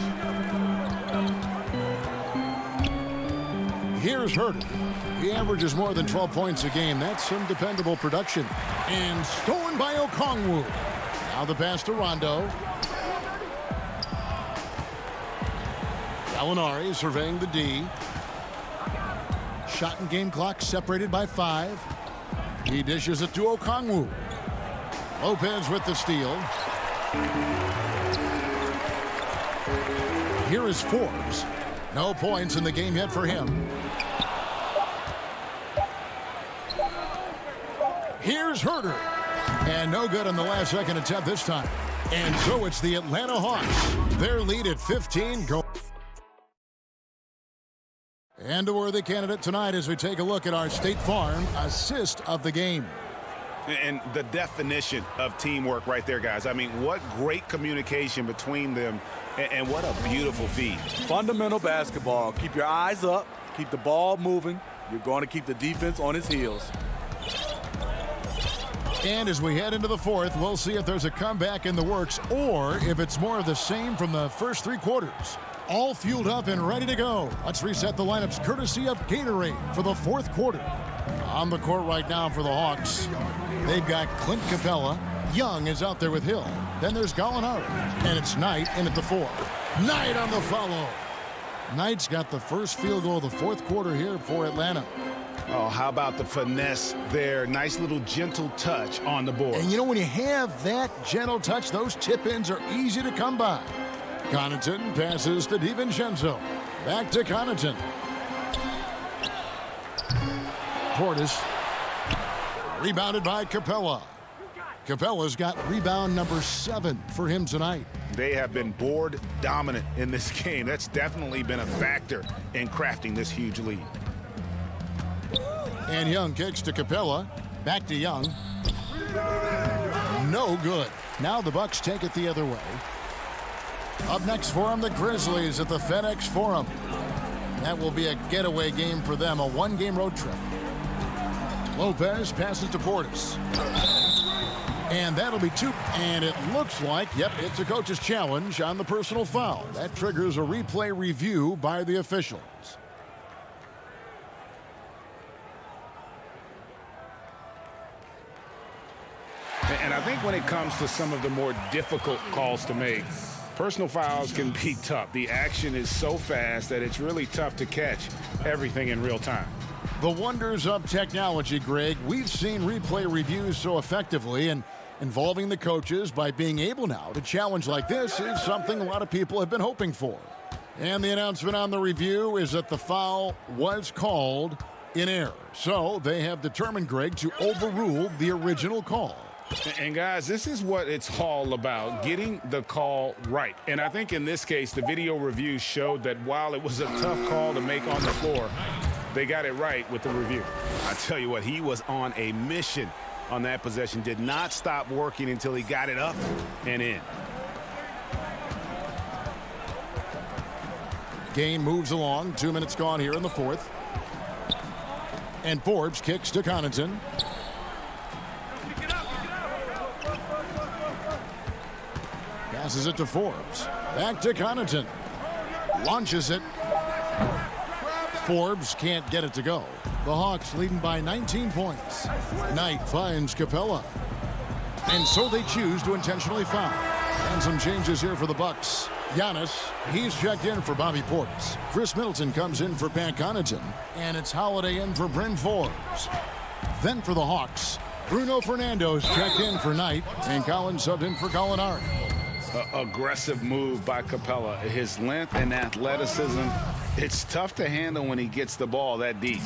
Here's Herter. He averages more than 12 points a game. That's some dependable production. And stolen by Okongwu. Now the pass to Rondo. Gallinari surveying the D. Shot and game clock separated by 5. He dishes it to Okongwu. Lopez with the steal. Here is Forbes. No points in the game yet for him. Here's Herter. And no good on the last second attempt this time. And so it's the Atlanta Hawks. Their lead at 15 goals. And a worthy candidate tonight as we take a look at our State Farm assist of the game. And the definition of teamwork right there, guys. I mean, what great communication between them, and what a beautiful feed. Fundamental basketball. Keep your eyes up. Keep the ball moving. You're going to keep the defense on its heels. And as we head into the fourth, we'll see if there's a comeback in the works or if it's more of the same from the first 3 quarters. All fueled up and ready to go. Let's reset the lineups courtesy of Gatorade for the fourth quarter. On the court right now for the Hawks, they've got Clint Capella. Young is out there with Hill. Then there's Gallinari. And it's Knight in at the 4. Knight on the follow. Knight's got the first field goal of the fourth quarter here for Atlanta. Oh, how about the finesse there? Nice little gentle touch on the board. And you know, when you have that gentle touch, those tip-ins are easy to come by. Connaughton passes to DiVincenzo. Back to Connaughton. Portis. Rebounded by Capella. Capella's got rebound number 7 for him tonight. They have been board dominant in this game. That's definitely been a factor in crafting this huge lead. And Young kicks to Capella. Back to Young. No good. Now the Bucks take it the other way. Up next for them, the Grizzlies at the FedEx Forum. That will be a getaway game for them, a one-game road trip. Lopez passes to Portis. And that'll be 2. And it looks like, yep, it's a coach's challenge on the personal foul. That triggers a replay review by the officials. And I think when it comes to some of the more difficult calls to make, personal fouls can be tough. The action is so fast that it's really tough to catch everything in real time. The wonders of technology, Greg. We've seen replay reviews so effectively, and involving the coaches by being able now to challenge like this is something a lot of people have been hoping for. And the announcement on the review is that the foul was called in error. So they have determined, Greg, to overrule the original call. And guys, this is what it's all about, getting the call right. And I think in this case, the video review showed that while it was a tough call to make on the floor, they got it right with the review. I tell you what, he was on a mission on that possession, did not stop working until he got it up and in. Game moves along. 2 minutes gone here in the fourth. And Forbes kicks to Connaughton. Passes it to Forbes. Back to Connaughton. Launches it. Forbes can't get it to go. The Hawks leading by 19 points. Knight finds Capella. And so they choose to intentionally foul. And some changes here for the Bucks. Giannis, he's checked in for Bobby Portis. Chris Middleton comes in for Pat Connaughton. And it's Holiday in for Bryn Forbes. Then for the Hawks, Bruno Fernando's checked in for Knight. And Collins subbed in for Gallinari. Aggressive move by Capella. His length and athleticism, it's tough to handle when he gets the ball that deep.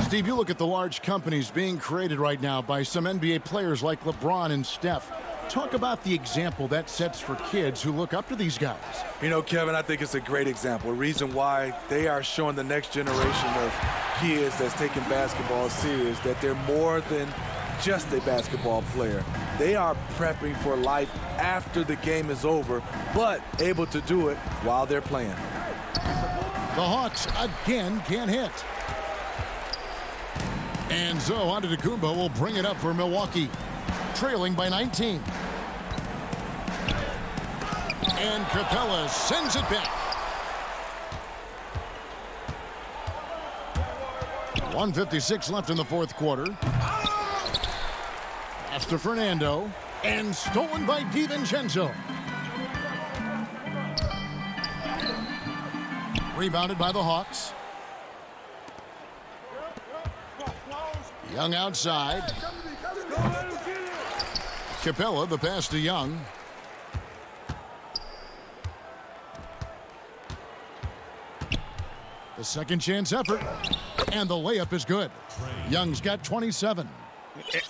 Steve, you look at the large companies being created right now by some NBA players like LeBron and Steph. Talk about the example that sets for kids who look up to these guys. You know, Kevin, I think it's a great example. A reason why they are showing the next generation of kids that's taking basketball serious that they're more than just a basketball player. They are prepping for life after the game is over, but able to do it while they're playing. The Hawks again can't hit. And so Antetokounmpo will bring it up for Milwaukee, trailing by 19. And Capella sends it back. 1:56 left in the fourth quarter. Pass to Fernando, and stolen by DiVincenzo. Rebounded by the Hawks. Young outside. Capella, the pass to Young. The second chance effort, and the layup is good. Young's got 27.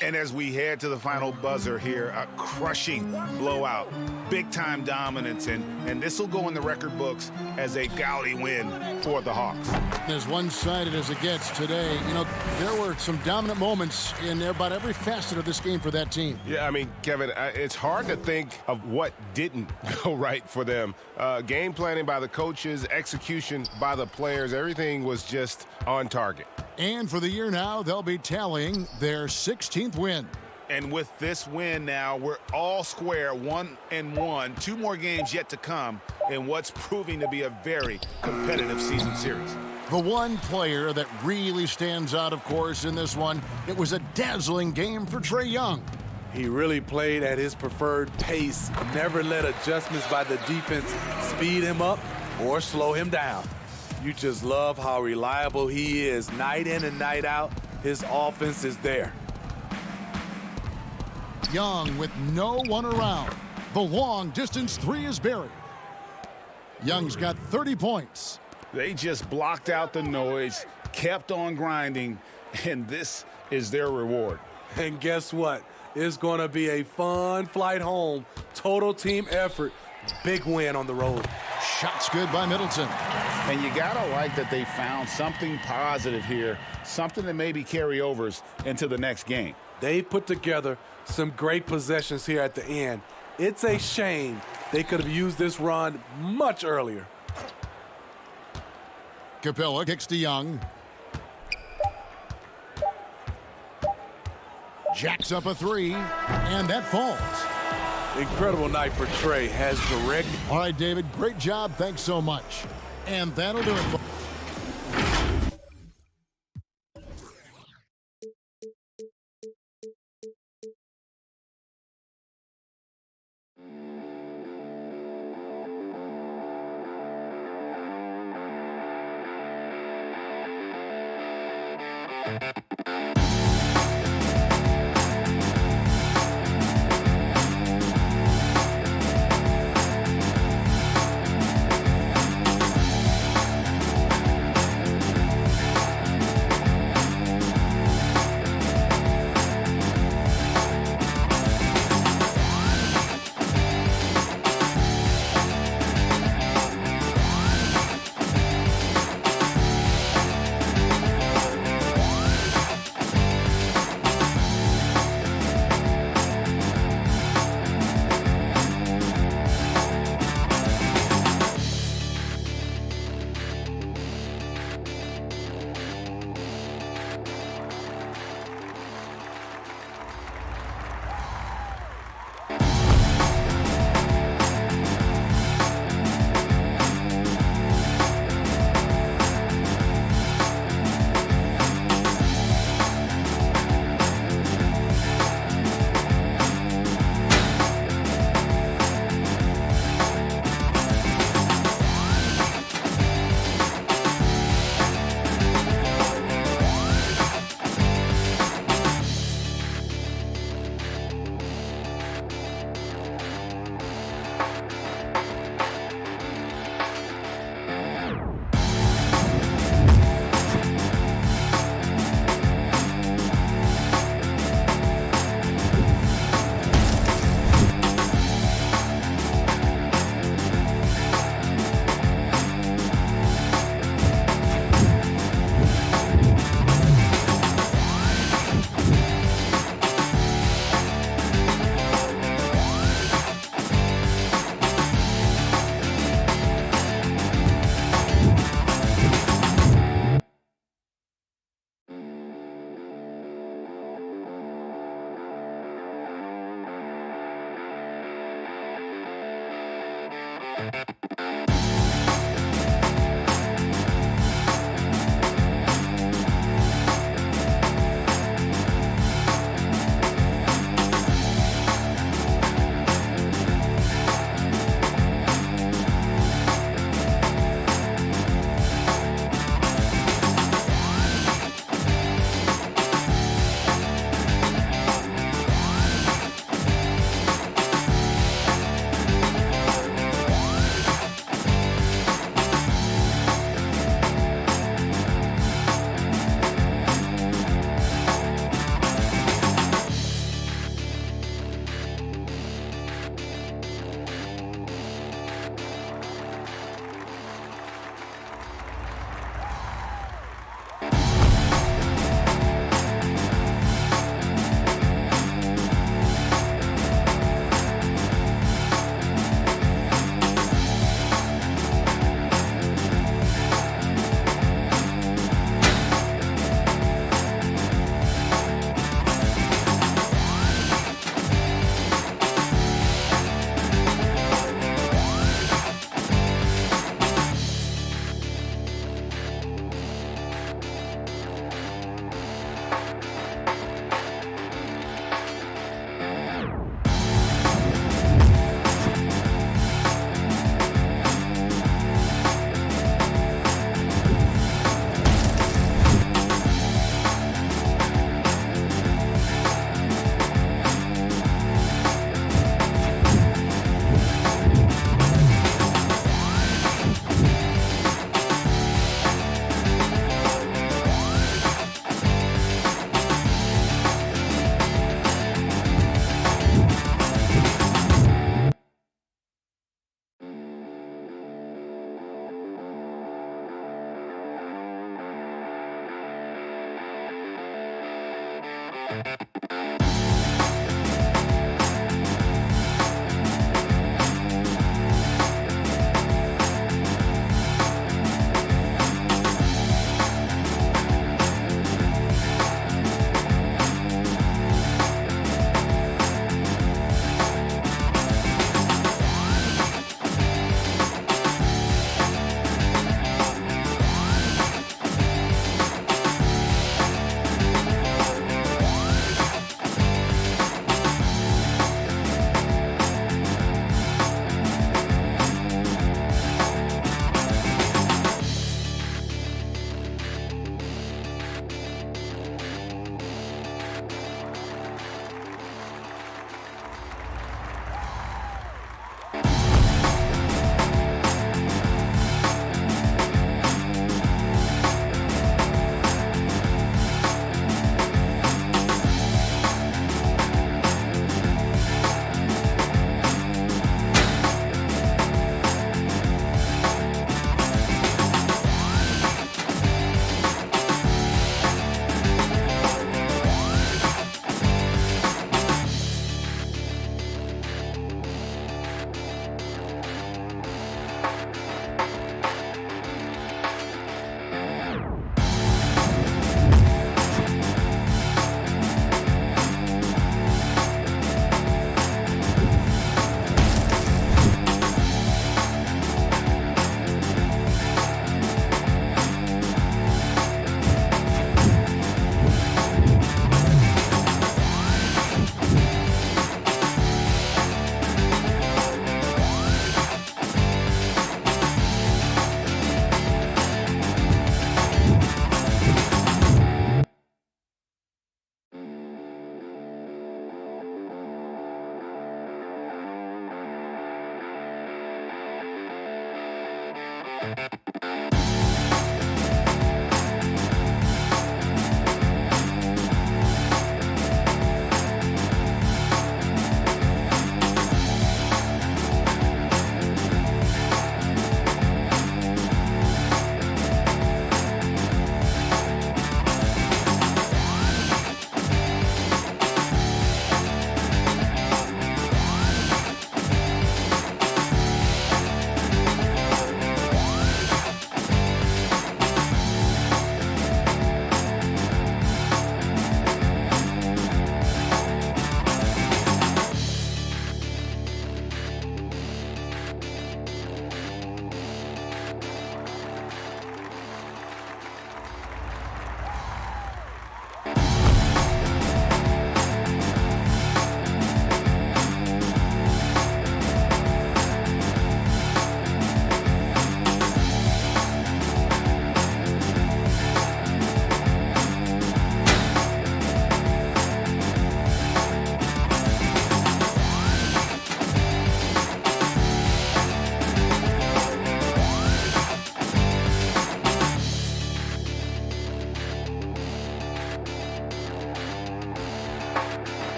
And as we head to the final buzzer here, a crushing blowout, big-time dominance, and this will go in the record books as a gaudy win for the Hawks. As one-sided as it gets today, you know, there were some dominant moments in about every facet of this game for that team. Yeah, I mean, Kevin, it's hard to think of what didn't go right for them. Game planning by the coaches, execution by the players, everything was just on target. And for the year now, they'll be tallying their 16th win. And with this win now, we're all square, 1-1. 2 more games yet to come in what's proving to be a very competitive season series. The one player that really stands out, of course, in this one, it was a dazzling game for Trae Young. He really played at his preferred pace, never let adjustments by the defense speed him up or slow him down. You just love how reliable he is. Night in and night out, his offense is there. Young with no one around. The long-distance three is buried. Young's got 30 points. They just blocked out the noise, kept on grinding, and this is their reward. And guess what? It's going to be a fun flight home. Total team effort. Big win on the road. Shots good by Middleton. And you got to like that they found something positive here, something that maybe carry overs into the next game. They put together some great possessions here at the end. It's a shame they could have used this run much earlier. Capella kicks to Young. Jacks up a three, and that falls. Incredible night for Trae. Has direct. All right, David, great job. Thanks so much. And that'll do it.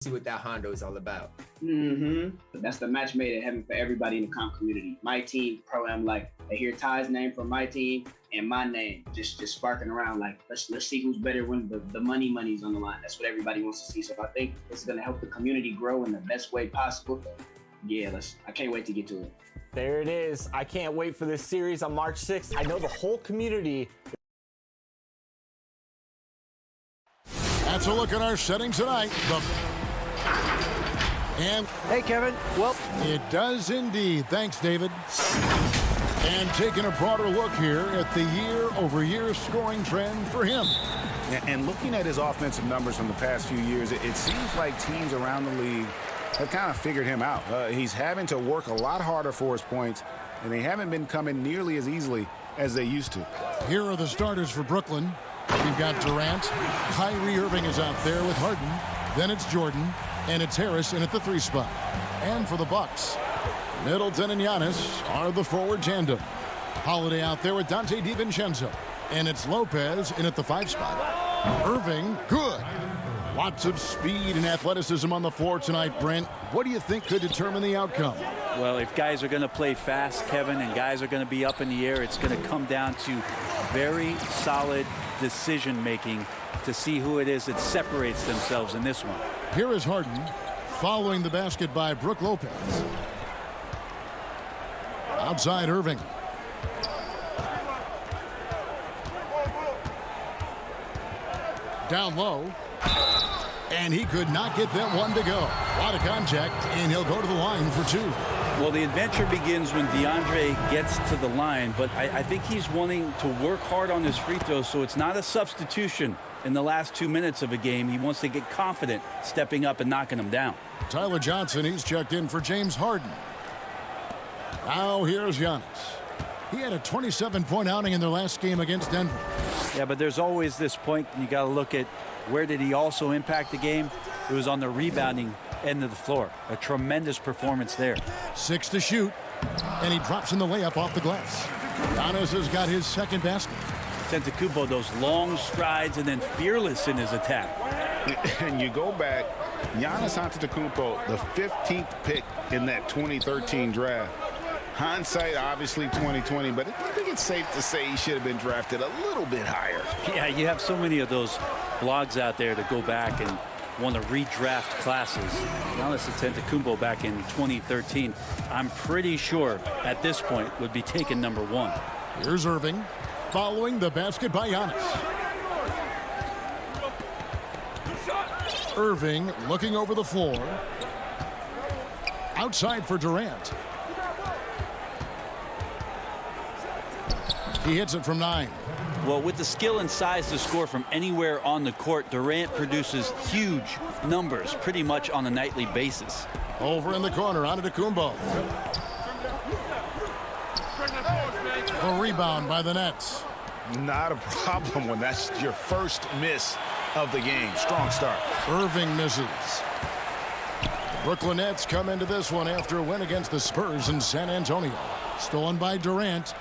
See what that Hondo is all about. That's the match made in heaven for everybody in the comp community. My team, Pro-Am, like, they hear Ty's name from my team and my name just sparking around, like, let's see who's better when the money's on the line. That's what everybody wants to see. So I think this is going to help the community grow in the best way possible. Yeah, I can't wait to get to it. There it is. I can't wait for this series on March 6th. I know the whole community. That's a look at our setting tonight. And hey, Kevin. Well, it does indeed. Thanks, David. And taking a broader look here at the year-over-year scoring trend for him. And looking at his offensive numbers from the past few years, it seems like teams around the league have kind of figured him out. He's having to work a lot harder for his points, and they haven't been coming nearly as easily as they used to. Here are the starters for Brooklyn. We've got Durant. Kyrie Irving is out there with Harden. Then it's Jordan, and it's Harris in at the 3 spot. And for the Bucks, Middleton and Giannis are the forward tandem. Holiday out there with Dante DiVincenzo, and it's Lopez in at the 5 spot. Irving, good. Lots of speed and athleticism on the floor tonight, Brent. What do you think could determine the outcome? Well, if guys are going to play fast, Kevin, and guys are going to be up in the air, it's going to come down to very solid decision-making to see who it is that separates themselves in this one. Here is Harden following the basket by Brook Lopez. Outside Irving. Down low. And he could not get that one to go. A lot of contact, and he'll go to the line for 2. Well, the adventure begins when DeAndre gets to the line, but I think he's wanting to work hard on his free throws, so it's not a substitution in the last 2 minutes of a game. He wants to get confident stepping up and knocking them down. Tyler Johnson, he's checked in for James Harden. Now here's Giannis. He had a 27-point outing in their last game against Denver. Yeah, but there's always this point, and you got to look at where did he also impact the game. It was on the rebounding end of the floor. A tremendous performance there. 6 to shoot, and he drops in the layup off the glass. Giannis has got his second basket. Antetokounmpo, those long strides and then fearless in his attack. And you go back, Giannis Antetokounmpo, the 15th pick in that 2013 draft. Hindsight, obviously 2020, but I think it's safe to say he should have been drafted a little bit higher. Yeah, you have so many of those blogs out there to go back and want to redraft classes. Giannis Antetokounmpo back in 2013, I'm pretty sure at this point would be taken number 1. Here's Irving following the basket by Giannis. Irving looking over the floor. Outside for Durant. He hits it from 9. Well, with the skill and size to score from anywhere on the court, Durant produces huge numbers pretty much on a nightly basis. Over in the corner, Antetokounmpo. A rebound by the Nets. Not a problem when that's your first miss of the game. Strong start. Irving misses. The Brooklyn Nets come into this one after a win against the Spurs in San Antonio. Stolen by Durant.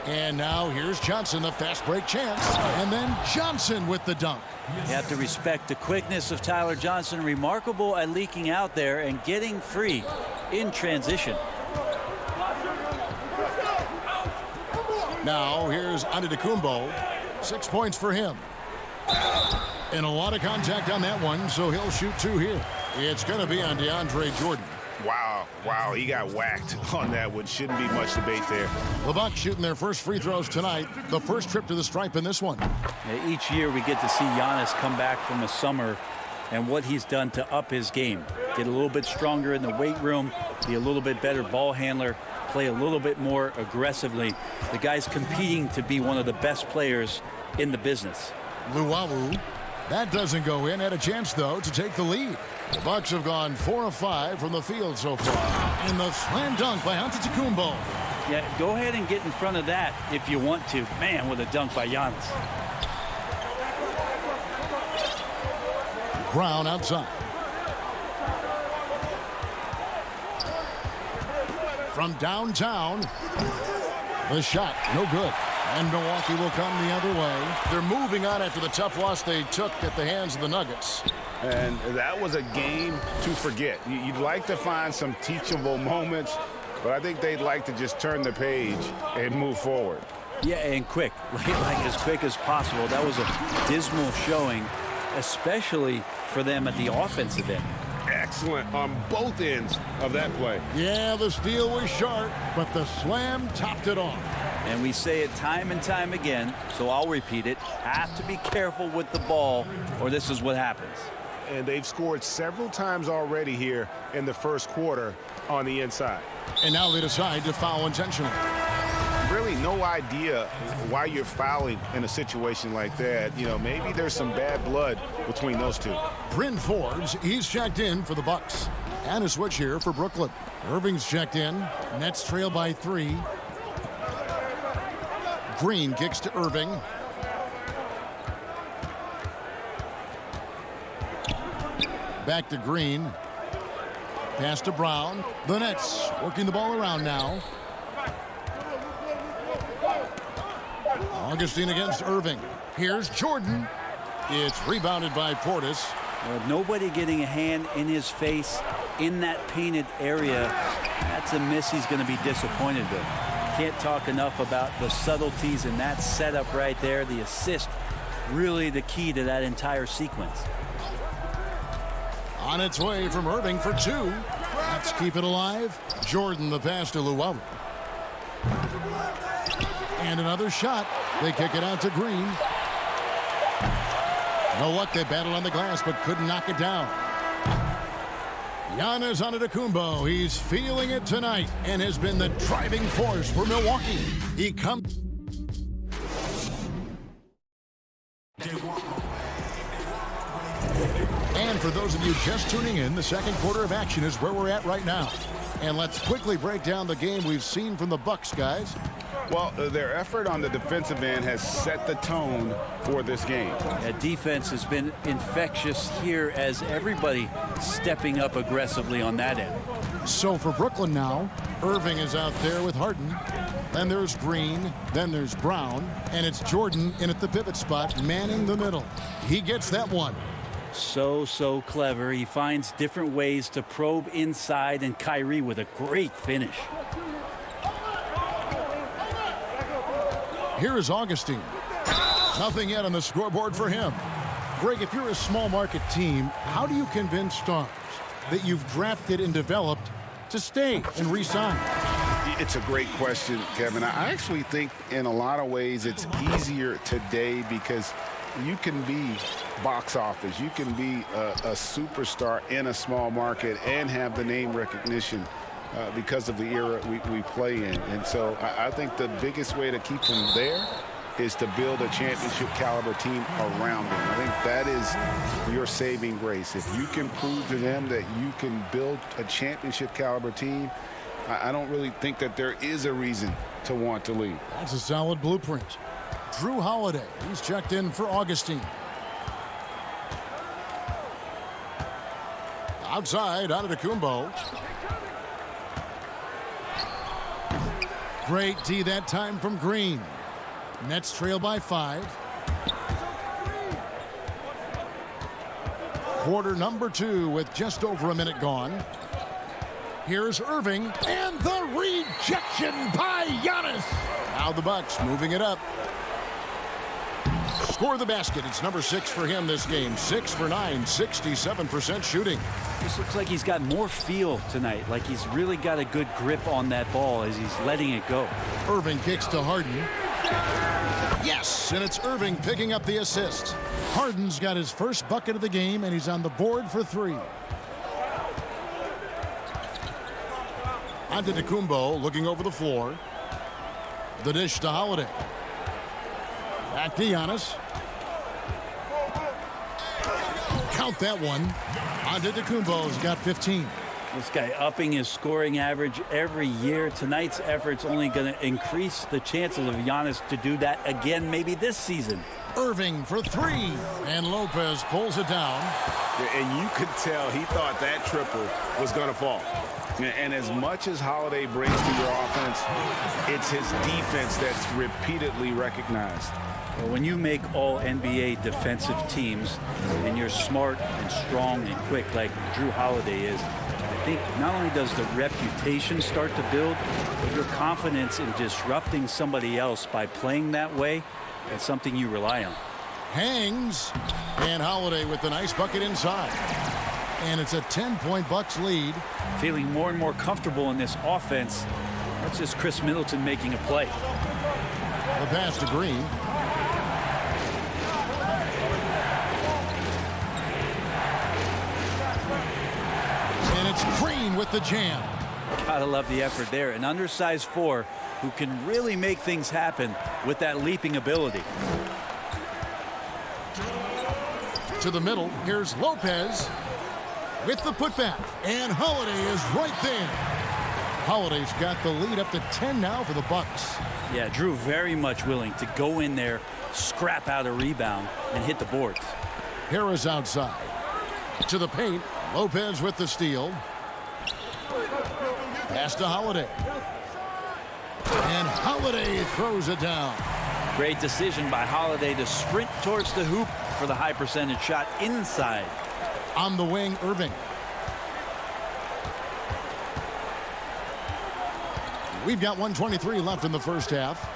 And now here's Johnson, the fast break chance. And then Johnson with the dunk. You have to respect the quickness of Tyler Johnson. Remarkable at leaking out there and getting free in transition. Now here's Antetokounmpo. 6 points for him. And a lot of contact on that one, so he'll shoot 2 here. It's going to be on DeAndre Jordan. Wow, he got whacked on that one. Shouldn't be much debate there. The Bucks shooting their first free throws tonight. The first trip to the stripe in this one. Each year we get to see Giannis come back from the summer and what he's done to up his game. Get a little bit stronger in the weight room, be a little bit better ball handler, play a little bit more aggressively. The guy's competing to be one of the best players in the business. Luwawu. That doesn't go in. Had a chance, though, to take the lead. The Bucks have gone 4 of 5 from the field so far. And the slam dunk by Antetokounmpo. Yeah, go ahead and get in front of that if you want to. Man, with a dunk by Giannis. Brown outside. From downtown. The shot, no good. And Milwaukee will come the other way. They're moving on after the tough loss they took at the hands of the Nuggets. And that was a game to forget. You'd like to find some teachable moments, but I think they'd like to just turn the page and move forward. Yeah, and quick, like as quick as possible. That was a dismal showing, especially for them at the offensive end. Excellent on both ends of that play. Yeah, the steal was sharp, but the slam topped it off. And we say it time and time again, so I'll repeat it. Have to be careful with the ball, or this is what happens. And they've scored several times already here in the first quarter on the inside. And now they decide to foul intentionally. Really no idea why you're fouling in a situation like that. You know, maybe there's some bad blood between those two. Bryn Forbes, he's checked in for the Bucks. And a switch here for Brooklyn. Irving's checked in. Nets trail by 3. Green kicks to Irving. Back to Green. Pass to Brown. The Nets working the ball around now. Augustine against Irving. Here's Jordan. It's rebounded by Portis. Nobody getting a hand in his face in that painted area. That's a miss he's going to be disappointed with. Can't talk enough about the subtleties in that setup right there. The assist, really the key to that entire sequence. On its way from Irving for 2. Let's keep it alive. Jordan the pass to Llewellyn. And another shot. They kick it out to Green. No luck. They battled on the glass but couldn't knock it down. Giannis Antetokounmpo. He's feeling it tonight and has been the driving force for Milwaukee. He comes. And for those of you just tuning in, the second quarter of action is where we're at right now. And let's quickly break down the game we've seen from the Bucks, guys. Well, their effort on the defensive end has set the tone for this game. That defense has been infectious here as everybody stepping up aggressively on that end. So for Brooklyn now, Irving is out there with Harden. Then there's Green. Then there's Brown. And it's Jordan in at the pivot spot, manning the middle. He gets that one. So clever. He finds different ways to probe inside, and Kyrie with a great finish. Here is Augustine. Nothing yet on the scoreboard for him. Greg, if you're a small market team, how do you convince stars that you've drafted and developed to stay and re-sign? It's a great question, Kevin. I actually think in a lot of ways it's easier today because you can be box office. You can be a superstar in a small market and have the name recognition because of the era we play in. And so I think the biggest way to keep them there is to build a championship caliber team around them. I think that is your saving grace. If you can prove to them that you can build a championship caliber team, I don't really think that there is a reason to want to leave. That's a solid blueprint. Drew Holiday, he's checked in for Augustine. Outside, Antetokounmpo. Great D that time from Green. Nets trail by 5. Quarter number 2 with just over a minute gone. Here's Irving, and the rejection by Giannis. Now the Bucks moving it up. Score the basket. It's number 6 for him this game. 6 for 9, 67% shooting. This looks like he's got more feel tonight, like he's really got a good grip on that ball as he's letting it go. Irving kicks to Harden. Yes, and it's Irving picking up the assist. Harden's got his first bucket of the game, and he's on the board for 3. Antetokounmpo looking over the floor. The dish to Holiday. Back to Giannis. Count that one. Antetokounmpo's got 15. This guy upping his scoring average every year. Tonight's effort's only going to increase the chances of Giannis to do that again maybe this season. Irving for 3. And Lopez pulls it down. And you could tell he thought that triple was going to fall. And as much as Holiday brings to your offense, offense, it's his defense that's repeatedly recognized. Well, when you make all NBA defensive teams and you're smart and strong and quick like Drew Holiday is, I think not only does the reputation start to build, but your confidence in disrupting somebody else by playing that way, it's something you rely on. Hangs, and Holiday with the nice bucket inside. And it's a 10-point Bucks lead. Feeling more and more comfortable in this offense. That's just Chris Middleton making a play. The pass to Green. And it's Green with the jam. Gotta love the effort there. An undersized 4 who can really make things happen with that leaping ability. To the middle, here's Lopez with the putback, and Holiday is right there. Holiday's got the lead up to 10 now for the Bucks. Yeah, Drew very much willing to go in there, scrap out a rebound, and hit the boards. Harris outside. To the paint, Lopez with the steal. Pass to Holiday. And Holiday throws it down. Great decision by Holiday to sprint towards the hoop for the high percentage shot inside. On the wing, Irving. We've got 1:23 left in the first half.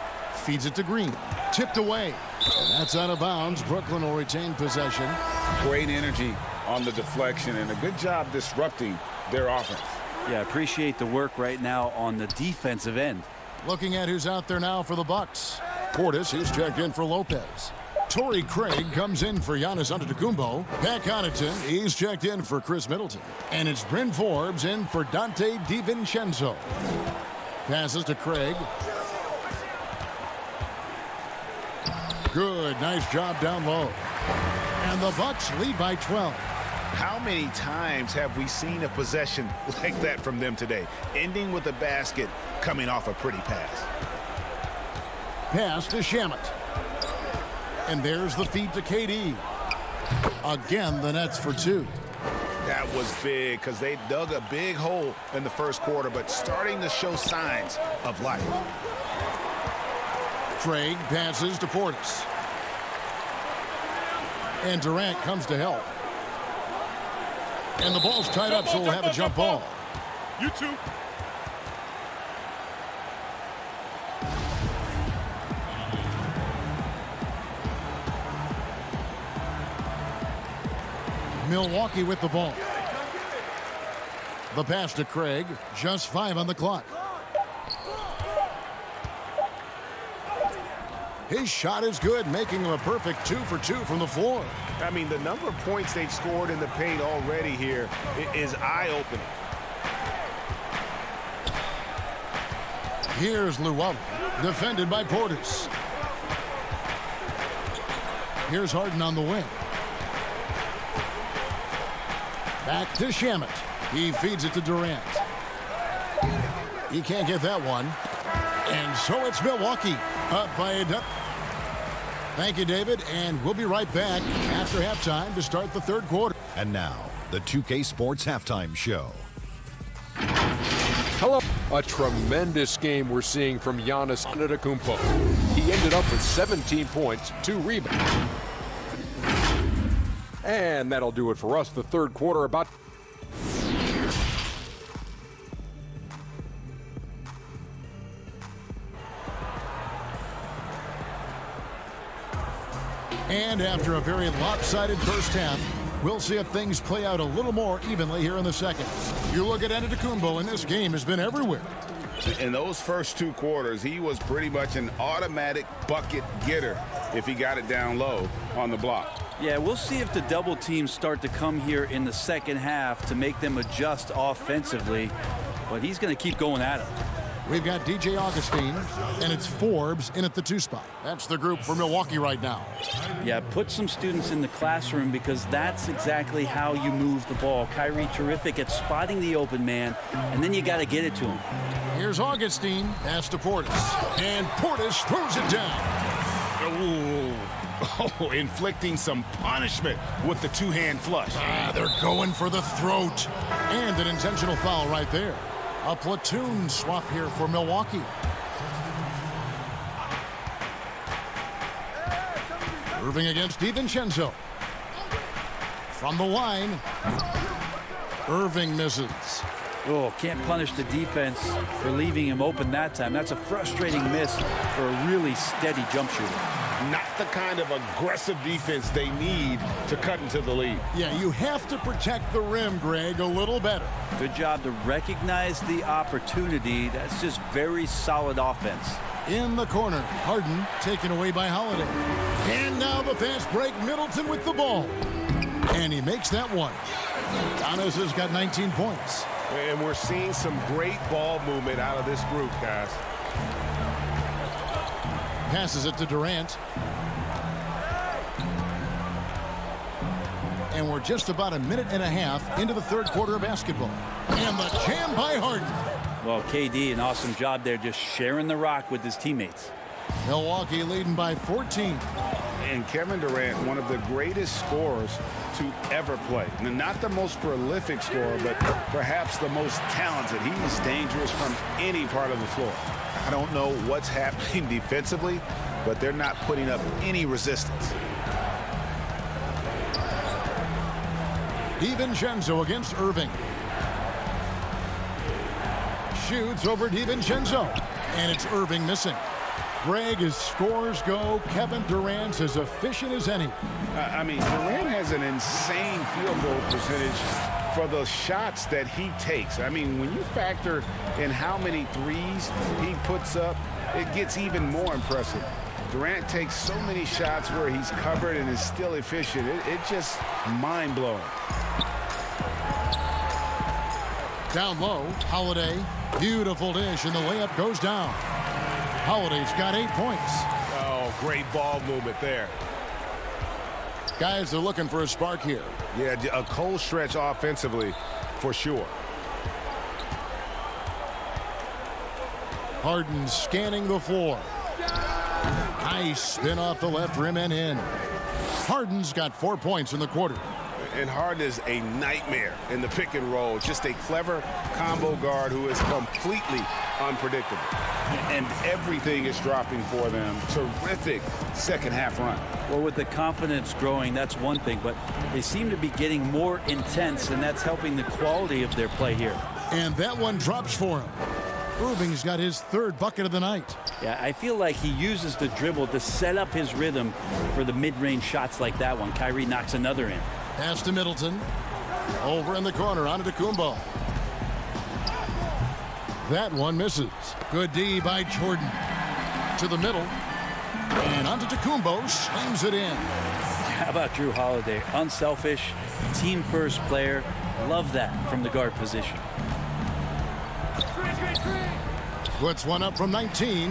Feeds it to Green. Tipped away. And that's out of bounds. Brooklyn will retain possession. Great energy on the deflection and a good job disrupting their offense. Yeah, appreciate the work right now on the defensive end. Looking at who's out there now for the Bucks. Portis, who's checked in for Lopez. Torrey Craig comes in for Giannis Antetokounmpo. Pat Connaughton, he's checked in for Chris Middleton. And it's Bryn Forbes in for Dante DiVincenzo. Passes to Craig. Good, nice job down low. And the Bucks lead by 12. How many times have we seen a possession like that from them today? Ending with a basket, coming off a pretty pass. Pass to Shamet. And there's the feed to KD. Again, the Nets for 2. That was big because they dug a big hole in the first quarter, but starting to show signs of life. Craig passes to Portis. And Durant comes to help. And the ball's tied up, so we'll have a jump ball. You too. Milwaukee with the ball. The pass to Craig. Just 5 on the clock. His shot is good, making him a perfect 2 for 2 from the floor. I mean, the number of points they've scored in the paint already here is eye-opening. Here's Llewellyn, defended by Portis. Here's Harden on the wing. Back to Shamet. He feeds it to Durant. He can't get that one. And so it's Milwaukee up by a double. Thank you, David, and we'll be right back after halftime to start the third quarter. And now, the 2K Sports Halftime Show. Hello. A tremendous game we're seeing from Giannis Antetokounmpo. He ended up with 17 points, 2 rebounds. And that'll do it for us. The third quarter about... And after a very lopsided first half, we'll see if things play out a little more evenly here in the second. You look at Antetokounmpo, and this game has been everywhere. In those first 2 quarters, he was pretty much an automatic bucket getter if he got it down low on the block. Yeah, we'll see if the double teams start to come here in the second half to make them adjust offensively, but he's going to keep going at it. We've got DJ Augustine, and it's Forbes in at the 2 spot. That's the group for Milwaukee right now. Yeah, put some students in the classroom because that's exactly how you move the ball. Kyrie terrific at spotting the open man, and then you got to get it to him. Here's Augustine, pass to Portis, and Portis throws it down. Oh, inflicting some punishment with the 2-hand flush. They're going for the throat. And an intentional foul right there. A platoon swap here for Milwaukee. Irving against DiVincenzo. From the line, Irving misses. Oh, can't punish the defense for leaving him open that time. That's a frustrating miss for a really steady jump shooter. Not the kind of aggressive defense they need to cut into the lead. Yeah, you have to protect the rim, Greg, a little better. Good job to recognize the opportunity. That's just very solid offense. In the corner, Harden taken away by Holiday. And now the fast break, Middleton with the ball. And he makes that one. Giannis has got 19 points. And we're seeing some great ball movement out of this group, guys. Passes it to Durant. And we're just about a minute and a half into the third quarter of basketball. And the jam by Harden. Well, KD, an awesome job there, just sharing the rock with his teammates. Milwaukee leading by 14. And Kevin Durant, one of the greatest scorers to ever play. And not the most prolific scorer, but perhaps the most talented. He's dangerous from any part of the floor. I don't know what's happening defensively, but they're not putting up any resistance. DiVincenzo against Irving. Shoots over DiVincenzo. And it's Irving missing. Greg, as scores go, Kevin Durant's as efficient as any. I mean, Durant has an insane field goal percentage for the shots that he takes. I mean, when you factor in how many threes he puts up, it gets even more impressive. Durant takes so many shots where he's covered and is still efficient. It's just mind-blowing. Down low, Holiday. Beautiful dish, and the layup goes down. Holiday's got 8 points. Oh, great ball movement there. Guys are looking for a spark here. Yeah, a cold stretch offensively for sure. Harden scanning the floor. Nice spin off the left rim and in. Harden's got 4 points in the quarter. And Harden is a nightmare in the pick and roll. Just a clever combo guard who is completely unpredictable. And everything is dropping for them. Terrific second half run. Well, with the confidence growing, that's one thing, but they seem to be getting more intense, and that's helping the quality of their play here. And that one drops for him. Irving's got his third bucket of the night. Yeah, I feel like he uses the dribble to set up his rhythm for the mid-range shots like that one. Kyrie knocks another in. Pass to Middleton. Over in the corner, Antetokounmpo. That one misses. Good D by Jordan. To the middle. And Antetokounmpo slams it in. How about Drew Holiday? Unselfish, team-first player. Love that from the guard position. Puts one up from 19.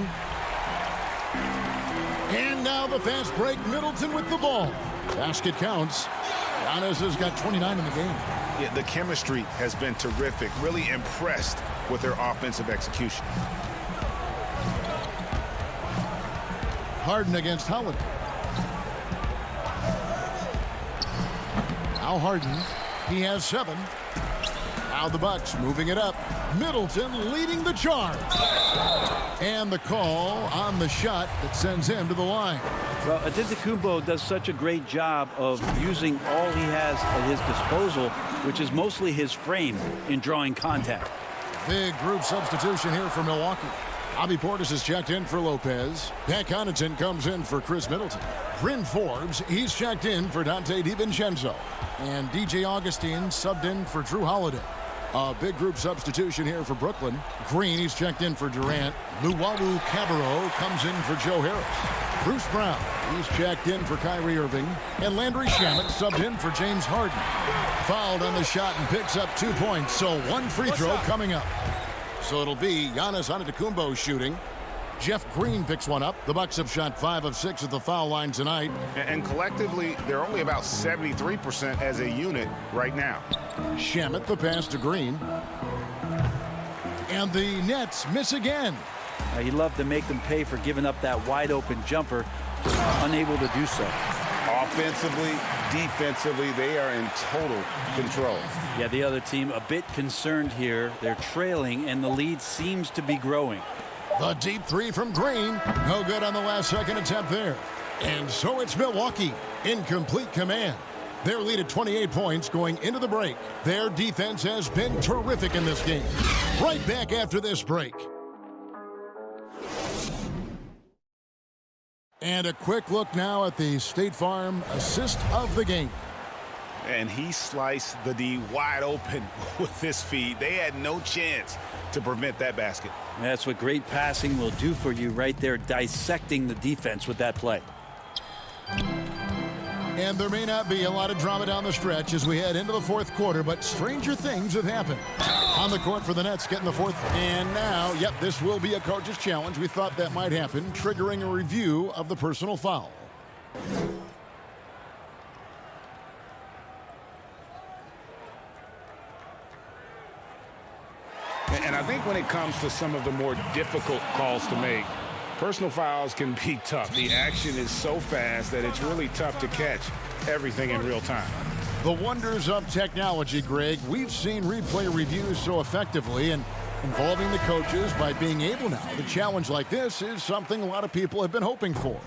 And now the fast break. Middleton with the ball. Basket counts. Giannis has got 29 in the game. Yeah, the chemistry has been terrific. Really impressed with their offensive execution. Harden against Holiday. Now Harden. He has 7. Now the Bucks moving it up. Middleton leading the charge. And the call on the shot that sends him to the line. Well, Antetokounmpo does such a great job of using all he has at his disposal, which is mostly his frame in drawing contact. Big group substitution here for Milwaukee. Bobby Portis is checked in for Lopez. Pat Connaughton comes in for Chris Middleton. Bryn Forbes, he's checked in for Dante DiVincenzo. And DJ Augustine subbed in for Drew Holiday. A big group substitution here for Brooklyn. Green, he's checked in for Durant. Luwawu Cabarrot comes in for Joe Harris. Bruce Brown, he's checked in for Kyrie Irving. And Landry Shamet subbed in for James Harden. Fouled on the shot and picks up 2 points, so one free throw coming up. So it'll be Giannis Antetokounmpo shooting. Jeff Green picks one up. The Bucks have shot 5 of 6 at the foul line tonight. And collectively, they're only about 73% as a unit right now. Shamet the pass to Green. And the Nets miss again. He loved to make them pay for giving up that wide open jumper. Just unable to do so. Off offensively, defensively, they are in total control. Yeah, the other team a bit concerned here. They're trailing, and the lead seems to be growing. The deep three from Green. No good on the last second attempt there. And so it's Milwaukee in complete command. Their lead at 28 points going into the break. Their defense has been terrific in this game. Right back after this break. And a quick look now at the State Farm assist of the game. And he sliced the D wide open with this feed. They had no chance to prevent that basket. That's what great passing will do for you right there, dissecting the defense with that play. And there may not be a lot of drama down the stretch as we head into the fourth quarter, but stranger things have happened. On the court for the Nets, getting the fourth. And now, yep, this will be a coach's challenge. We thought that might happen, triggering a review of the personal foul. And I think when it comes to some of the more difficult calls to make, personal fouls can be tough. The action is so fast that it's really tough to catch everything in real time. The wonders of technology, Greg. We've seen replay reviews so effectively, and involving the coaches by being able now to challenge like this is something a lot of people have been hoping for.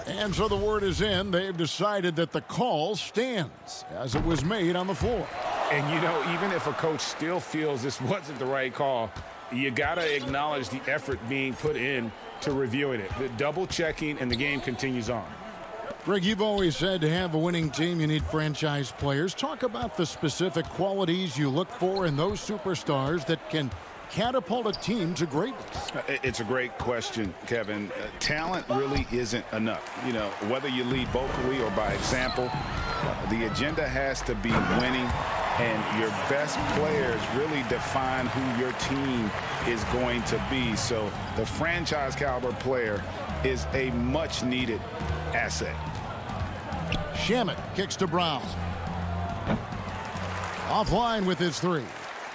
And so the word is in. They've decided that the call stands as it was made on the floor. And, you know, even if a coach still feels this wasn't the right call, you got to acknowledge the effort being put in to reviewing it. The double checking, and the game continues on. Greg, you've always said to have a winning team, you need franchise players. Talk about the specific qualities you look for in those superstars that can catapult a team to greatness. It's a great question, Kevin. Talent really isn't enough. You know, whether you lead vocally or by example, the agenda has to be winning, and your best players really define who your team is going to be. So the franchise caliber player is a much needed asset. Shamet kicks to Brown. Offline with his three.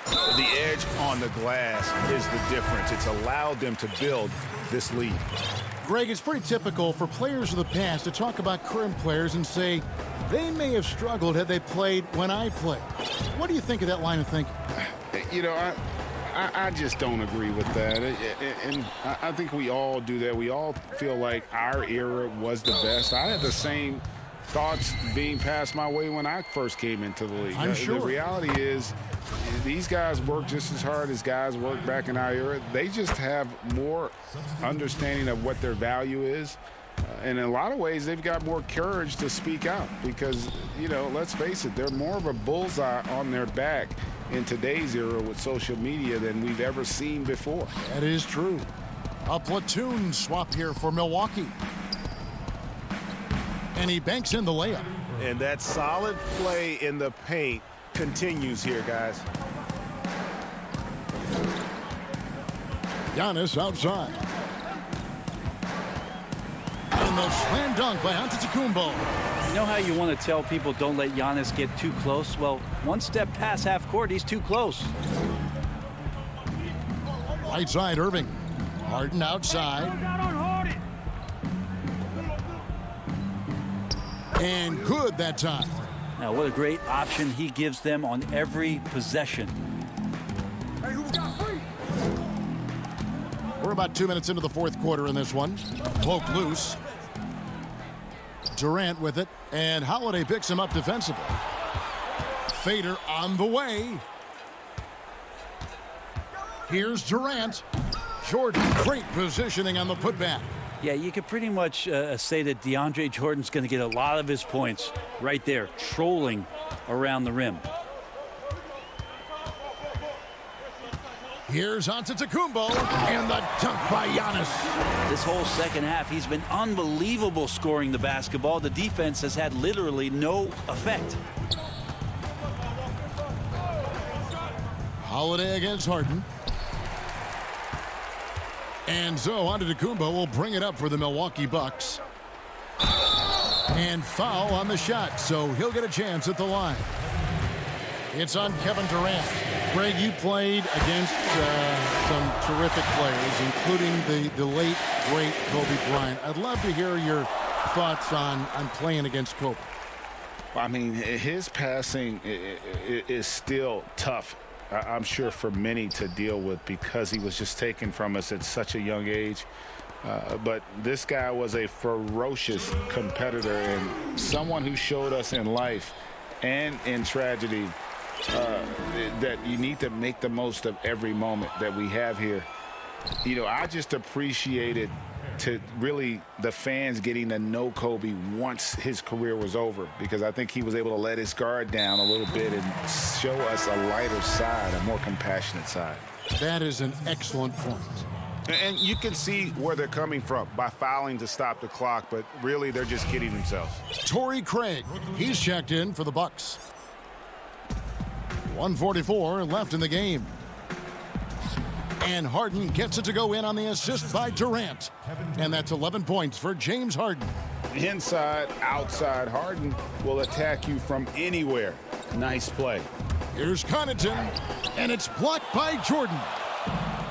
The edge on the glass is the difference. It's allowed them to build this lead. Greg, it's pretty typical for players of the past to talk about current players and say they may have struggled had they played when I played. What do you think of that line of thinking? You know, I just don't agree with that. And I think we all do that. We all feel like our era was the best. I had the same thoughts being passed my way when I first came into the league. I'm sure. The reality is these guys work just as hard as guys worked back in our era. They just have more understanding of what their value is. And in a lot of ways, they've got more courage to speak out because, you know, let's face it, they're more of a bullseye on their back in today's era with social media than we've ever seen before. That is true. A platoon swap here for Milwaukee. And he banks in the layup. And that solid play in the paint continues here, guys. Giannis outside. And the slam dunk by Antetokounmpo. You know how you want to tell people don't let Giannis get too close? Well, one step past half court, he's too close. Right side, Irving. Harden outside. And good that time. Now, what a great option he gives them on every possession. We're about 2 minutes into the fourth quarter in this one. Poke loose. Durant with it, and Holiday picks him up defensively. Fader on the way. Here's Durant. Jordan, great positioning on the putback. Yeah, you could pretty much say that DeAndre Jordan's going to get a lot of his points right there, trolling around the rim. Here's Antetokounmpo, and the dunk by Giannis. This whole second half, he's been unbelievable scoring the basketball. The defense has had literally no effect. Holiday against Harden. And so Antetokounmpo will bring it up for the Milwaukee Bucks. And foul on the shot, so he'll get a chance at the line. It's on Kevin Durant. Greg, you played against some terrific players, including the late, great Kobe Bryant. I'd love to hear your thoughts on playing against Kobe? I mean, his passing is still tough, I'm sure, for many to deal with because he was just taken from us at such a young age. But this guy was a ferocious competitor and someone who showed us in life and in tragedy that you need to make the most of every moment that we have here. You know, I just appreciated to really the fans getting to know Kobe once his career was over, because I think he was able to let his guard down a little bit and show us a lighter side, a more compassionate side. That is an excellent point. And you can see where they're coming from by fouling to stop the clock, but really they're just kidding themselves. Torrey Craig, he's checked in for the Bucks. 1:44 left in the game. And Harden gets it to go in on the assist by Durant. And that's 11 points for James Harden. Inside, outside, Harden will attack you from anywhere. Nice play. Here's Connaughton, and it's blocked by Jordan.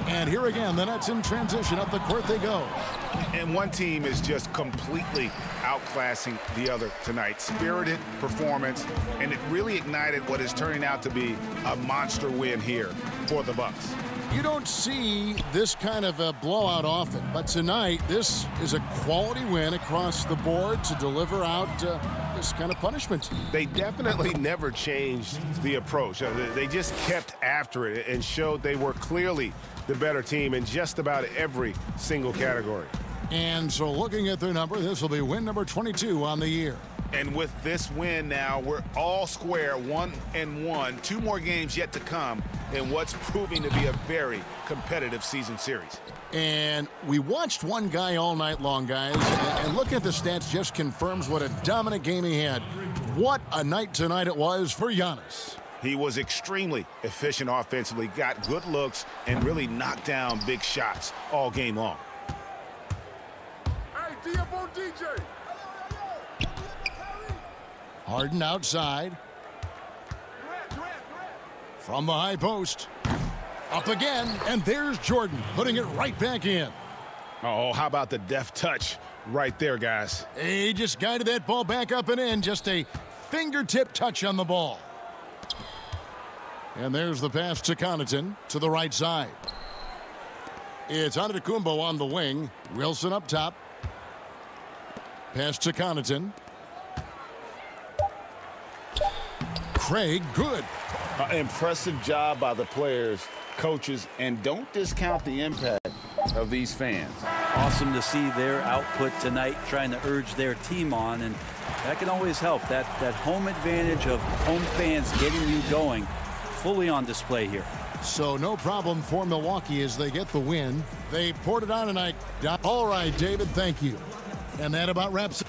And here again, the Nets in transition. Up the court they go. And one team is just completely outclassing the other tonight. Spirited performance, and it really ignited what is turning out to be a monster win here for the Bucks. You don't see this kind of a blowout often, but tonight this is a quality win across the board to deliver out this kind of punishment. They definitely never changed the approach. They just kept after it and showed they were clearly the better team in just about every single category. And so looking at their number, this will be win number 22 on the year. And with this win now, we're all square, 1-1. 2 more games yet to come in what's proving to be a very competitive season series. And we watched one guy all night long, guys, and looking at the stats just confirms what a dominant game he had. What a night tonight it was for Giannis. He was extremely efficient offensively, got good looks, and really knocked down big shots all game long. Hey, D up on DJ. Harden outside. From the high post. Up again, and there's Jordan putting it right back in. Oh, how about the deft touch right there, guys? He just guided that ball back up and in. Just a fingertip touch on the ball. And there's the pass to Connaughton to the right side. It's Antetokounmpo on the wing. Wilson up top. Pass to Connaughton. Craig, good. Impressive job by the players, coaches, and don't discount the impact of these fans. Awesome to see their output tonight, trying to urge their team on, and that can always help. That home advantage of home fans getting you going, fully on display here. So no problem for Milwaukee as they get the win. They poured it on tonight. All right, David, thank you. And that about wraps it.